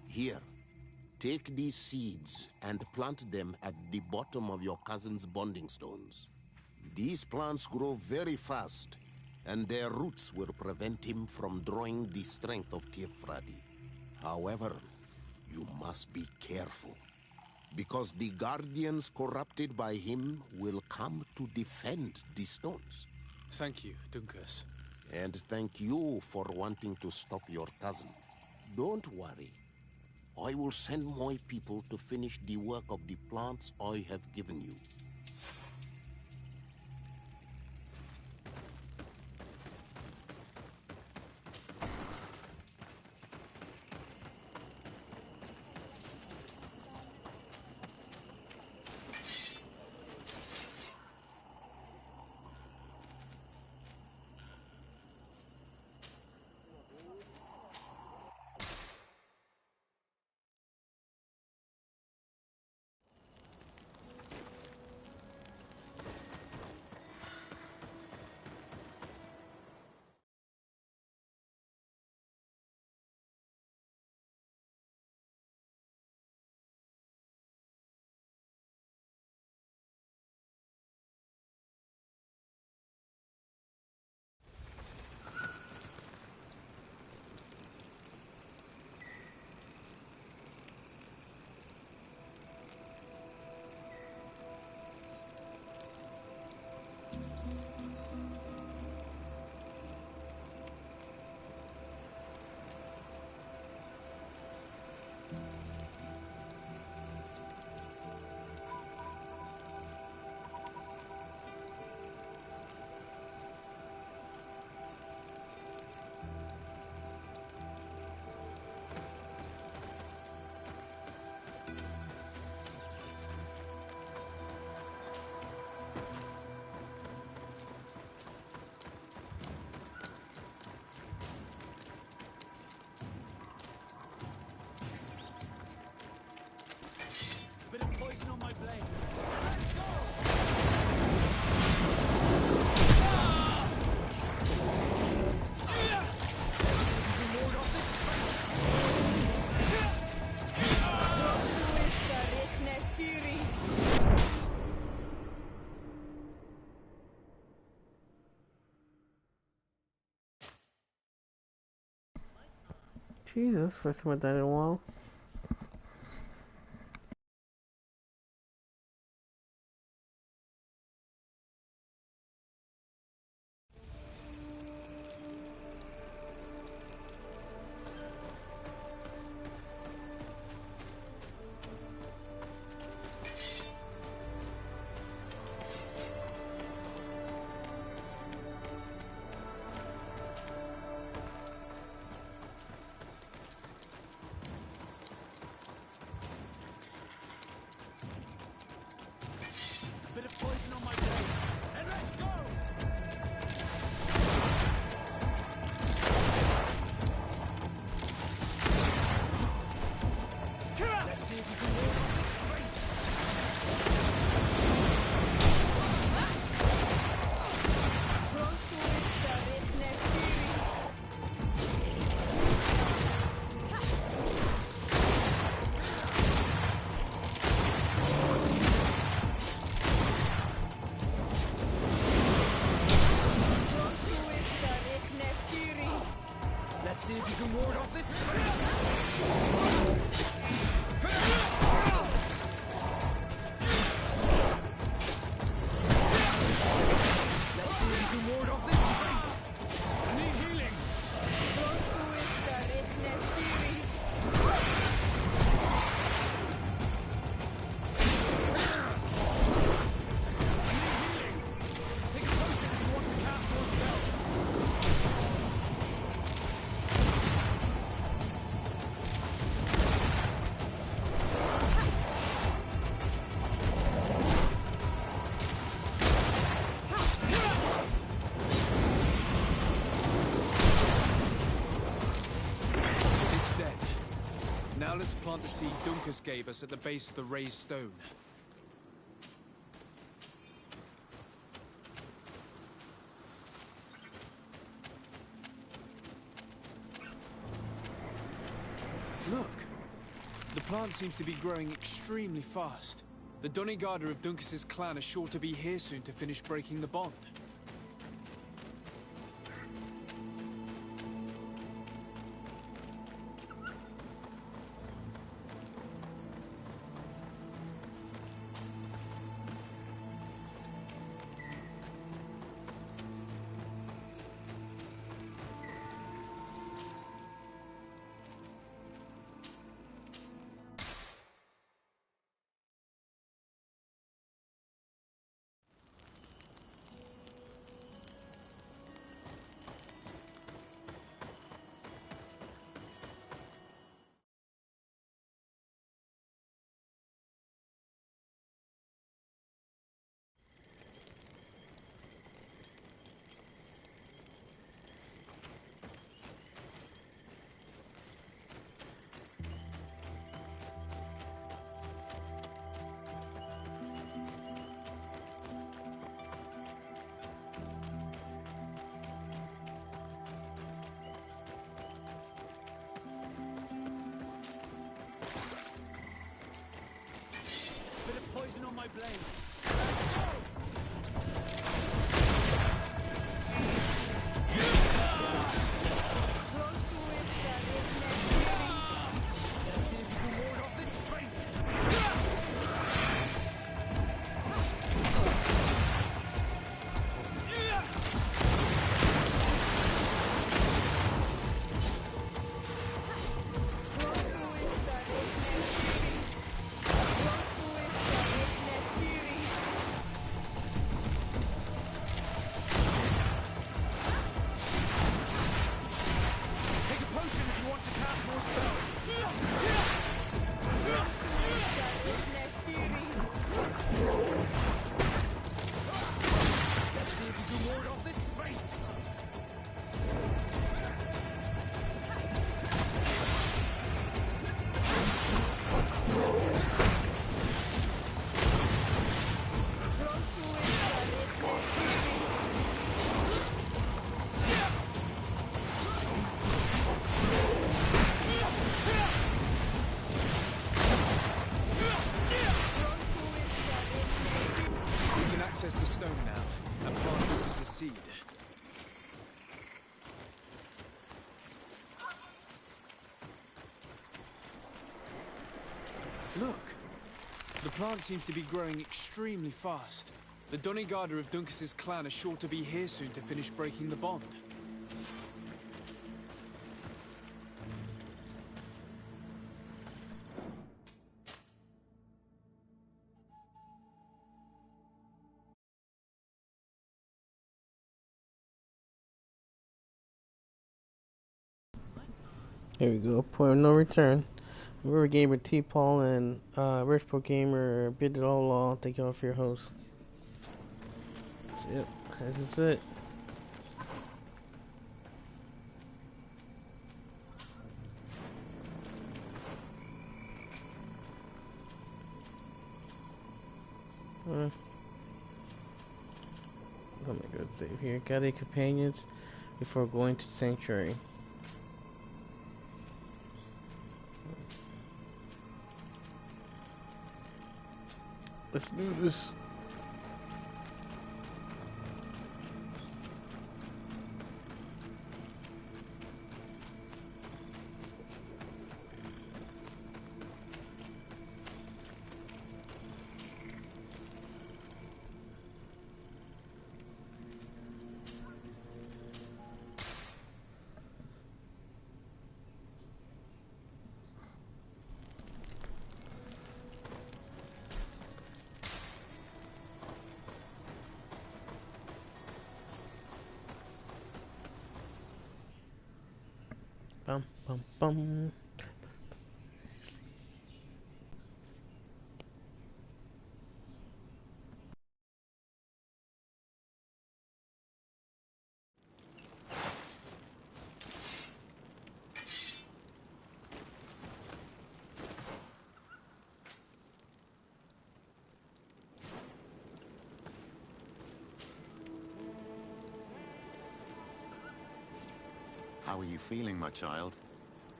Here, take these seeds and plant them at the bottom of your cousin's bonding stones. These plants grow very fast, and their roots will prevent him from drawing the strength of Tifradi. However, you must be careful, because the guardians corrupted by him will come to defend the stones. Thank you, Duncus. And thank you for wanting to stop your cousin. Don't worry. I will send my people to finish the work of the plants I have given you. Jesus, first time I died in a while. Bit of poison on my blade, and let's go! Let's see if you can ward off this fate. Let's see if you can ward off this fate. Let's see if you can ward off this fate. I need healing. Take a potion if you want to cast more spells. It's dead. Now let's plant the seed Dunkus gave us at the base of the raised stone. Look! The plant seems to be growing extremely fast. The Donigarda of Dunkus's clan are sure to be here soon to finish breaking the bond. Bit of poison on my blade. Let's go! Let's see if you can ward off this fate. Look! The plant seems to be growing extremely fast. The Donegada of Duncas's clan are sure to be here soon to finish breaking the bond. Here we go. Point of no return. River Gamer, T-Paul, and Rich Pro Gamer bid it all along. Thank y'all for your host. That's it. This is it. Let me go save here. Gather companions before going to Sanctuary. Let's do this. Bum bum bum. How are you feeling, my child?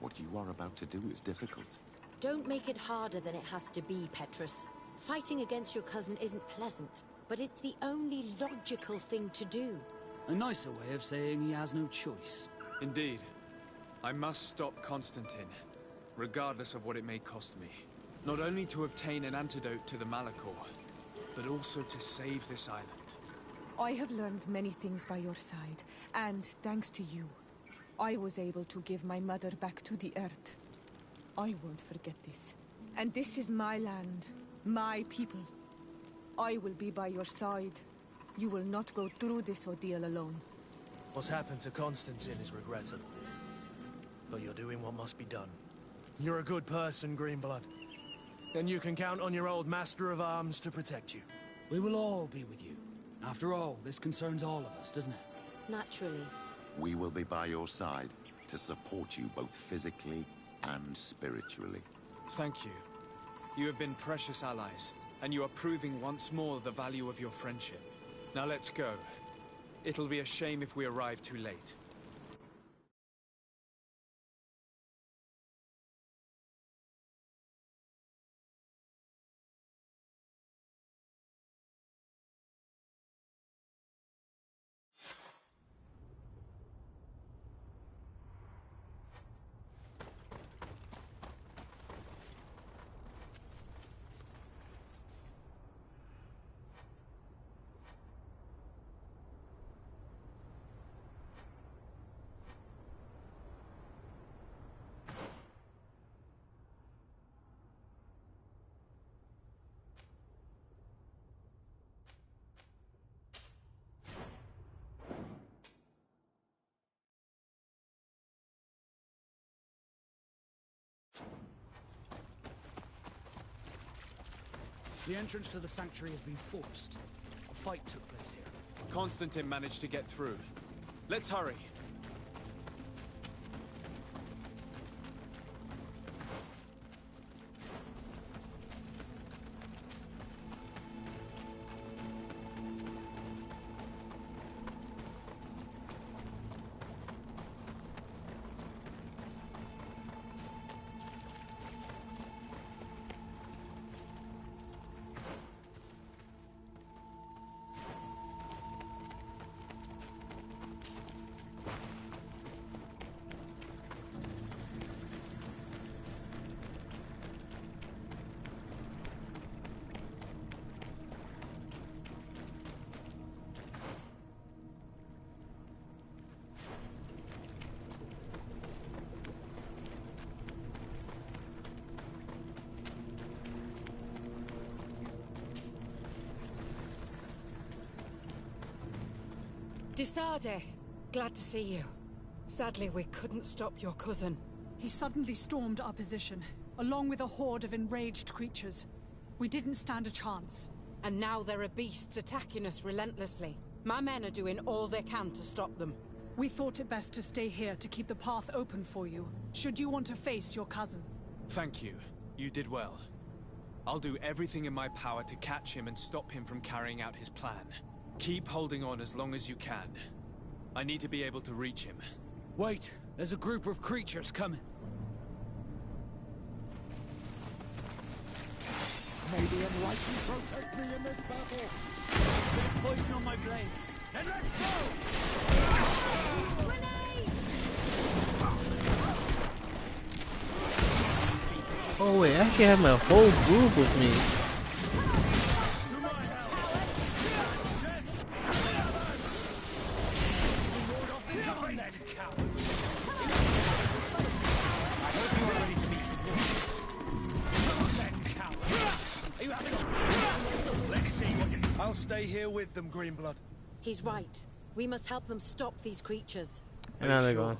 What you are about to do is difficult. Don't make it harder than it has to be, Petrus. Fighting against your cousin isn't pleasant, but it's the only logical thing to do. A nicer way of saying he has no choice. Indeed. I must stop Constantine, regardless of what it may cost me. Not only to obtain an antidote to the Malachor, but also to save this island. I have learned many things by your side, and thanks to you, I was able to give my mother back to the Earth. I won't forget this. And this is my land, my people. I will be by your side. You will not go through this ordeal alone. What's happened to Constantine is regrettable. But you're doing what must be done. You're a good person, Greenblood. Then you can count on your old master of arms to protect you. We will all be with you. After all, this concerns all of us, doesn't it? Naturally. We will be by your side to support you both physically and spiritually. Thank you. You have been precious allies, and you are proving once more the value of your friendship. Now let's go. It'll be a shame if we arrive too late. The entrance to the sanctuary has been forced. A fight took place here. Constantine managed to get through. Let's hurry. Gisade, glad to see you. Sadly, we couldn't stop your cousin. He suddenly stormed our position, along with a horde of enraged creatures. We didn't stand a chance. And now there are beasts attacking us relentlessly. My men are doing all they can to stop them. We thought it best to stay here to keep the path open for you, should you want to face your cousin. Thank you. You did well. I'll do everything in my power to catch him and stop him from carrying out his plan. Keep holding on as long as you can. I need to be able to reach him. Wait, there's a group of creatures coming. May the enlightened protect me in this battle. Bit of poison on my blade. Then let's go! Oh wait, I actually have my whole group with me. I'll stay here with them, Greenblood. He's right. We must help them stop these creatures. And now they're gone.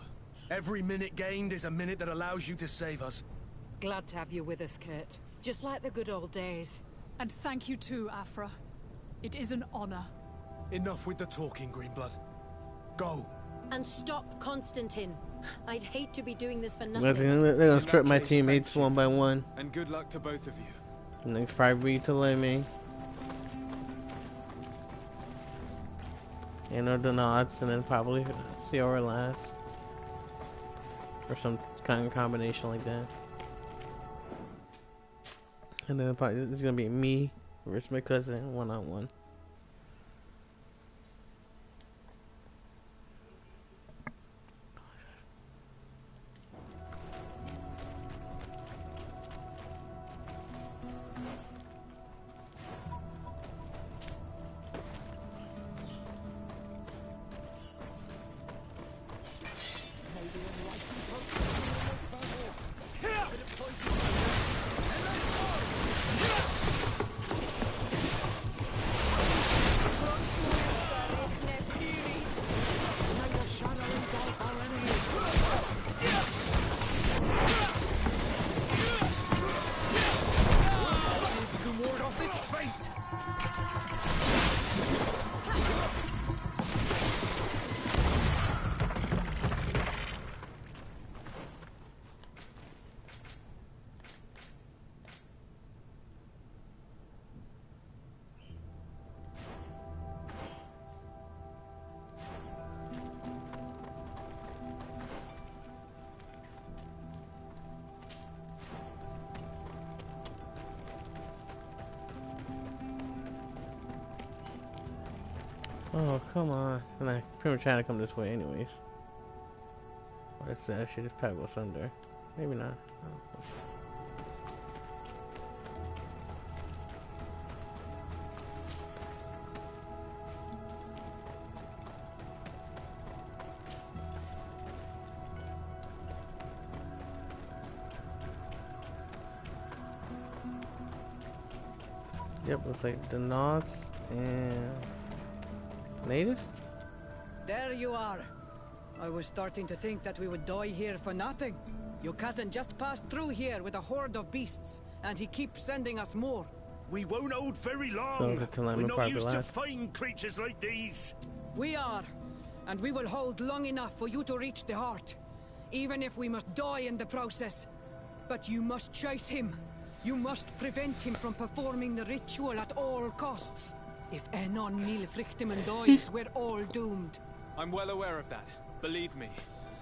Every minute gained is a minute that allows you to save us. Glad to have you with us, Kurt. Just like the good old days. And thank you too, Afra. It is an honor. Enough with the talking, Greenblood. Go. And stop Constantine. I'd hate to be doing this for They're nothing. gonna strip my teammates one by one. And good luck to both of you. And they probably to let me. And or the nods, and then probably see our last. Or some kind of combination like that. And then probably it's gonna be me versus my cousin one-on-one. Oh, come on. And I pretty much trying to come this way anyways. Let's say I should just probably go under. Maybe not. Oh. Yep, looks like the North and natives? There you are. I was starting to think that we would die here for nothing. Your cousin just passed through here with a horde of beasts, and he keeps sending us more. We won't hold very long. So We're not used to fighting creatures like these. We are, and we will hold long enough for you to reach the heart, even if we must die in the process. But you must chase him. You must prevent him from performing the ritual at all costs. If Enon Nilfrichteman dies, we're all doomed. I'm well aware of that, believe me.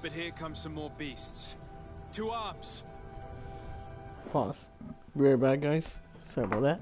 But here come some more beasts. To arms! Pause. Be right back, guys. Sorry about that.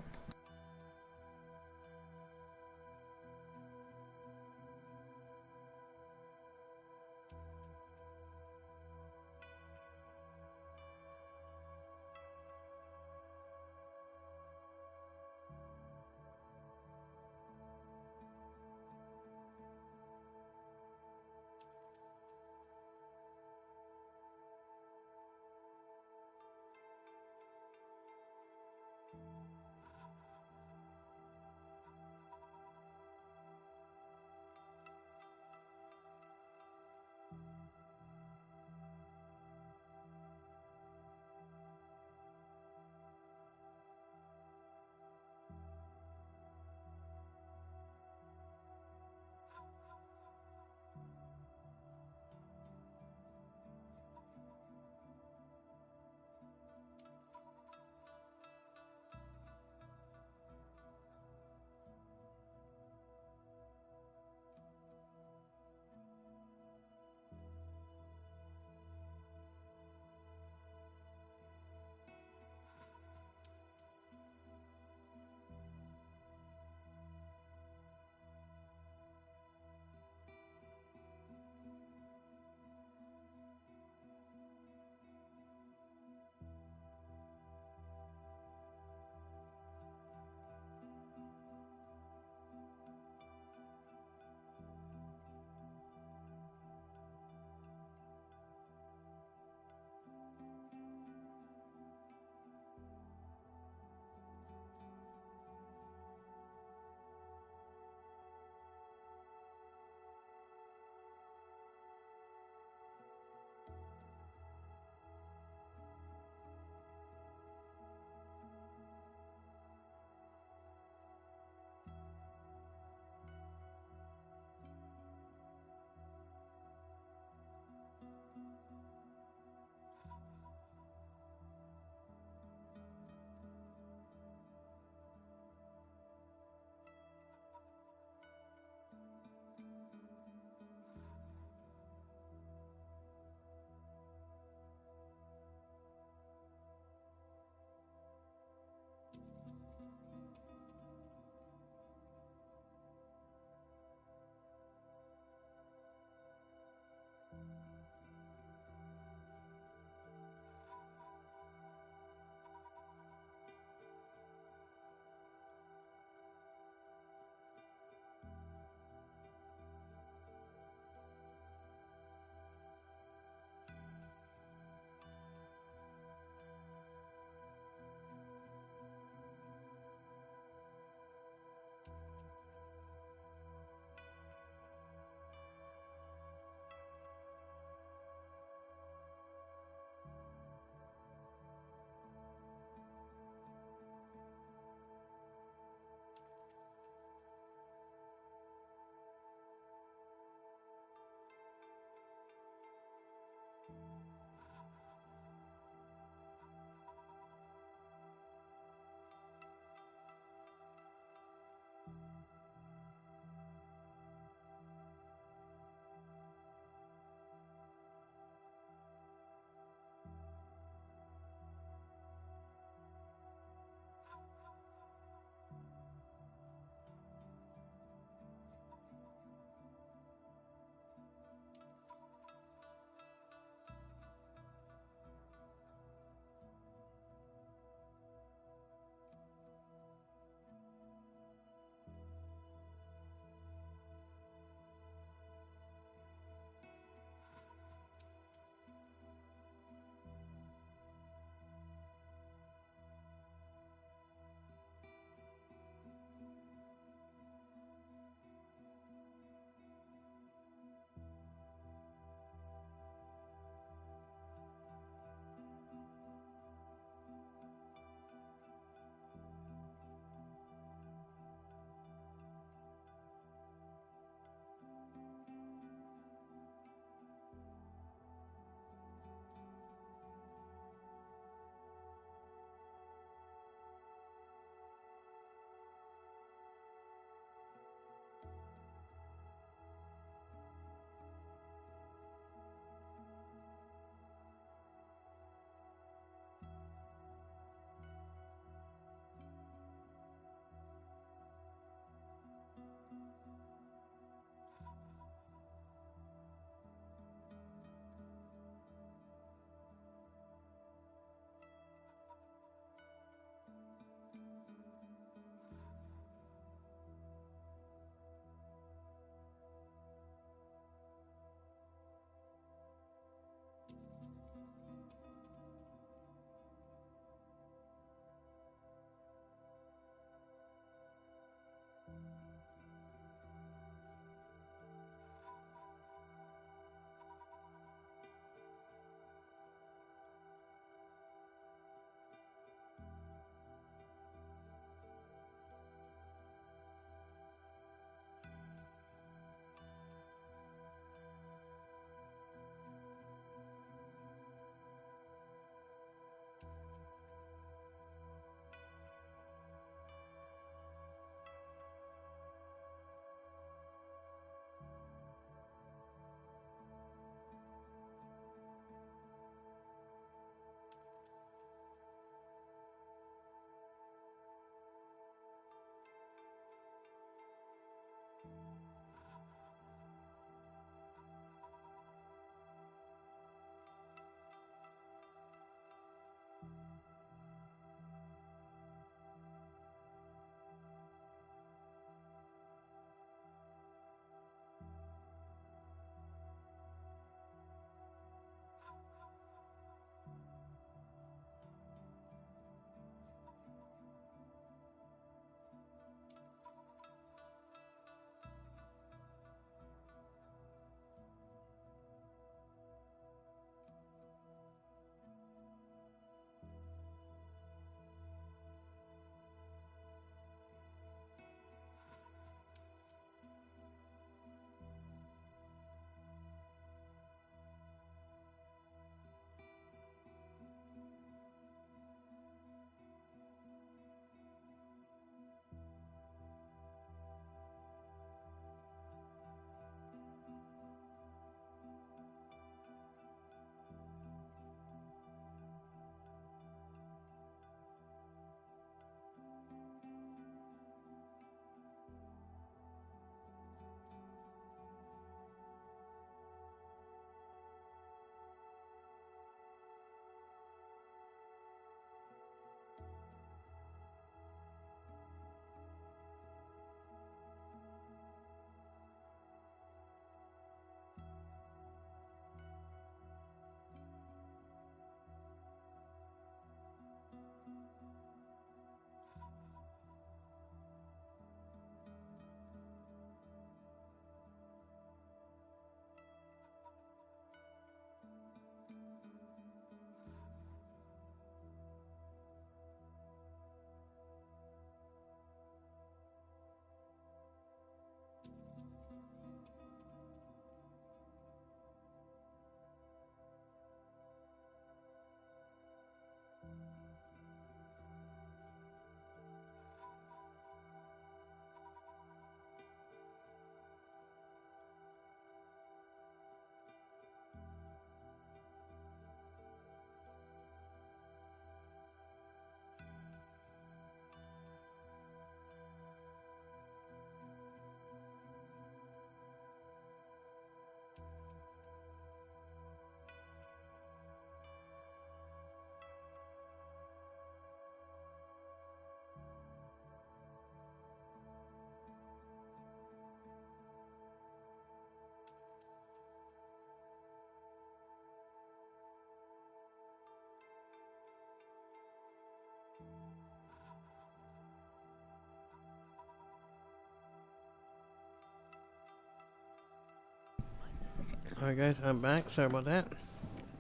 Alright guys, I'm back. Sorry about that.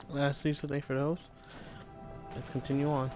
Lastly, so thanks for those. Let's continue on.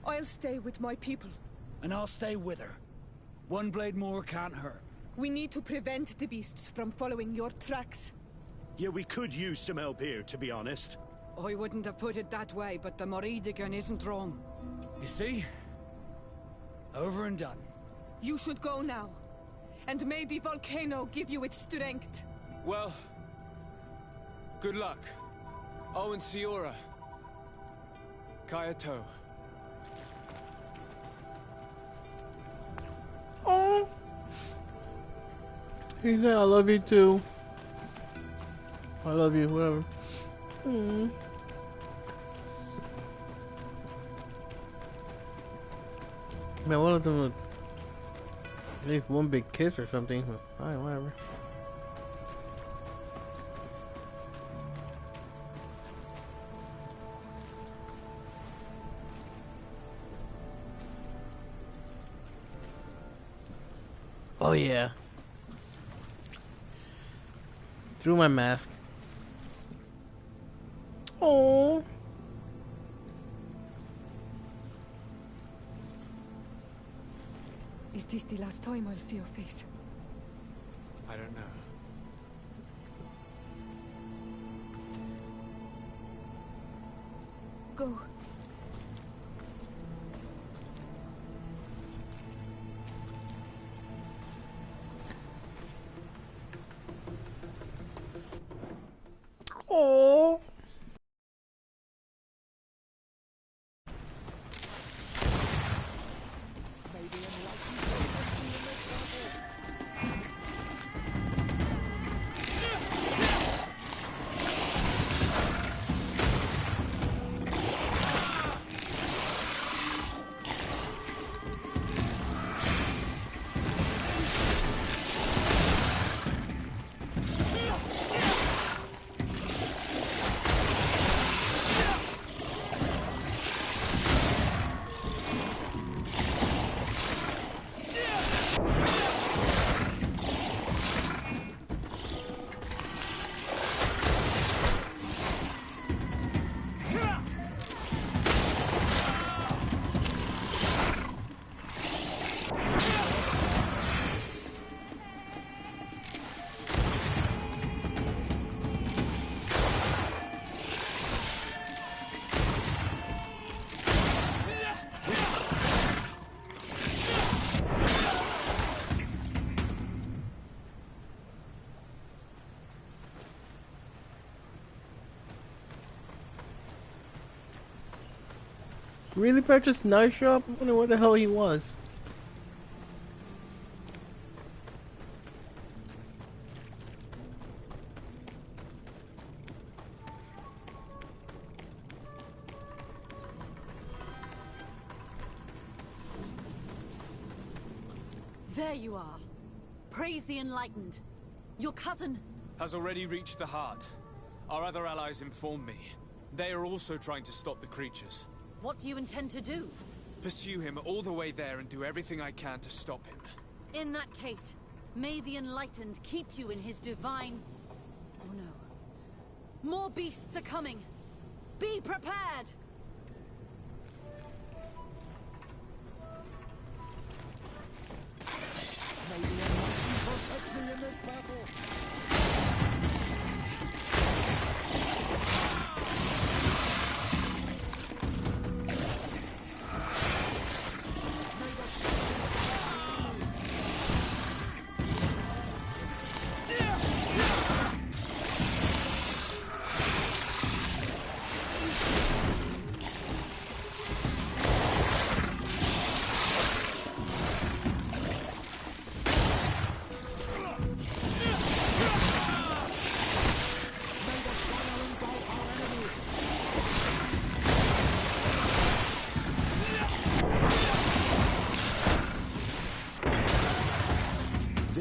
I'll stay with my people. And I'll stay with her. One blade more can't hurt. We need to prevent the beasts from following your tracks. Yeah, we could use some help here, to be honest. I wouldn't have put it that way, but the Moridigan isn't wrong. You see? Over and done. You should go now. And may the volcano give you its strength. Well, good luck. Oh, and Siora. Kayato. Oh. He said, I love you too. I love you, whatever. Man, one of them was at least one big kiss or something. But fine, whatever. Oh yeah. Through my mask. Oh. Is this the last time I'll see your face? I don't know. Go. Oh. Really purchased knife shop? I wonder where the hell he was. There you are. Praise the Enlightened. Your cousin has already reached the heart. Our other allies informed me. They are also trying to stop the creatures. What do you intend to do? Pursue him all the way there and do everything I can to stop him. In that case, may the Enlightened keep you in his divine... Oh no. More beasts are coming. Be prepared! May the Enlightened protect me in this battle!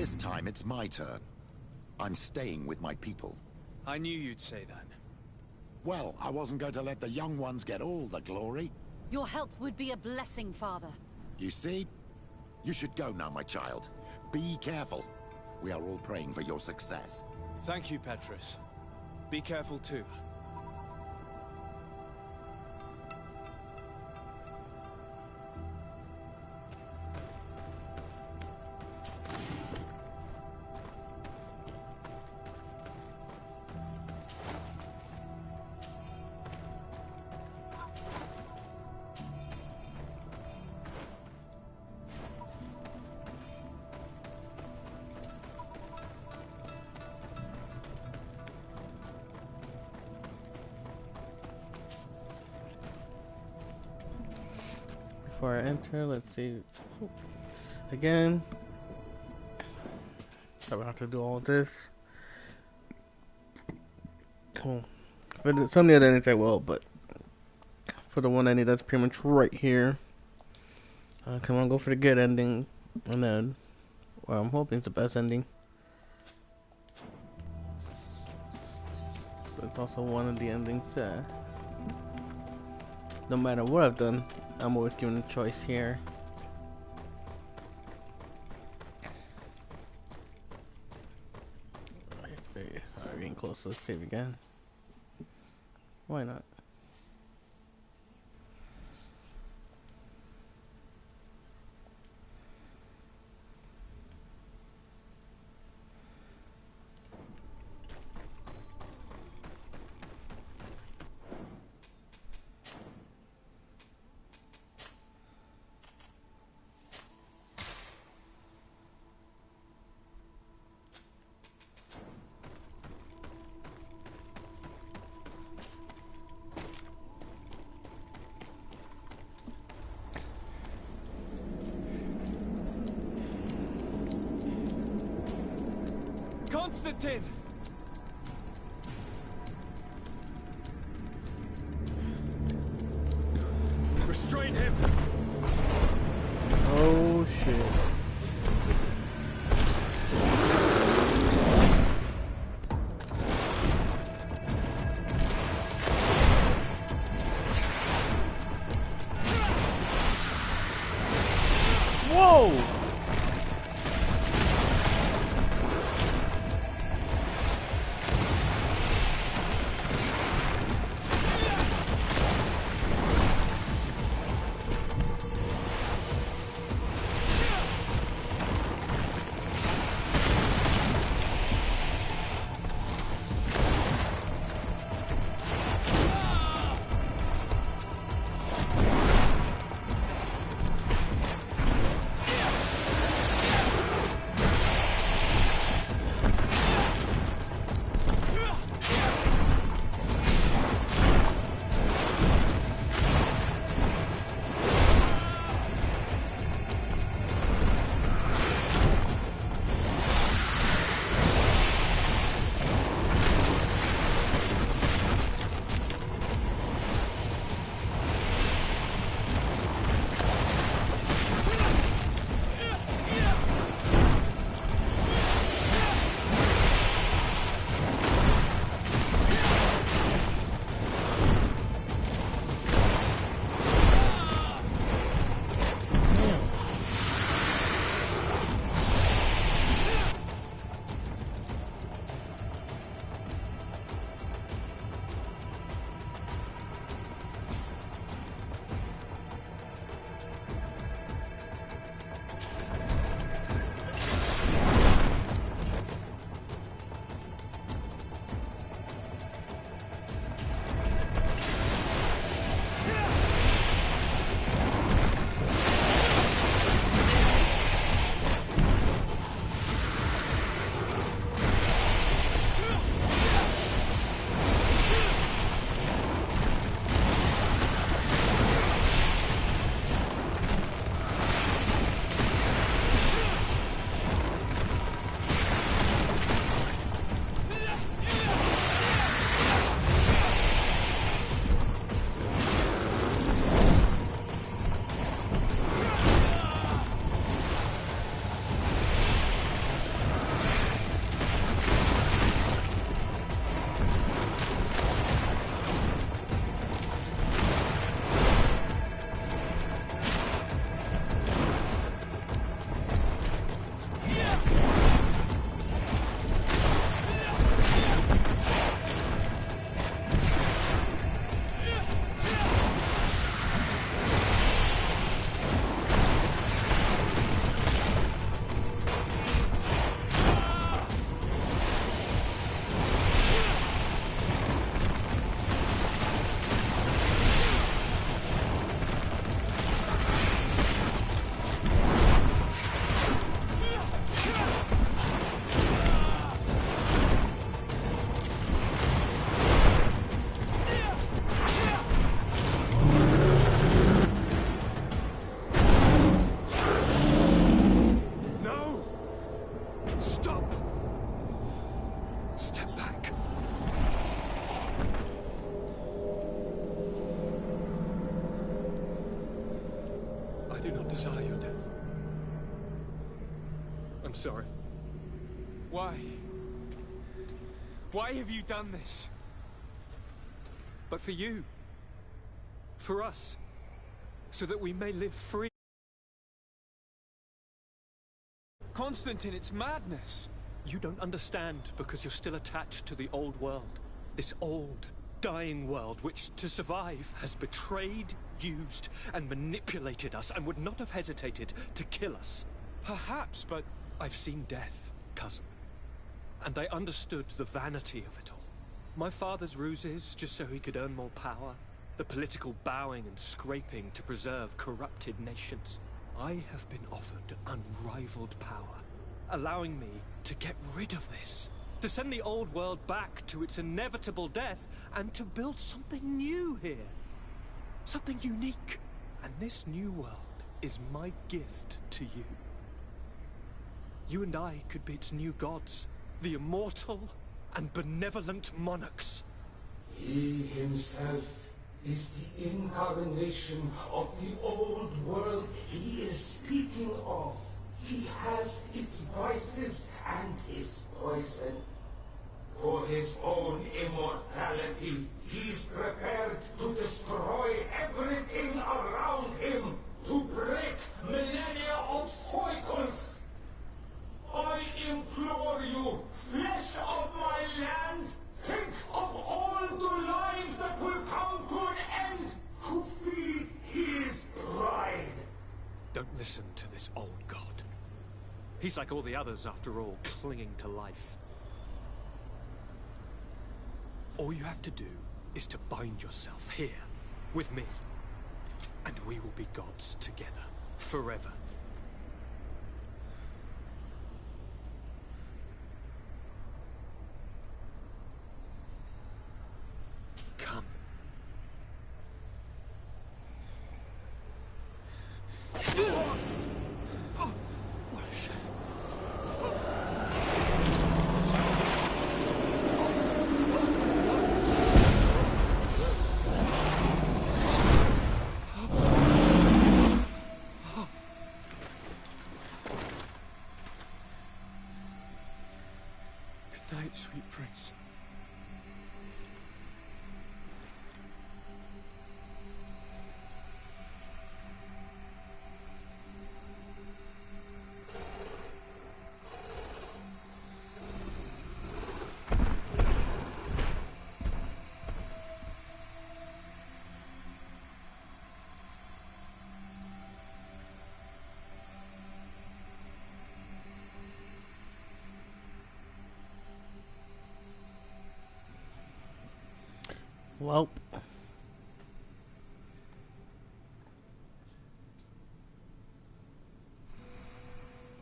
This time it's my turn. I'm staying with my people. I knew you'd say that. Well, I wasn't going to let the young ones get all the glory. Your help would be a blessing, Father. You see? You should go now, my child. Be careful. We are all praying for your success. Thank you, Petrus. Be careful too. Before I enter, let's see. Again, I would have to do all this. For some of the other endings I will, but for the one I need, that's pretty much right here. Come on, go for the good ending, and then, well, I'm hoping it's the best ending. But it's also one of the endings. No matter what I've done, I'm always given a choice here. Alright, getting close. Let's save again. Why not? Constantine! Restrain him! Oh shit. Whoa! I do not desire your death. I'm sorry. Why? Why have you done this? But for you. For us. So that we may live free. Constantine, it's madness. You don't understand because you're still attached to the old world. This old, dying world which, to survive, has betrayed, used, and manipulated us and would not have hesitated to kill us. Perhaps, but I've seen death, cousin. And I understood the vanity of it all. My father's ruses just so he could earn more power. The political bowing and scraping to preserve corrupted nations. I have been offered unrivaled power, allowing me to get rid of this. To send the old world back to its inevitable death and to build something new here. Something unique. And this new world is my gift to you. You and I could be its new gods, the immortal and benevolent monarchs. He himself is the incarnation of the old world he is speaking of. He has its vices and its poison. For his own immortality, he's prepared to destroy everything around him, to break millennia of cycles. I implore you, flesh of my land, think of all the lives that will come to an end to feed his pride. Don't listen to this old god. He's like all the others, after all, clinging to life. All you have to do is to bind yourself here, with me. And we will be gods together, forever. Come. What a shame. Good night, sweet prince. Welp.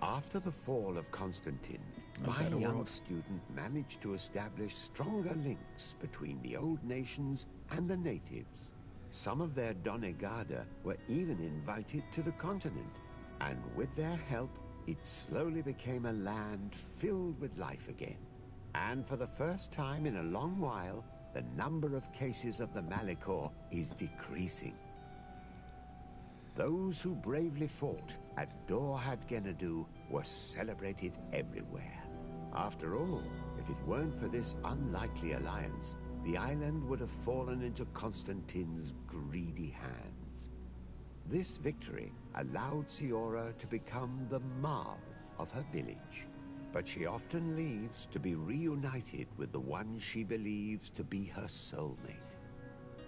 After the fall of Constantine, my young student managed to establish stronger links between the old nations and the natives. Some of their Donegada were even invited to the continent, and with their help, it slowly became a land filled with life again. And for the first time in a long while, the number of cases of the Malicor is decreasing. Those who bravely fought at Dorhad Genadu were celebrated everywhere. After all, if it weren't for this unlikely alliance, the island would have fallen into Constantine's greedy hands. This victory allowed Siora to become the Marl of her village. But she often leaves to be reunited with the one she believes to be her soulmate.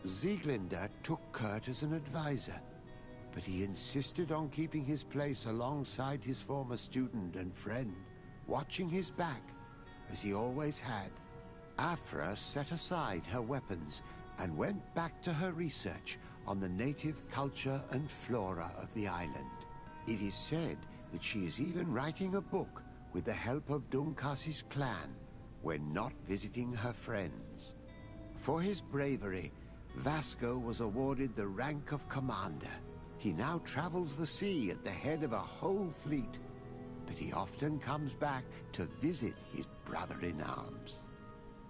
Sieglinde took Kurt as an advisor, but he insisted on keeping his place alongside his former student and friend, watching his back, as he always had. Afra set aside her weapons and went back to her research on the native culture and flora of the island. It is said that she is even writing a book with the help of Dunkas's clan, when not visiting her friends. For his bravery, Vasco was awarded the rank of commander. He now travels the sea at the head of a whole fleet, but he often comes back to visit his brother-in-arms.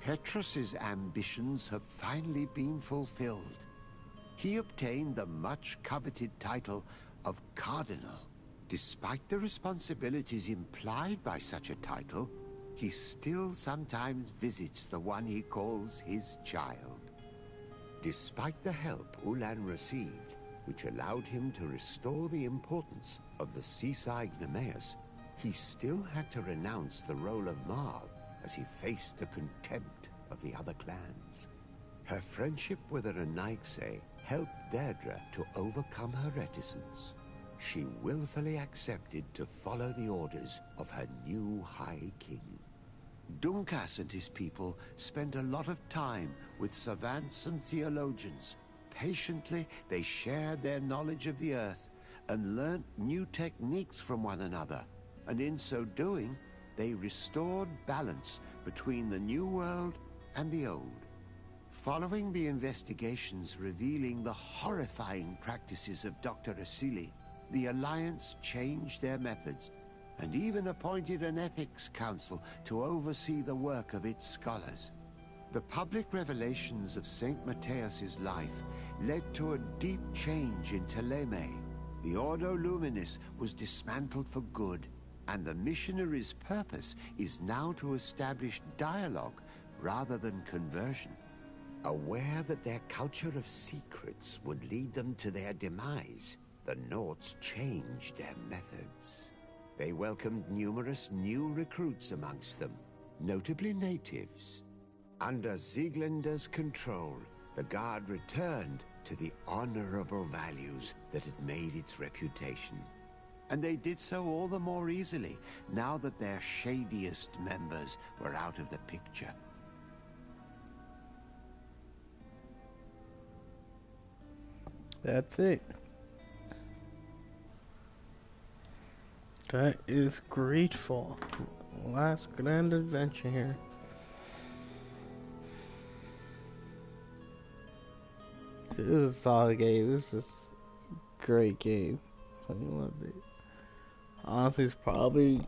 Petrus's ambitions have finally been fulfilled. He obtained the much-coveted title of Cardinal. Despite the responsibilities implied by such a title, he still sometimes visits the one he calls his child. Despite the help Ulan received, which allowed him to restore the importance of the seaside Nemeus, he still had to renounce the role of Marl as he faced the contempt of the other clans. Her friendship with Renaigse helped Deirdre to overcome her reticence. She willfully accepted to follow the orders of her new High King. Dunkas and his people spent a lot of time with savants and theologians. Patiently, they shared their knowledge of the Earth and learnt new techniques from one another. And in so doing, they restored balance between the New World and the Old. Following the investigations revealing the horrifying practices of Dr. Asili, the Alliance changed their methods and even appointed an ethics council to oversee the work of its scholars. The public revelations of St. Matthias's life led to a deep change in Teleme. The Ordo Luminis was dismantled for good, and the missionaries' purpose is now to establish dialogue rather than conversion. Aware that their culture of secrets would lead them to their demise, the Nords changed their methods. They welcomed numerous new recruits amongst them, notably natives. Under Sieglinder's control, the Guard returned to the honorable values that had made its reputation. And they did so all the more easily, now that their shadiest members were out of the picture. That's it. That is Greedfall. Last grand adventure here. It was a solid game. It was just a great game. I loved it. Honestly, it's probably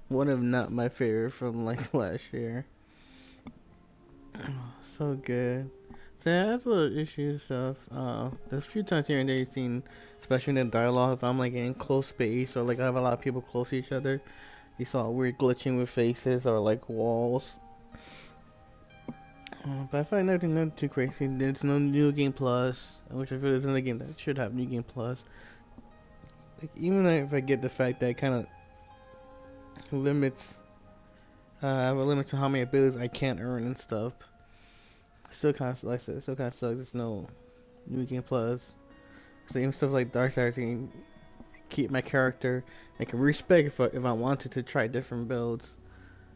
one of not my favorite from like last year. So good. So yeah, that's a little issue stuff. There's a few times here and there you've seen, especially in the dialogue, if I'm like in close space or like I have a lot of people close to each other, you saw weird glitching with faces or like walls. But I find nothing too crazy. There's no New Game Plus, which I feel is another game that should have New Game Plus. Like, even if I get the fact that it kind of limits, I have a limit to how many abilities I can earn and stuff. Still kind of, like I said, still kind of sucks. There's no New Game Plus. So even stuff like Darksiders can keep my character. I can respec if I wanted to try different builds.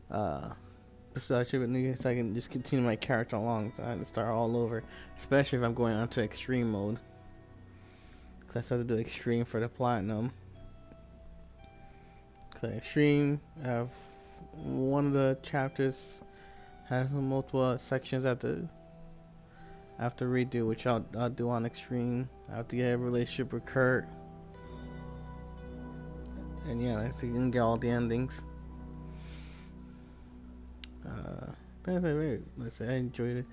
But still, I should have New Game so I can just continue my character along. So I have to start all over, especially if I'm going on to extreme mode. Cause I still have to do extreme for the platinum. Cause extreme, I have one of the chapters has multiple sections I have to redo, which I'll do on extreme. I have to get a relationship with Kurt, and yeah, I see you can get all the endings. But let's say I enjoyed it.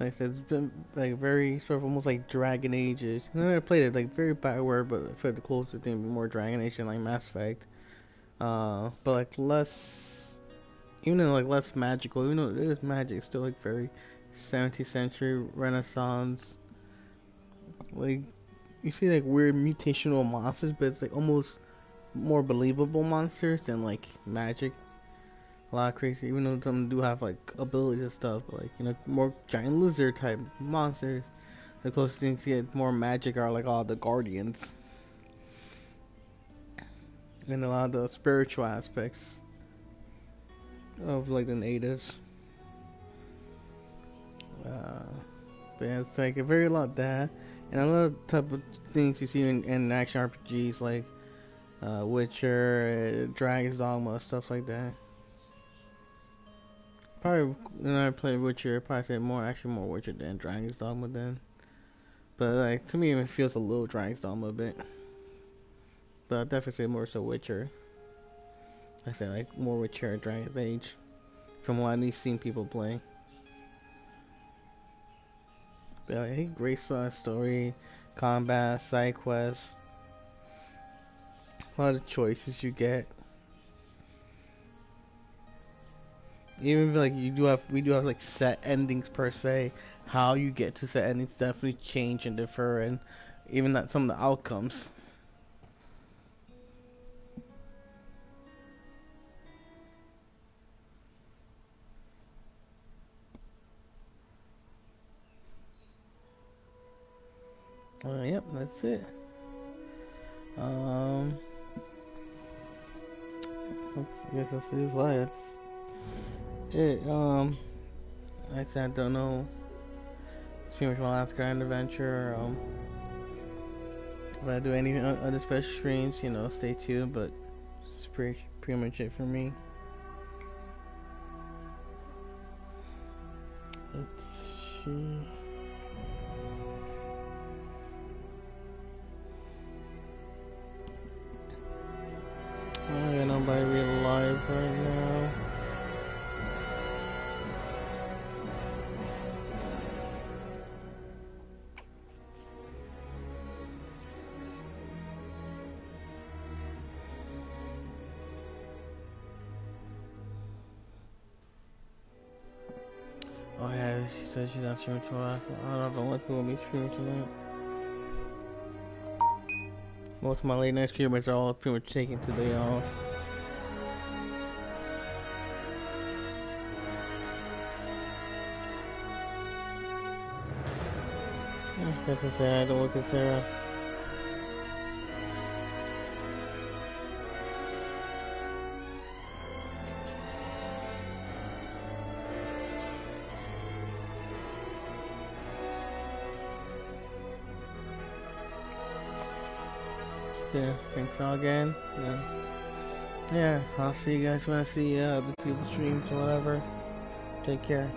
Like I said, it's been like very sort of almost like Dragon Ages. I never played it, like very bad word, but I feel like the closest thing would be more Dragon Age than like Mass Effect. But like less, even though like less magical, even though it is magic, it's still like very 17th century Renaissance. Like you see like weird mutational monsters, but it's like almost more believable monsters than like magic. A lot of crazy, even though some do have like abilities and stuff, but like, you know, more giant lizard type monsters. The closest things to get more magic are like all the guardians and a lot of the spiritual aspects of like the natives. But yeah, it's like a very lot of that, and a lot of type of things you see in action RPGs like Witcher, Dragon's Dogma, stuff like that. Probably when I played Witcher, I'd probably say more Witcher than Dragon's Dogma then. But like to me, it feels a little Dragon's Dogma a bit. But I'd definitely say more so Witcher. I say like more Witcher and Dragon's Age, from what I've seen people play. But like, great story, combat, side quests, a lot of choices you get. Even if, like we do have like set endings per se. How you get to set endings definitely change and differ, and even that some of the outcomes. Yep, that's it. I guess that's his life. It. I said I don't know. It's pretty much my last grand adventure. If I do any other special streams, you know, stay tuned. But it's pretty much it for me. Let's see. I got nobody real live right now. Oh yeah, she said she's not streaming tonight. I don't like people be streaming tonight. Most of my late night streamers are all pretty much taking today off. I guess I say I don't look at Sarah. Yeah, thanks all again. Yeah, I'll see you guys when I see other people's streams or whatever. Take care.